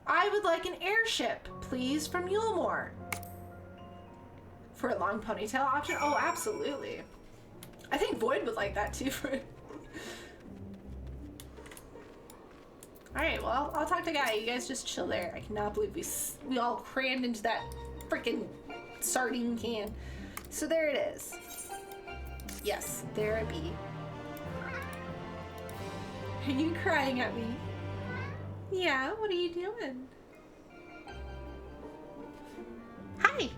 I would like an airship, please, from Yulemore. For a long ponytail option? Oh, absolutely. I think Void would like that too for it. Alright, well, I'll talk to Guy. You guys just chill there. I cannot believe we all crammed into that freaking sardine can. So there it is. Yes, there it be. Are you crying at me? Yeah, what are you doing? Hi!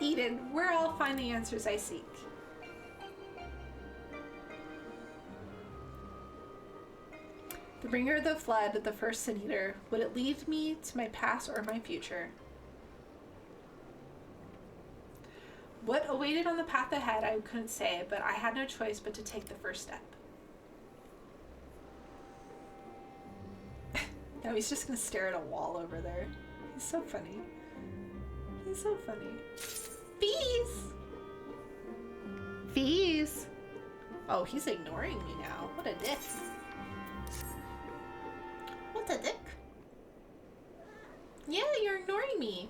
Eden, where I'll find the answers I seek. The bringer of the flood, the first sin eater. Would it lead me to my past or my future? What awaited on the path ahead, I couldn't say, but I had no choice but to take the first step. Now he's just gonna stare at a wall over there. He's so funny. He's so funny. Fees! Fees! Oh, he's ignoring me now. What a dick. What a dick. Yeah, you're ignoring me.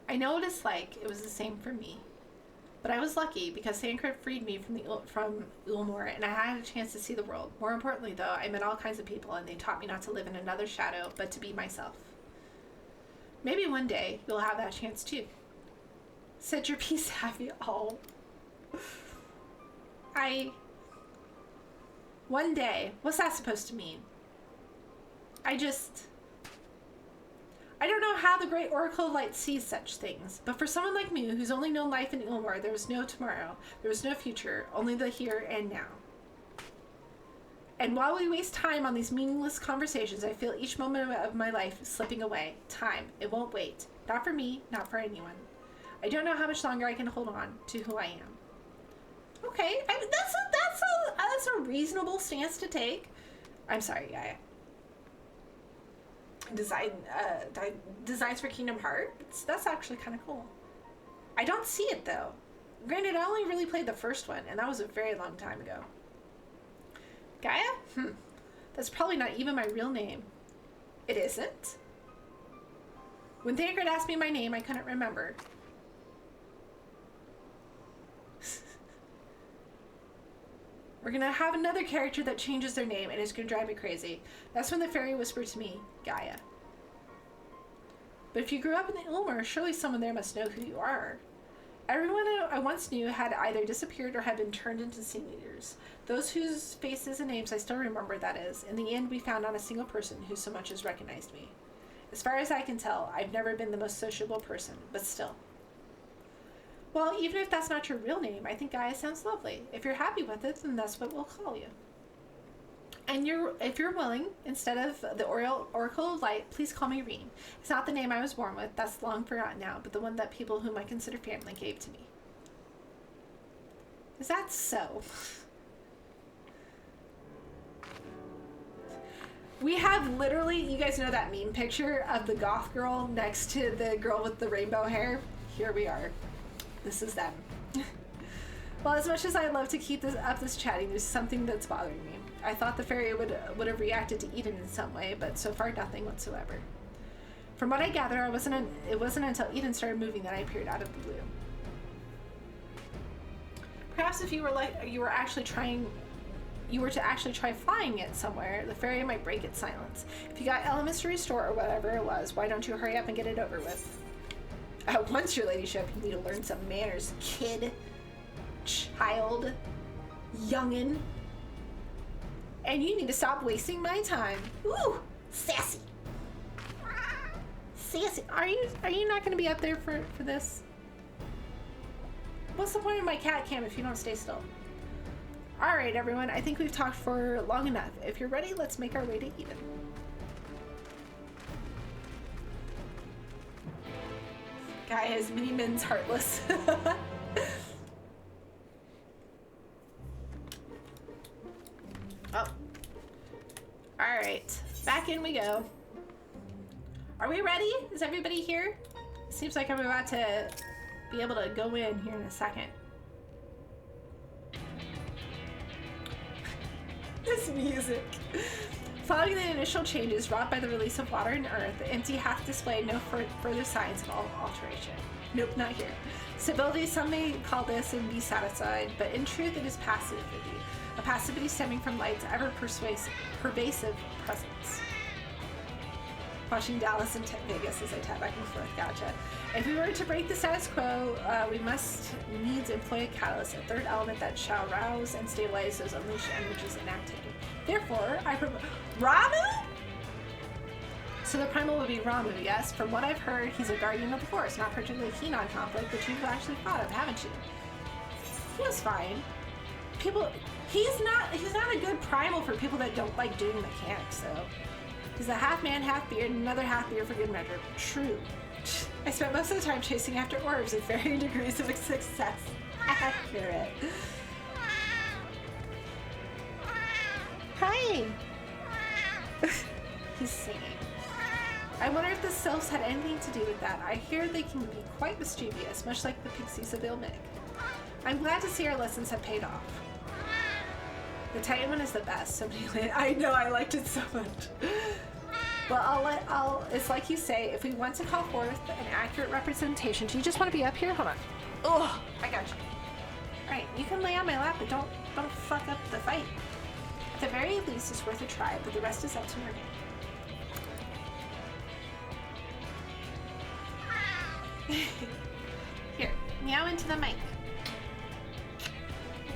I know what it's like. It was the same for me. But I was lucky because Sankard freed me from Yulemore and I had a chance to see the world. More importantly, though, I met all kinds of people and they taught me not to live in another shadow, but to be myself. Maybe one day you'll have that chance too. Said your piece, happy. Oh. One day. What's that supposed to mean? I don't know how the Great Oracle of Light sees such things, but for someone like me who's only known life in Yulemore, there was no tomorrow, there was no future, only the here and now. And while we waste time on these meaningless conversations, I feel each moment of my life slipping away. Time. It won't wait. Not for me, not for anyone. I don't know how much longer I can hold on to who I am. Okay, that's a reasonable stance to take. I'm sorry, Gaia. Designs for Kingdom Hearts. That's actually kind of cool. I don't see it though. Granted, I only really played the first one, and that was a very long time ago. Gaia? That's probably not even my real name. It isn't? When Thancred asked me my name, I couldn't remember. We're gonna have another character that changes their name and it's gonna drive me crazy. That's when the fairy whispered to me, Gaia. But if you grew up in the Yulemore, surely someone there must know who you are. Everyone I once knew had either disappeared or had been turned into sin eaters. Those whose faces and names I still remember, that is. In the end, we found not a single person who so much as recognized me. As far as I can tell, I've never been the most sociable person, but still. Well, even if that's not your real name, I think Gaia sounds lovely. If you're happy with it, then that's what we'll call you. And if you're willing, instead of the Oracle of Light, please call me Reem. It's not the name I was born with, that's long forgotten now, but the one that people whom I consider family gave to me. Is that so? We have literally, you guys know that meme picture of the goth girl next to the girl with the rainbow hair? Here we are. This is them. Well, as much as I'd love to keep this chatting, there's something that's bothering me. I thought the fairy would have reacted to Eden in some way, but so far nothing whatsoever. From what I gather, it wasn't until Eden started moving that I appeared out of the blue. Perhaps if you were actually trying you were to actually try flying it somewhere, the fairy might break its silence. If you got elements to restore or whatever it was, why don't you hurry up and get it over with? Once your ladyship, you need to learn some manners, kid, child, youngin'. And you need to stop wasting my time. Ooh, sassy. Sassy. Are you not going to be up there for this? What's the point of my cat cam if you don't stay still? All right, everyone. I think we've talked for long enough. If you're ready, let's make our way to Eden. Guy has mini men's heartless. Oh. All right. Back in we go. Are we ready? Is everybody here? Seems like I'm about to be able to go in here in a second. This music. Following the initial changes wrought by the release of water and earth, the empty hath displayed no further signs of alteration. Nope, not here. Stability, some may call this and be satisfied, but in truth it is passivity. A passivity stemming from light's ever-pervasive presence. Watching Dallas and Vegas as I tap back and forth. Gotcha. If we were to break the status quo, we must needs employ a catalyst, a third element that shall rouse and stabilize those unleashed energies in activity. Therefore, I propose... Ramu? So the primal would be Ramu, yes? From what I've heard, he's a guardian of the forest, not particularly keen on conflict, but you've actually thought of, haven't you? He was fine. He's not a good primal for people that don't like doing mechanics, though. He's a half man, half beard, and another half beard for good measure. True. I spent most of the time chasing after orbs with varying degrees of success. Accurate. Hi! He's singing. I wonder if the sylphs had anything to do with that. I hear they can be quite mischievous, much like the pixies of Ilmig. I'm glad to see our lessons have paid off. The Titan one is the best. I know, I liked it so much. Well, it's like you say, if we want to call forth an accurate representation, do you just want to be up here? Hold on. Oh, I got you. Alright, you can lay on my lap, but don't fuck up the fight. At the very least, it's worth a try, but the rest is up to your game. Here, meow into the mic.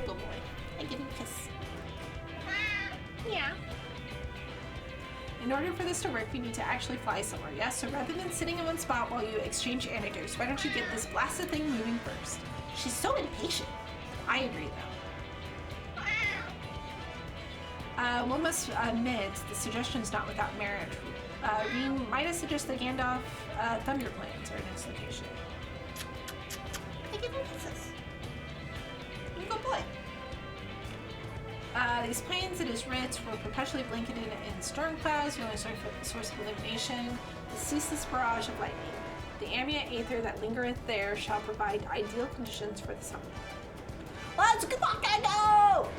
Little boy, I give you a kiss. Yeah. In order for this to work, we need to actually fly somewhere, yes? So rather than sitting in one spot while you exchange anecdotes, why don't you get this blasted thing moving first? She's so impatient. I agree, though. One must admit, the suggestion's not without merit. We might have suggested Gandalf Thunder plans are our next location. I give him kisses. You go boy. These plains, it is rich, were perpetually blanketed in storm clouds, the only source of illumination, the ceaseless barrage of lightning. The ambient aether that lingereth there shall provide ideal conditions for the summer. Let's fucking go!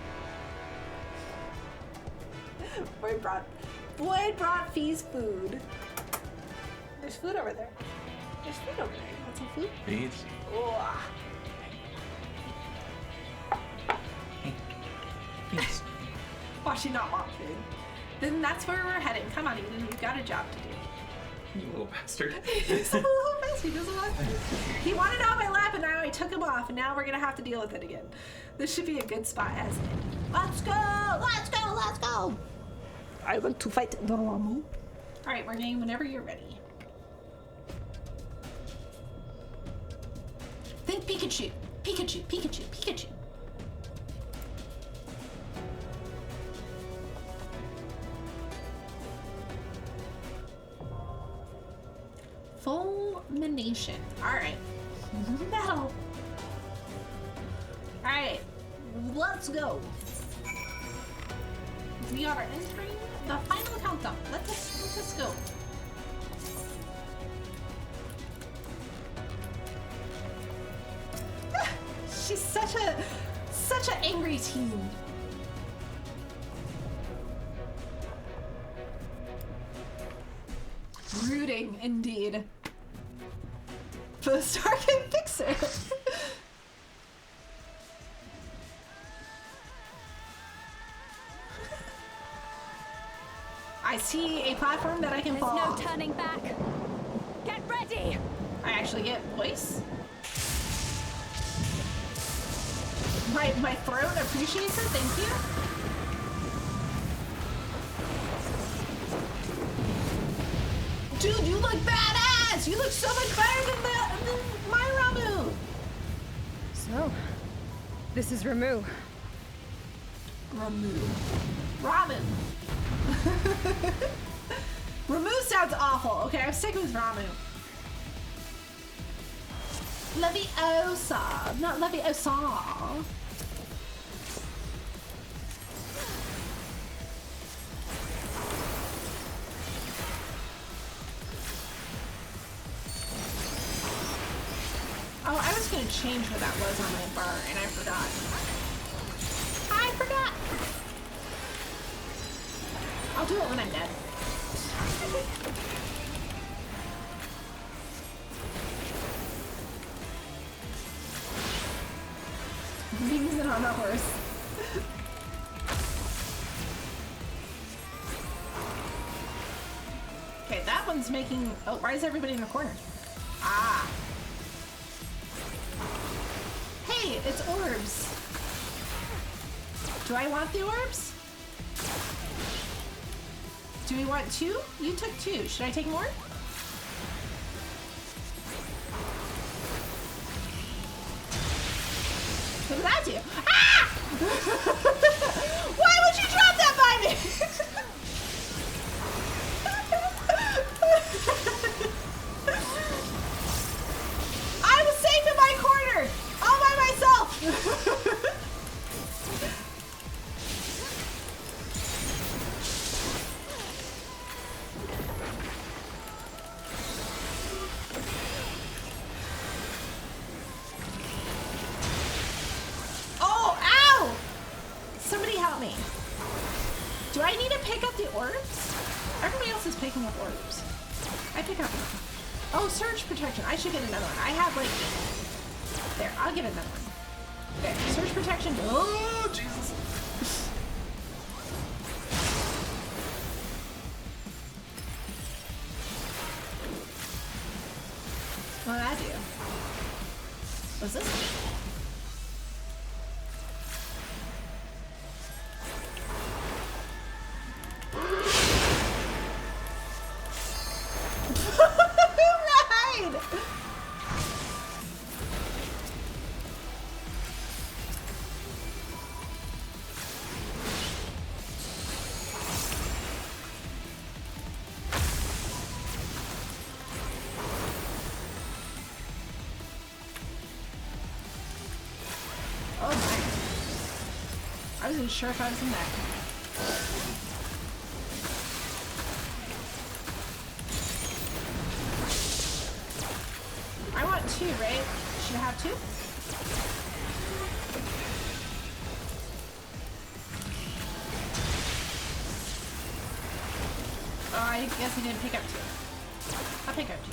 Boyd brought Fee's food. There's food over there. There's food over there. You want some food? Please. Oh. Please. Why she not want food? Then that's where we're heading. Come on, Eden. We've got a job to do. You little bastard. He's a little bastard. He doesn't want food. He wanted on my lap, and now I took him off, and now we're gonna have to deal with it again. This should be a good spot as it. Let's go! Let's go! Let's go! I want to fight the Ramu. All right, we're game whenever you're ready. Think Pikachu. Pikachu. Pikachu. Pikachu. Fulmination. Alright. Metal. Alright. Let's go. We are entering the final countdown. Let us go. She's such an angry teen. Brooding, indeed. For the star can fix it. I see a platform that I can fall There's no off. turning back. Get ready. I actually get voice. My throat appreciates it, thank you. Dude, you look badass! You look so much better than my Ramu! So, this is Ramu. Ramu. Ramen. Ramu sounds awful. Okay, I'm sticking with Ramu. Leviosa, not Leviosa. Oh, I was gonna change what that was on my bar, and I forgot. I forgot. I'll do it when I'm dead. Using it on the horse. Okay, that one's making. Oh, why is everybody in the corner? Ah. Hey, it's orbs. Do I want the orbs? Do we want 2? You took 2. Should I take more? What did that do? Ah! Why would you drop that by me? I was safe in my corner, all by myself. Oh, ow! Somebody help me. Do I need to pick up the orbs? Everybody else is picking up orbs. I pick up. Oh, surge protection. I should get another one. I have like. There, I'll get another one. Okay, surge protection. Oh, Jesus. What did I do? What's this? Right! Oh my. I wasn't sure if I was in there. I want 2, right? Should I have 2? Oh, I guess I didn't pick up 2. I'll pick up 2.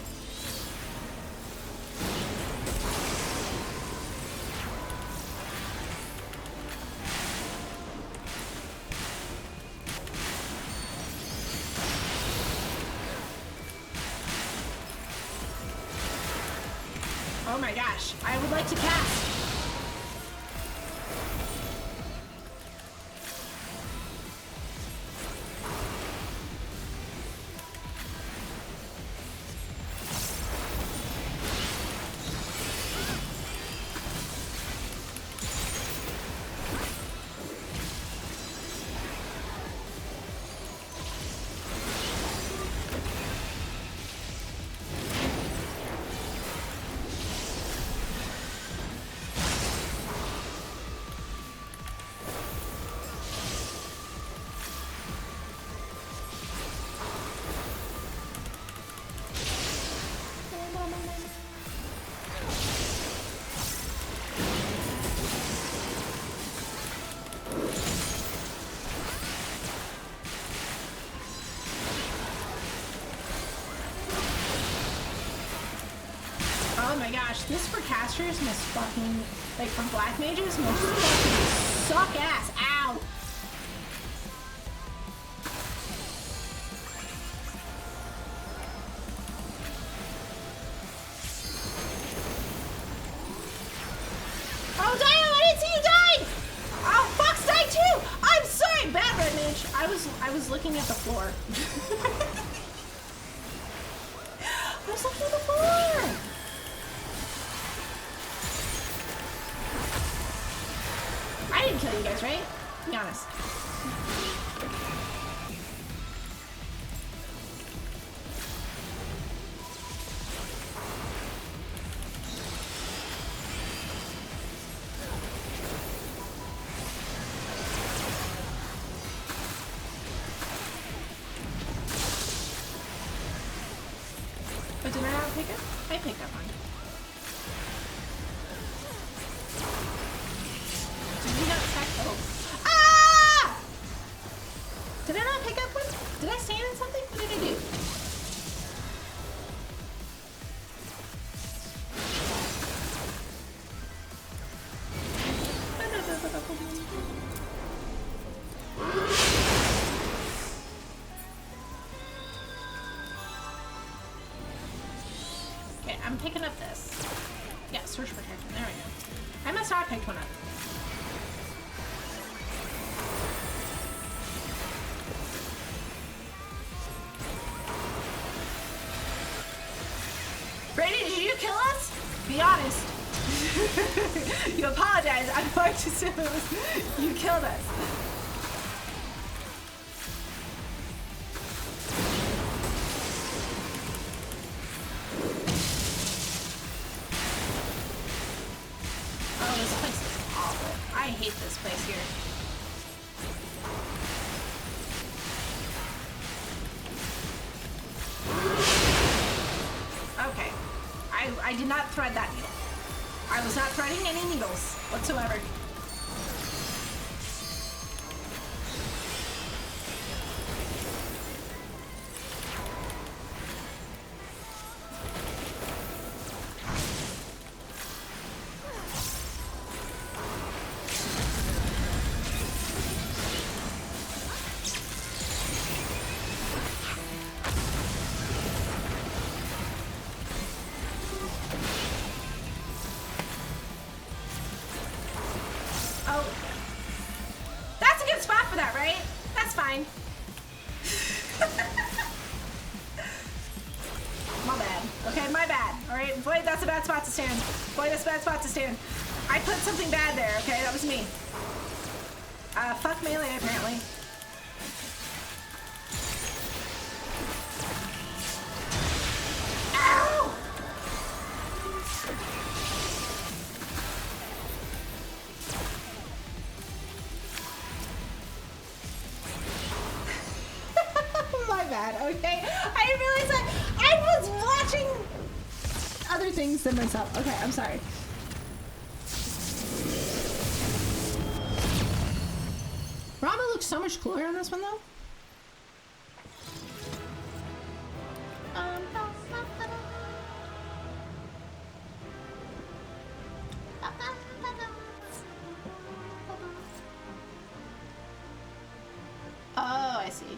Oh my gosh, I would like to cast. Oh my gosh, this for casters must fucking, like for black mages, must fucking suck ass. Ow! I was looking at the floor. I was looking at the floor! I didn't kill you guys, right? Be honest. But did I not pick up? I picked up one. Did we not stack? Oh. Ah! Did I not pick up one? Did I stand in something? What did I do? Okay, I'm picking up this. Yeah, search protection. There we go. I must not have picked one up. Brady, did you kill us? Be honest. You apologize. I'm going to assume it was you killed us. Oh, this place is awful. I hate this place here. Okay. I did not thread that needle. I was not threading any needles whatsoever. Oh. That's a good spot for that, right? That's fine. My bad. Okay, my bad. Alright, boy, that's a bad spot to stand. Boy, that's a bad spot to stand. I put something bad there, okay? That was me. Fuck melee, apparently. Ow! My bad, okay? I didn't realize that I was watching other things than myself. Okay, I'm sorry. Rama looks so much cooler on this one, though. Oh, I see.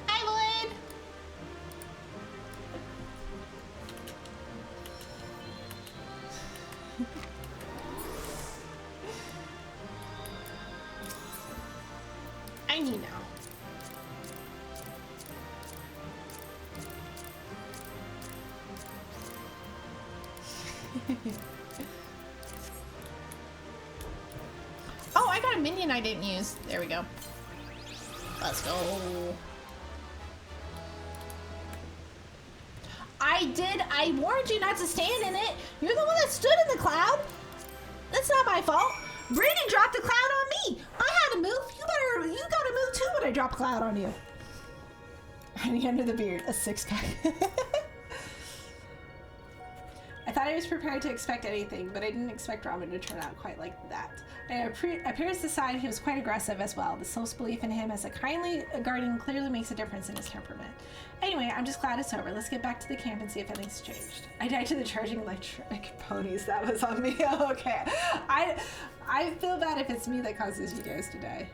Hi, Lloyd! I need now. Oh, I got a minion I didn't use. There we go. Let's go. I warned you not to stand in it. You're the one that stood in the cloud. That's not my fault. Brady dropped the cloud on me. I had to move. You gotta move too when I drop a cloud on you. And the end of the beard, a six-pack. I thought I was prepared to expect anything, but I didn't expect Ramen to turn out quite like that. Appears to side he was quite aggressive as well. The self-belief in him as a kindly guardian clearly makes a difference in his temperament. Anyway, I'm just glad it's over. Let's get back to the camp and see if anything's changed. I died to the charging electric ponies. That was on me. Okay. I feel bad if it's me that causes you guys to die.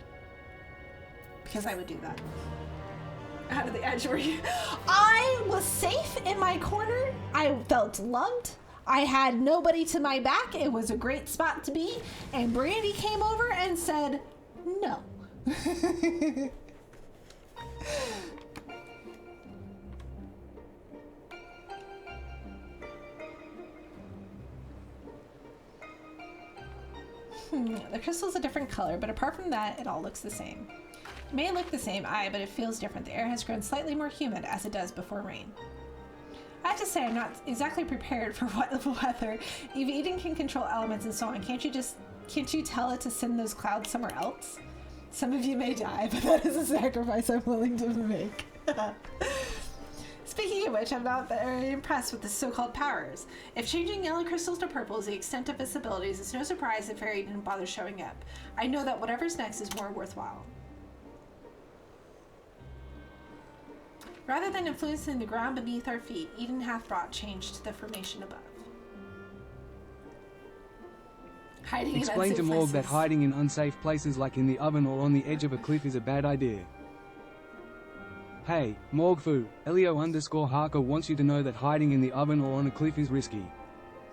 Because I would do that. Out of the edge where you... I was safe in my corner. I felt loved. I had nobody to my back. It was a great spot to be. And Brandy came over and said, no. The crystal's a different color, but apart from that, it all looks the same. It may look the same, but it feels different. The air has grown slightly more humid, as it does before rain. I have to say, I'm not exactly prepared for what weather. If Eden can control elements and so on, can't you tell it to send those clouds somewhere else? Some of you may die, but that is a sacrifice I'm willing to make. Speaking of which, I'm not very impressed with the so-called powers. If changing yellow crystals to purple is the extent of its abilities, it's no surprise that Fairy didn't bother showing up. I know that whatever's next is more worthwhile. Rather than influencing the ground beneath our feet, Eden hath brought change to the formation above. Hiding Explain to Morg that hiding in unsafe places like in the oven or on the edge of a cliff is a bad idea. Hey, Morgfu, Elio_Harker wants you to know that hiding in the oven or on a cliff is risky.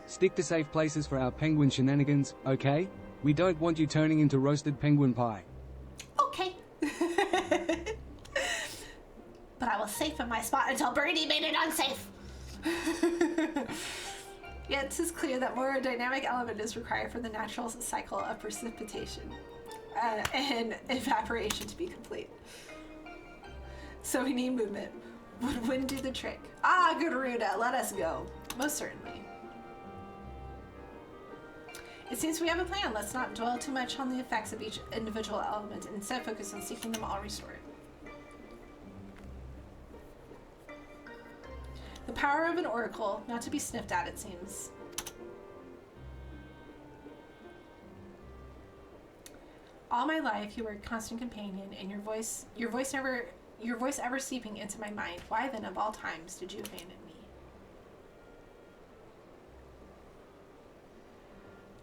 Stick to safe places for our penguin shenanigans, okay? We don't want you turning into roasted penguin pie. Okay. But I was safe in my spot until Birdie made it unsafe. Yet it is clear that more dynamic element is required for the natural cycle of precipitation and evaporation to be complete. So we need movement. Would wind do the trick? Ah, Garuda, let us go. Most certainly. It seems we have a plan. Let's not dwell too much on the effects of each individual element and instead focus on seeking them all restored. The power of an oracle, not to be sniffed at, it seems. All my life, you were a constant companion, and your voice ever seeping into my mind. Why then, of all times, did you abandon me?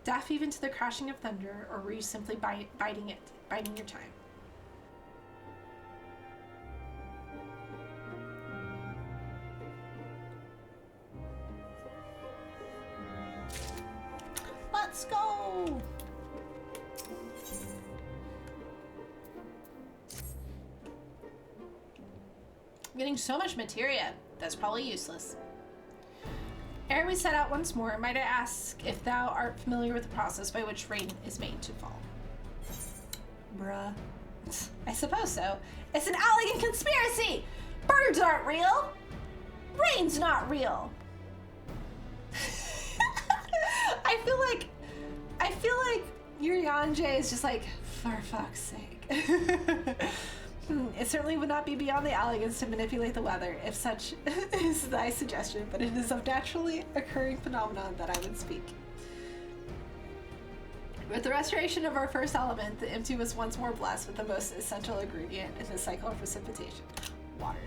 Deaf even to the crashing of thunder, or were you simply biding your time? Let's go! I'm getting so much materia. That's probably useless. Ere we set out once more, might I ask if thou art familiar with the process by which rain is made to fall? Bruh. I suppose so. It's an Allegan conspiracy! Birds aren't real! Rain's not real! I feel like Urianger is just like, for fuck's sake. It certainly would not be beyond the Allegans to manipulate the weather, if such is thy suggestion, but it is of naturally occurring phenomenon that I would speak. With the restoration of our first element, the empty was once more blessed with the most essential ingredient in the cycle of precipitation, water.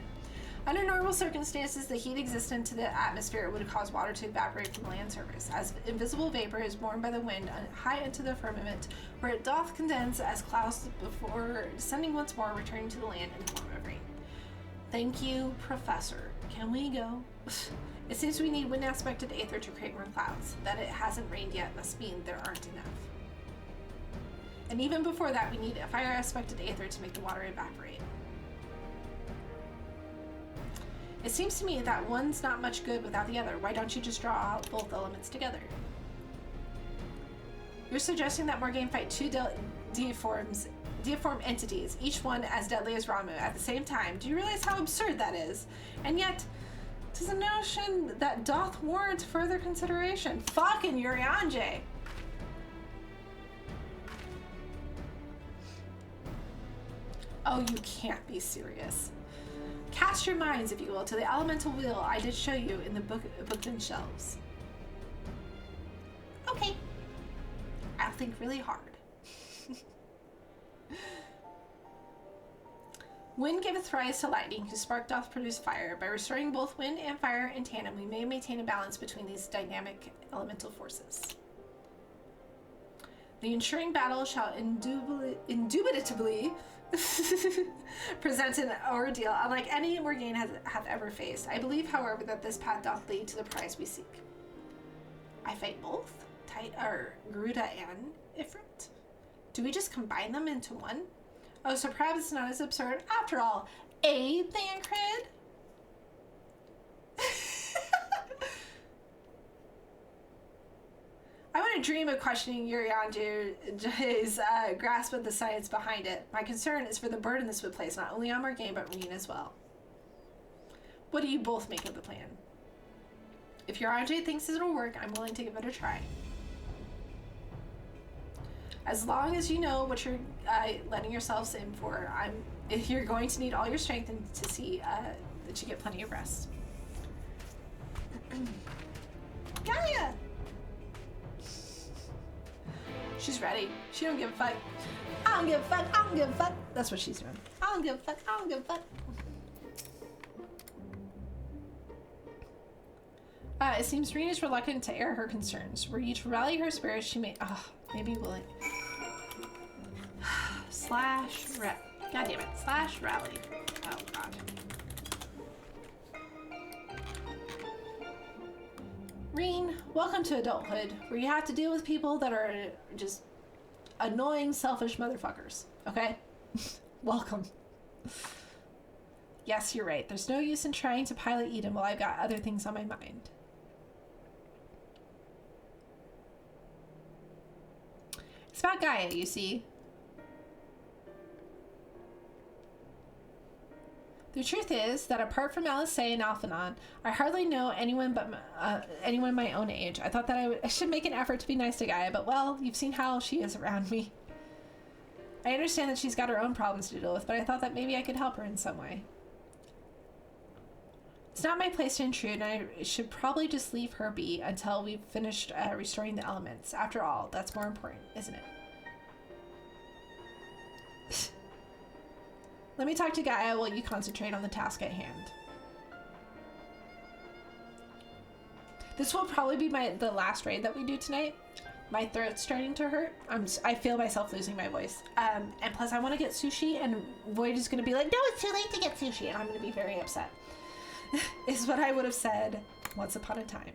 Under normal circumstances, the heat existent to the atmosphere would cause water to evaporate from the land surface, as invisible vapor is borne by the wind high into the firmament, where it doth condense as clouds before descending once more, returning to the land in the form of rain. Thank you, Professor. Can we go? It seems we need wind-aspected aether to create more clouds. That it hasn't rained yet must mean there aren't enough. And even before that, we need a fire-aspected aether to make the water evaporate. It seems to me that one's not much good without the other. Why don't you just draw out both elements together? You're suggesting that Morgane fight two deiform entities, each one as deadly as Ramu, at the same time. Do you realize how absurd that is? And yet, 'tis a notion that doth warrant further consideration. Fucking Urianger! Oh, you can't be serious. Cast your minds, if you will, to the elemental wheel I did show you in the booked-in shelves. Okay. I'll think really hard. Wind giveth rise to lightning, whose spark doth produce fire. By restoring both wind and fire in tandem, we may maintain a balance between these dynamic elemental forces. The ensuing battle shall indubitably present an ordeal unlike any Morgane hath ever faced. I believe, however, that this path doth lead to the prize we seek. I fight both? Garuda and Ifrit? Do we just combine them into one? Oh, so perhaps it's not as absurd after all. Thancred? I want to dream of questioning Urianger's grasp of the science behind it. My concern is for the burden this would place not only on Morgane, but Reen as well. What do you both make of the plan? If Urianger thinks it'll work, I'm willing to give it a try. As long as you know what you're letting yourselves in for, you're going to need all your strength and to see that you get plenty of rest. Gaia! She's ready. She don't give a fuck. I don't give a fuck. I don't give a fuck. That's what she's doing. I don't give a fuck. I don't give a fuck. It seems Reen is reluctant to air her concerns. Were you to rally her spirits, she may... maybe willing. God damn it. / rally. Oh, God. Reen, welcome to adulthood, where you have to deal with people that are just annoying, selfish motherfuckers. Okay? Welcome. Yes, you're right. There's no use in trying to pilot Eden while I've got other things on my mind. It's about Gaia, you see. The truth is that apart from Alice and Alphanon, I hardly know anyone but anyone my own age. I thought that I should make an effort to be nice to Gaia, but well, you've seen how she is around me. I understand that she's got her own problems to deal with, but I thought that maybe I could help her in some way. It's not my place to intrude, and I should probably just leave her be until we've finished restoring the elements. After all, that's more important, isn't it? Let me talk to Gaia while you concentrate on the task at hand. This will probably be the last raid that we do tonight. My throat's starting to hurt. I feel myself losing my voice. And plus I want to get sushi, and Void is going to be like, no, it's too late to get sushi. And I'm going to be very upset. Is what I would have said once upon a time.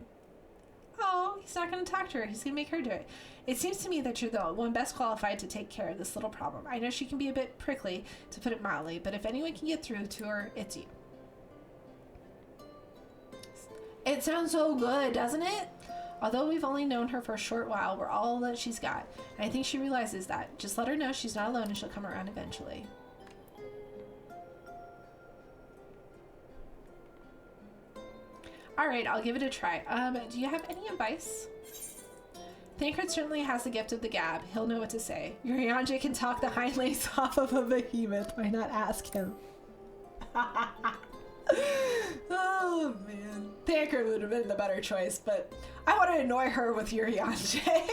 Oh, he's not going to talk to her. He's going to make her do it. It seems to me that you're the one best qualified to take care of this little problem. I know she can be a bit prickly, to put it mildly, but if anyone can get through to her, it's you. It sounds so good, doesn't it? Although we've only known her for a short while, we're all that she's got. And I think she realizes that. Just let her know she's not alone and she'll come around eventually. Alright, I'll give it a try. Do you have any advice? Thancred certainly has the gift of the gab. He'll know what to say. Urianger can talk the hind legs off of a behemoth. Why not ask him? Oh, man. Thancred would have been the better choice, but I want to annoy her with Urianger.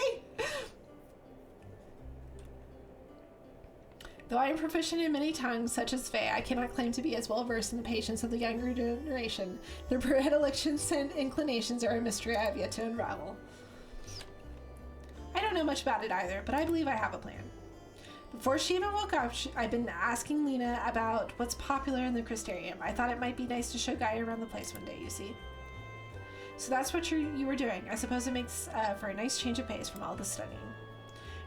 Though I am proficient in many tongues, such as Fae, I cannot claim to be as well versed in the patience of the younger generation. Their predilections and inclinations are a mystery I have yet to unravel. I don't know much about it either, but I believe I have a plan. Before she even woke up, I've been asking Lena about what's popular in the Crystarium. I thought it might be nice to show Gaia around the place one day, you see. So that's what you were doing. I suppose it makes for a nice change of pace from all the studying.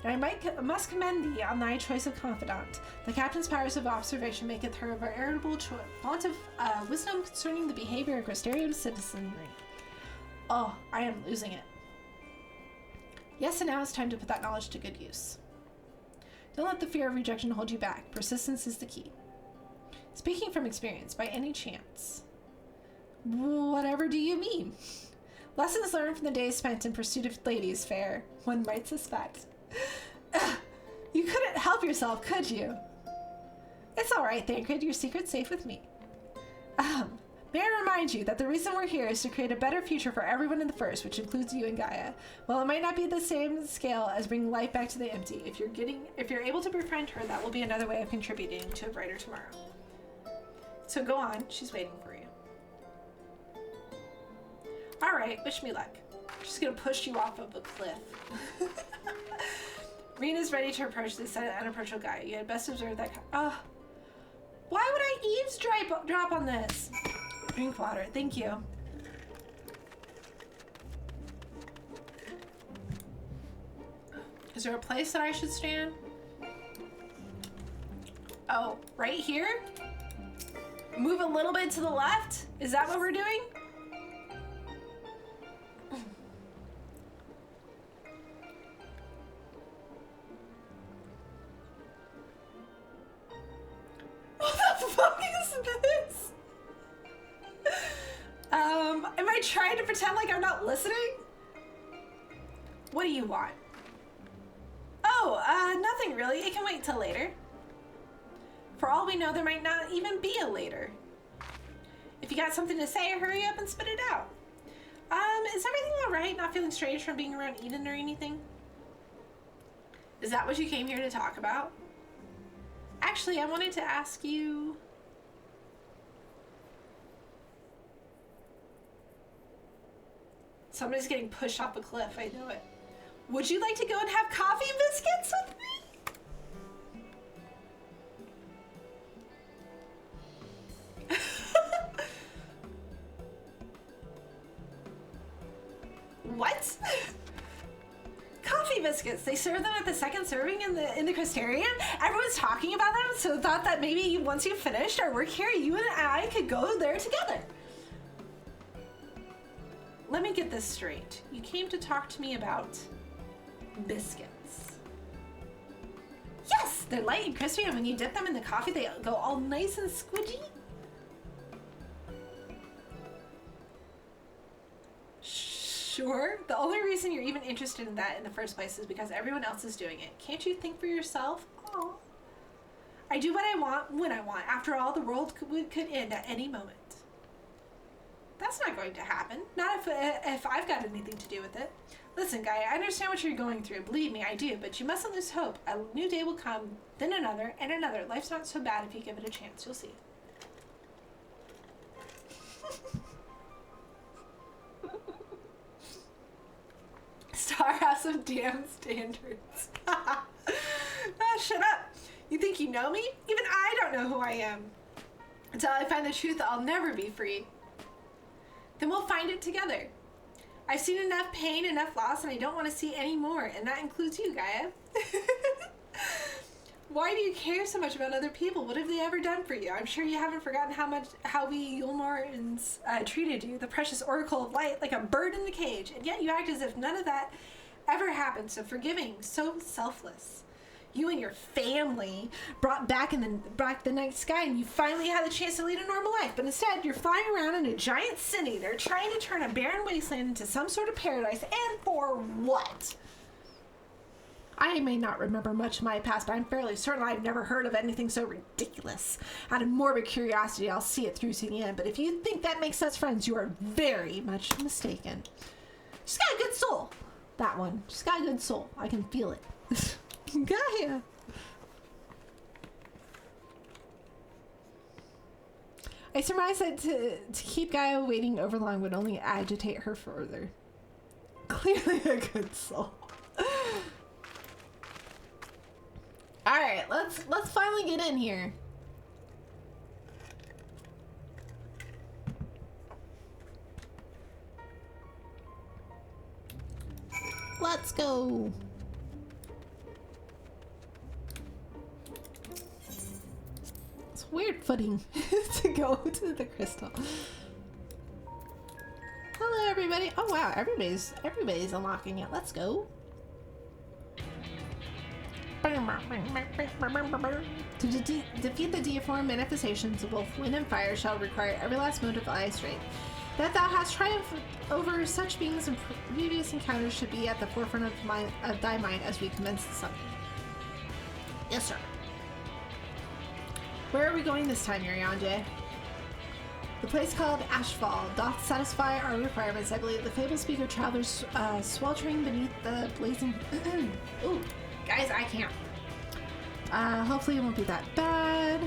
And I must commend thee on thy choice of confidant. The captain's powers of observation maketh her a veritable font of wisdom concerning the behavior of Crystarium citizenry. Oh, I am losing it. Yes, and now it's time to put that knowledge to good use. Don't let the fear of rejection hold you back. Persistence is the key. Speaking from experience, by any chance. Whatever do you mean? Lessons learned from the days spent in pursuit of ladies fair, one might suspect. You couldn't help yourself, could you? It's all right, Thancred. Your secret's safe with me. May I remind you that the reason we're here is to create a better future for everyone in the First, which includes you and Gaia. While it might not be the same scale as bringing life back to the empty, if you're able to befriend her, that will be another way of contributing to a brighter tomorrow. So go on. She's waiting for you. All right. Wish me luck. She's gonna push you off of a cliff. Rena's ready to approach this unapproachable guy. You had best observe that. Why would I eavesdrop on this? Drink water. Thank you. Is there a place that I should stand? Oh, right here? Move a little bit to the left? Is that what we're doing? fuck is this? Am I trying to pretend like I'm not listening? What do you want? Oh, nothing really. It can wait till later. For all we know, there might not even be a later. If you got something to say, hurry up and spit it out. Is everything alright? Not feeling strange from being around Eden or anything? Is that what you came here to talk about? Actually, I wanted to ask you... Somebody's getting pushed off a cliff, I know it. Would you like to go and have coffee and biscuits with me? What? Coffee biscuits. They serve them at the second serving in the Crystarium. Everyone's talking about them, so thought that maybe once you finished our work here, you and I could go there together. Let me get this straight. You came to talk to me about biscuits. Yes, they're light and crispy, and when you dip them in the coffee, they go all nice and squidgy. Sure. The only reason you're even interested in that in the first place is because everyone else is doing it. Can't you think for yourself? Oh. I do what I want when I want. After all, the world could end at any moment. That's not going to happen. Not if I've got anything to do with it. Listen, guy, I understand what you're going through. Believe me, I do. But you mustn't lose hope. A new day will come, then another, and another. Life's not so bad if you give it a chance. You'll see. Star has some damn standards. Shut up. You think you know me? Even I don't know who I am. Until I find the truth, I'll never be free. Then we'll find it together. I've seen enough pain, enough loss, and I don't want to see any more, and that includes you, Gaia. Why do you care so much about other people? What have they ever done for you? I'm sure you haven't forgotten how we Yulmarans treated you, the precious oracle of light, like a bird in a cage, and yet you act as if none of that ever happened. So forgiving, so selfless. You and your family brought back the night sky, and you finally had the chance to lead a normal life. But instead, you're flying around in a giant sin eater, trying to turn a barren wasteland into some sort of paradise. And for what? I may not remember much of my past, but I'm fairly certain I've never heard of anything so ridiculous. Out of morbid curiosity, I'll see it through to the end. But if you think that makes us friends, you are very much mistaken. She's got a good soul. That one. She's got a good soul. I can feel it. Gaia. I surmise that to keep Gaia waiting overlong would only agitate her further. Clearly a good soul. Alright, let's finally get in here. Let's go. It's weird footing to go to the crystal. Hello everybody. Oh wow, everybody's unlocking it. Let's go. To defeat the deiform manifestations of both wind and fire shall require every last mote of thy strength. That thou hast triumphed over such beings in previous encounters should be at the forefront of thy mind as we commence the summon. Yes, sir. Where are we going this time, Yurianje? The place called Ashfall doth satisfy our requirements. I believe the fabled speaker travelers sweltering beneath the blazing... Ooh, guys, I can't. Hopefully it won't be that bad.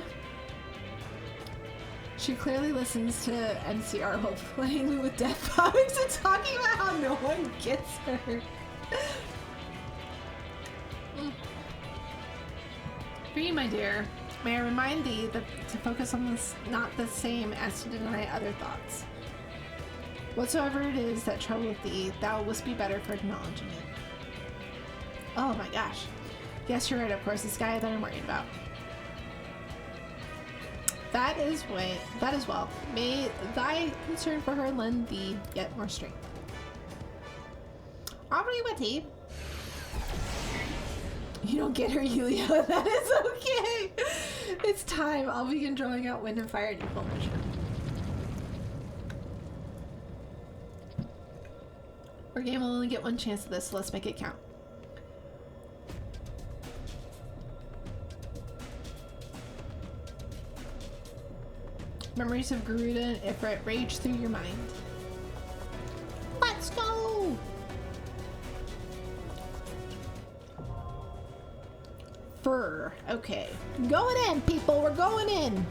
She clearly listens to NCR while playing with death comics and talking about how no one gets her. Free, my dear. May I remind thee that to focus on this not the same as to deny other thoughts. Whatsoever it is that troubleth thee, thou wouldst be better for acknowledging it. Oh my gosh. Yes, you're right, of course. This guy that I'm worried about. That is well. May thy concern for her lend thee yet more strength. Aubrey Witty. You don't get her, Yulia. That is okay. It's time. I'll begin drawing out wind and fire and equal measure. Our game will only get one chance at this, so let's make it count. Memories of Garuda and Ifrit rage through your mind. Let's go! Fur. Okay. Going in, people. We're going in.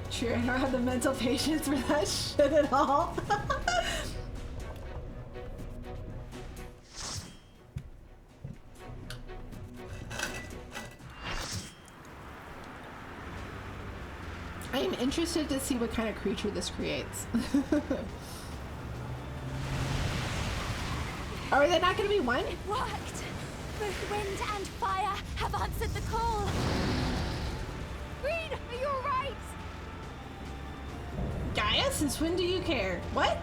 Sure, I don't have the mental patience for that shit at all. I am interested to see what kind of creature this creates. Are they not going to be one? It worked! Both wind and fire have answered the call! Green, are you alright? Gaia, since when do you care? What?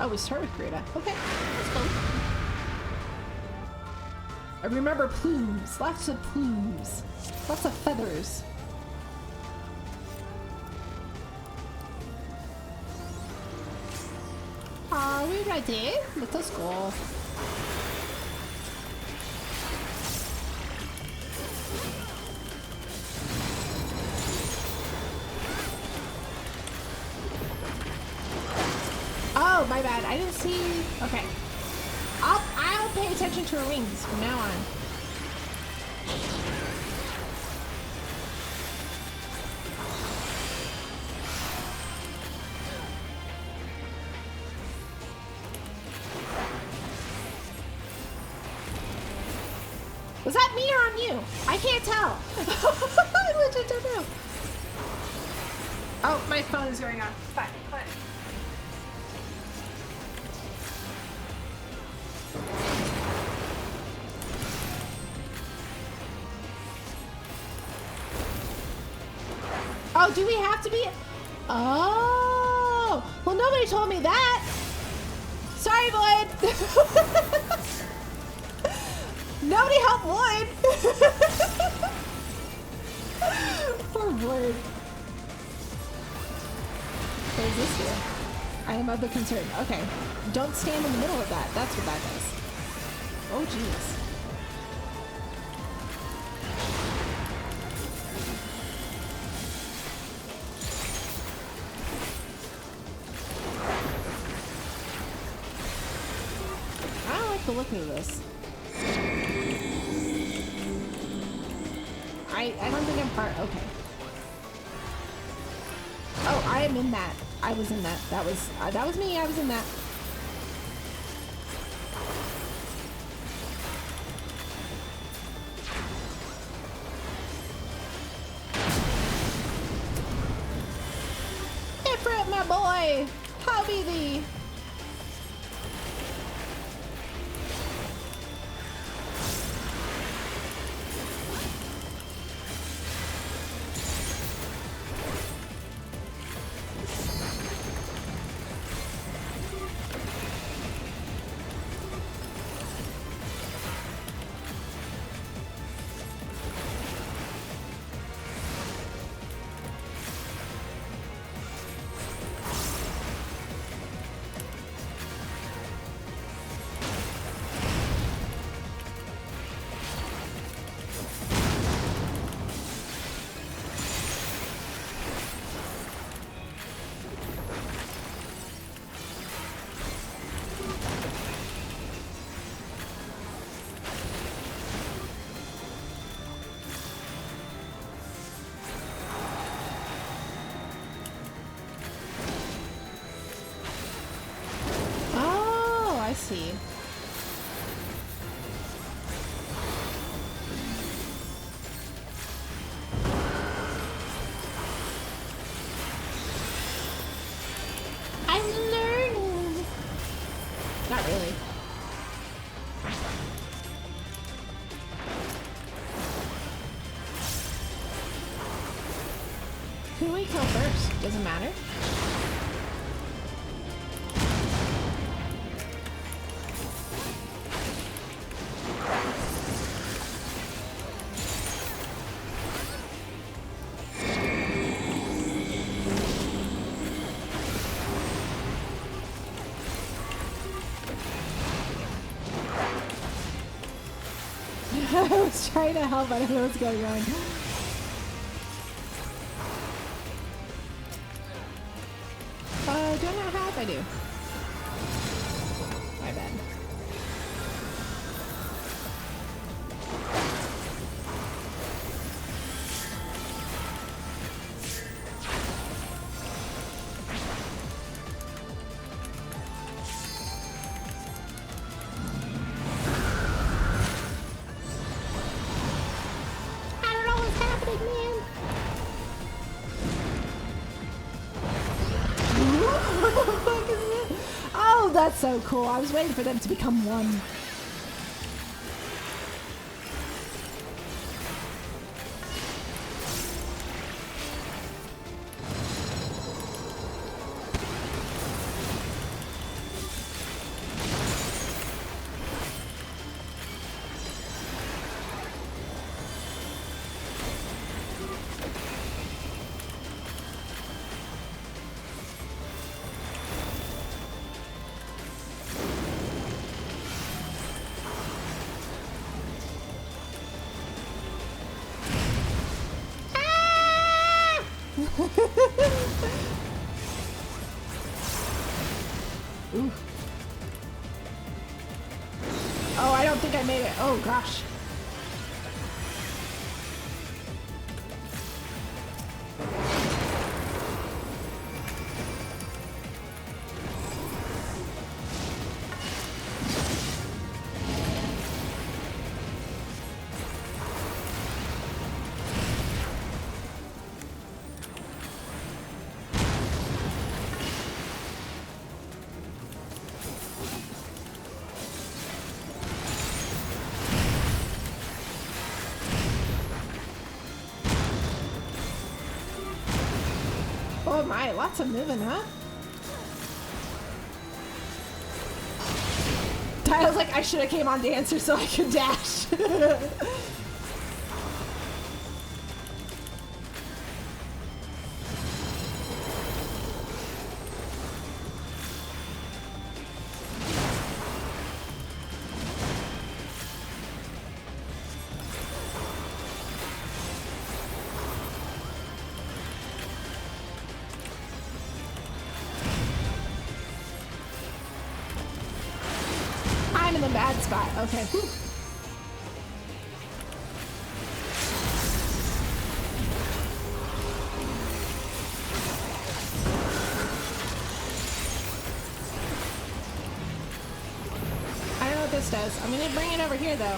Oh, we start with Greta. Okay, let's go. I remember plumes. Lots of plumes. Lots of feathers. Are we ready? Let us go. Oh, my bad. I didn't see. Okay. I'll pay attention to her wings from now on. Was that me or on you? I can't tell. I legit don't know. Oh, my phone is going on. Fine. Fine. Oh, do we have to be? Oh, well, nobody told me that. Sorry, Void. Nobody helped Void. Poor Void. What does this do? I am of the concern. Okay, don't stand in the middle of that. That's what that does. Oh, jeez. I don't like the look of this. I don't think I'm part. Okay. Oh, I am in that. I was in that. That was me. I was in that. Ifrit, my boy. How be thee? See. I'm learning. Not really. do we kill first? Doesn't matter. I was trying to help, I don't know what's going on. Do I not have? I do. My bad. I don't know what's happening, man. What the fuck is this? Oh, that's so cool. I was waiting for them to become one. Ooh. Oh, I don't think I made it. Oh, gosh. Oh my, lots of moving, huh? I was like, I should have came on Dancer so I could dash. I'm in the bad spot. Okay. Whew. I don't know what this does. I'm gonna bring it over here though.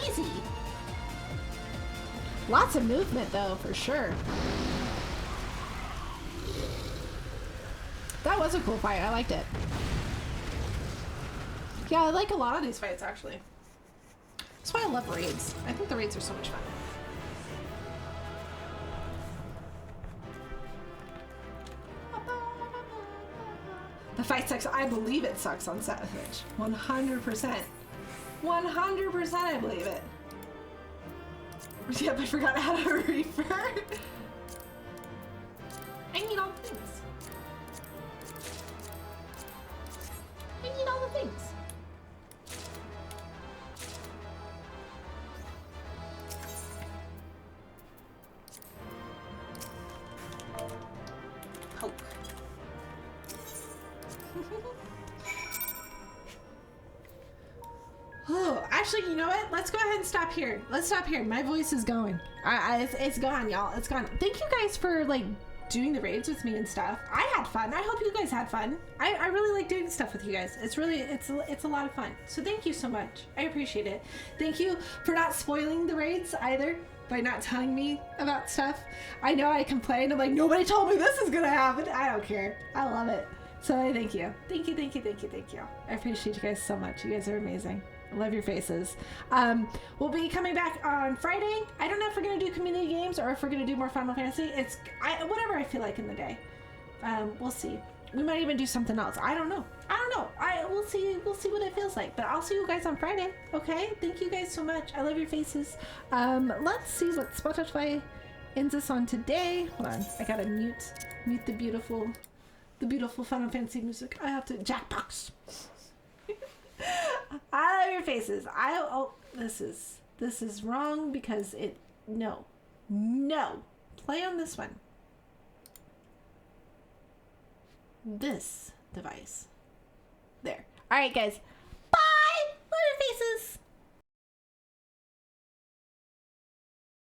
Easy. Lots of movement though, for sure. That was a cool fight. I liked it. Yeah, I like a lot of these fights actually. That's why I love raids. I think the raids are so much fun. The fight sucks. I believe it sucks on Savage. 100%. 100% I believe it. Yep, I forgot how to refer. I need all the things. I need all the things. Poke. Oh, I Actually, you know what? Let's go ahead and stop here. Let's stop here. My voice is going. It's gone, y'all. It's gone. Thank you guys for like doing the raids with me and stuff. I had fun. I hope you guys had fun. I really like doing stuff with you guys. It's a lot of fun. So thank you so much. I appreciate it. Thank you for not spoiling the raids either by not telling me about stuff. I know I complained. I'm like, nobody told me this is gonna happen. I don't care. I love it. So thank you. Thank you, thank you, thank you, thank you. I appreciate you guys so much. You guys are amazing. I love your faces. We'll be coming back on Friday. I don't know if we're gonna do community games or if we're gonna do more Final Fantasy. It's whatever I feel like in the day. We'll see. We might even do something else. I don't know. We'll see. We'll see what it feels like. But I'll see you guys on Friday. Okay? Thank you guys so much. I love your faces. Let's see what Spotify ends us on today. Hold on. I gotta mute the beautiful Final Fantasy music. I have to Jackbox. I love your faces. This is wrong because no. Play on this one. This device. There. All right, guys.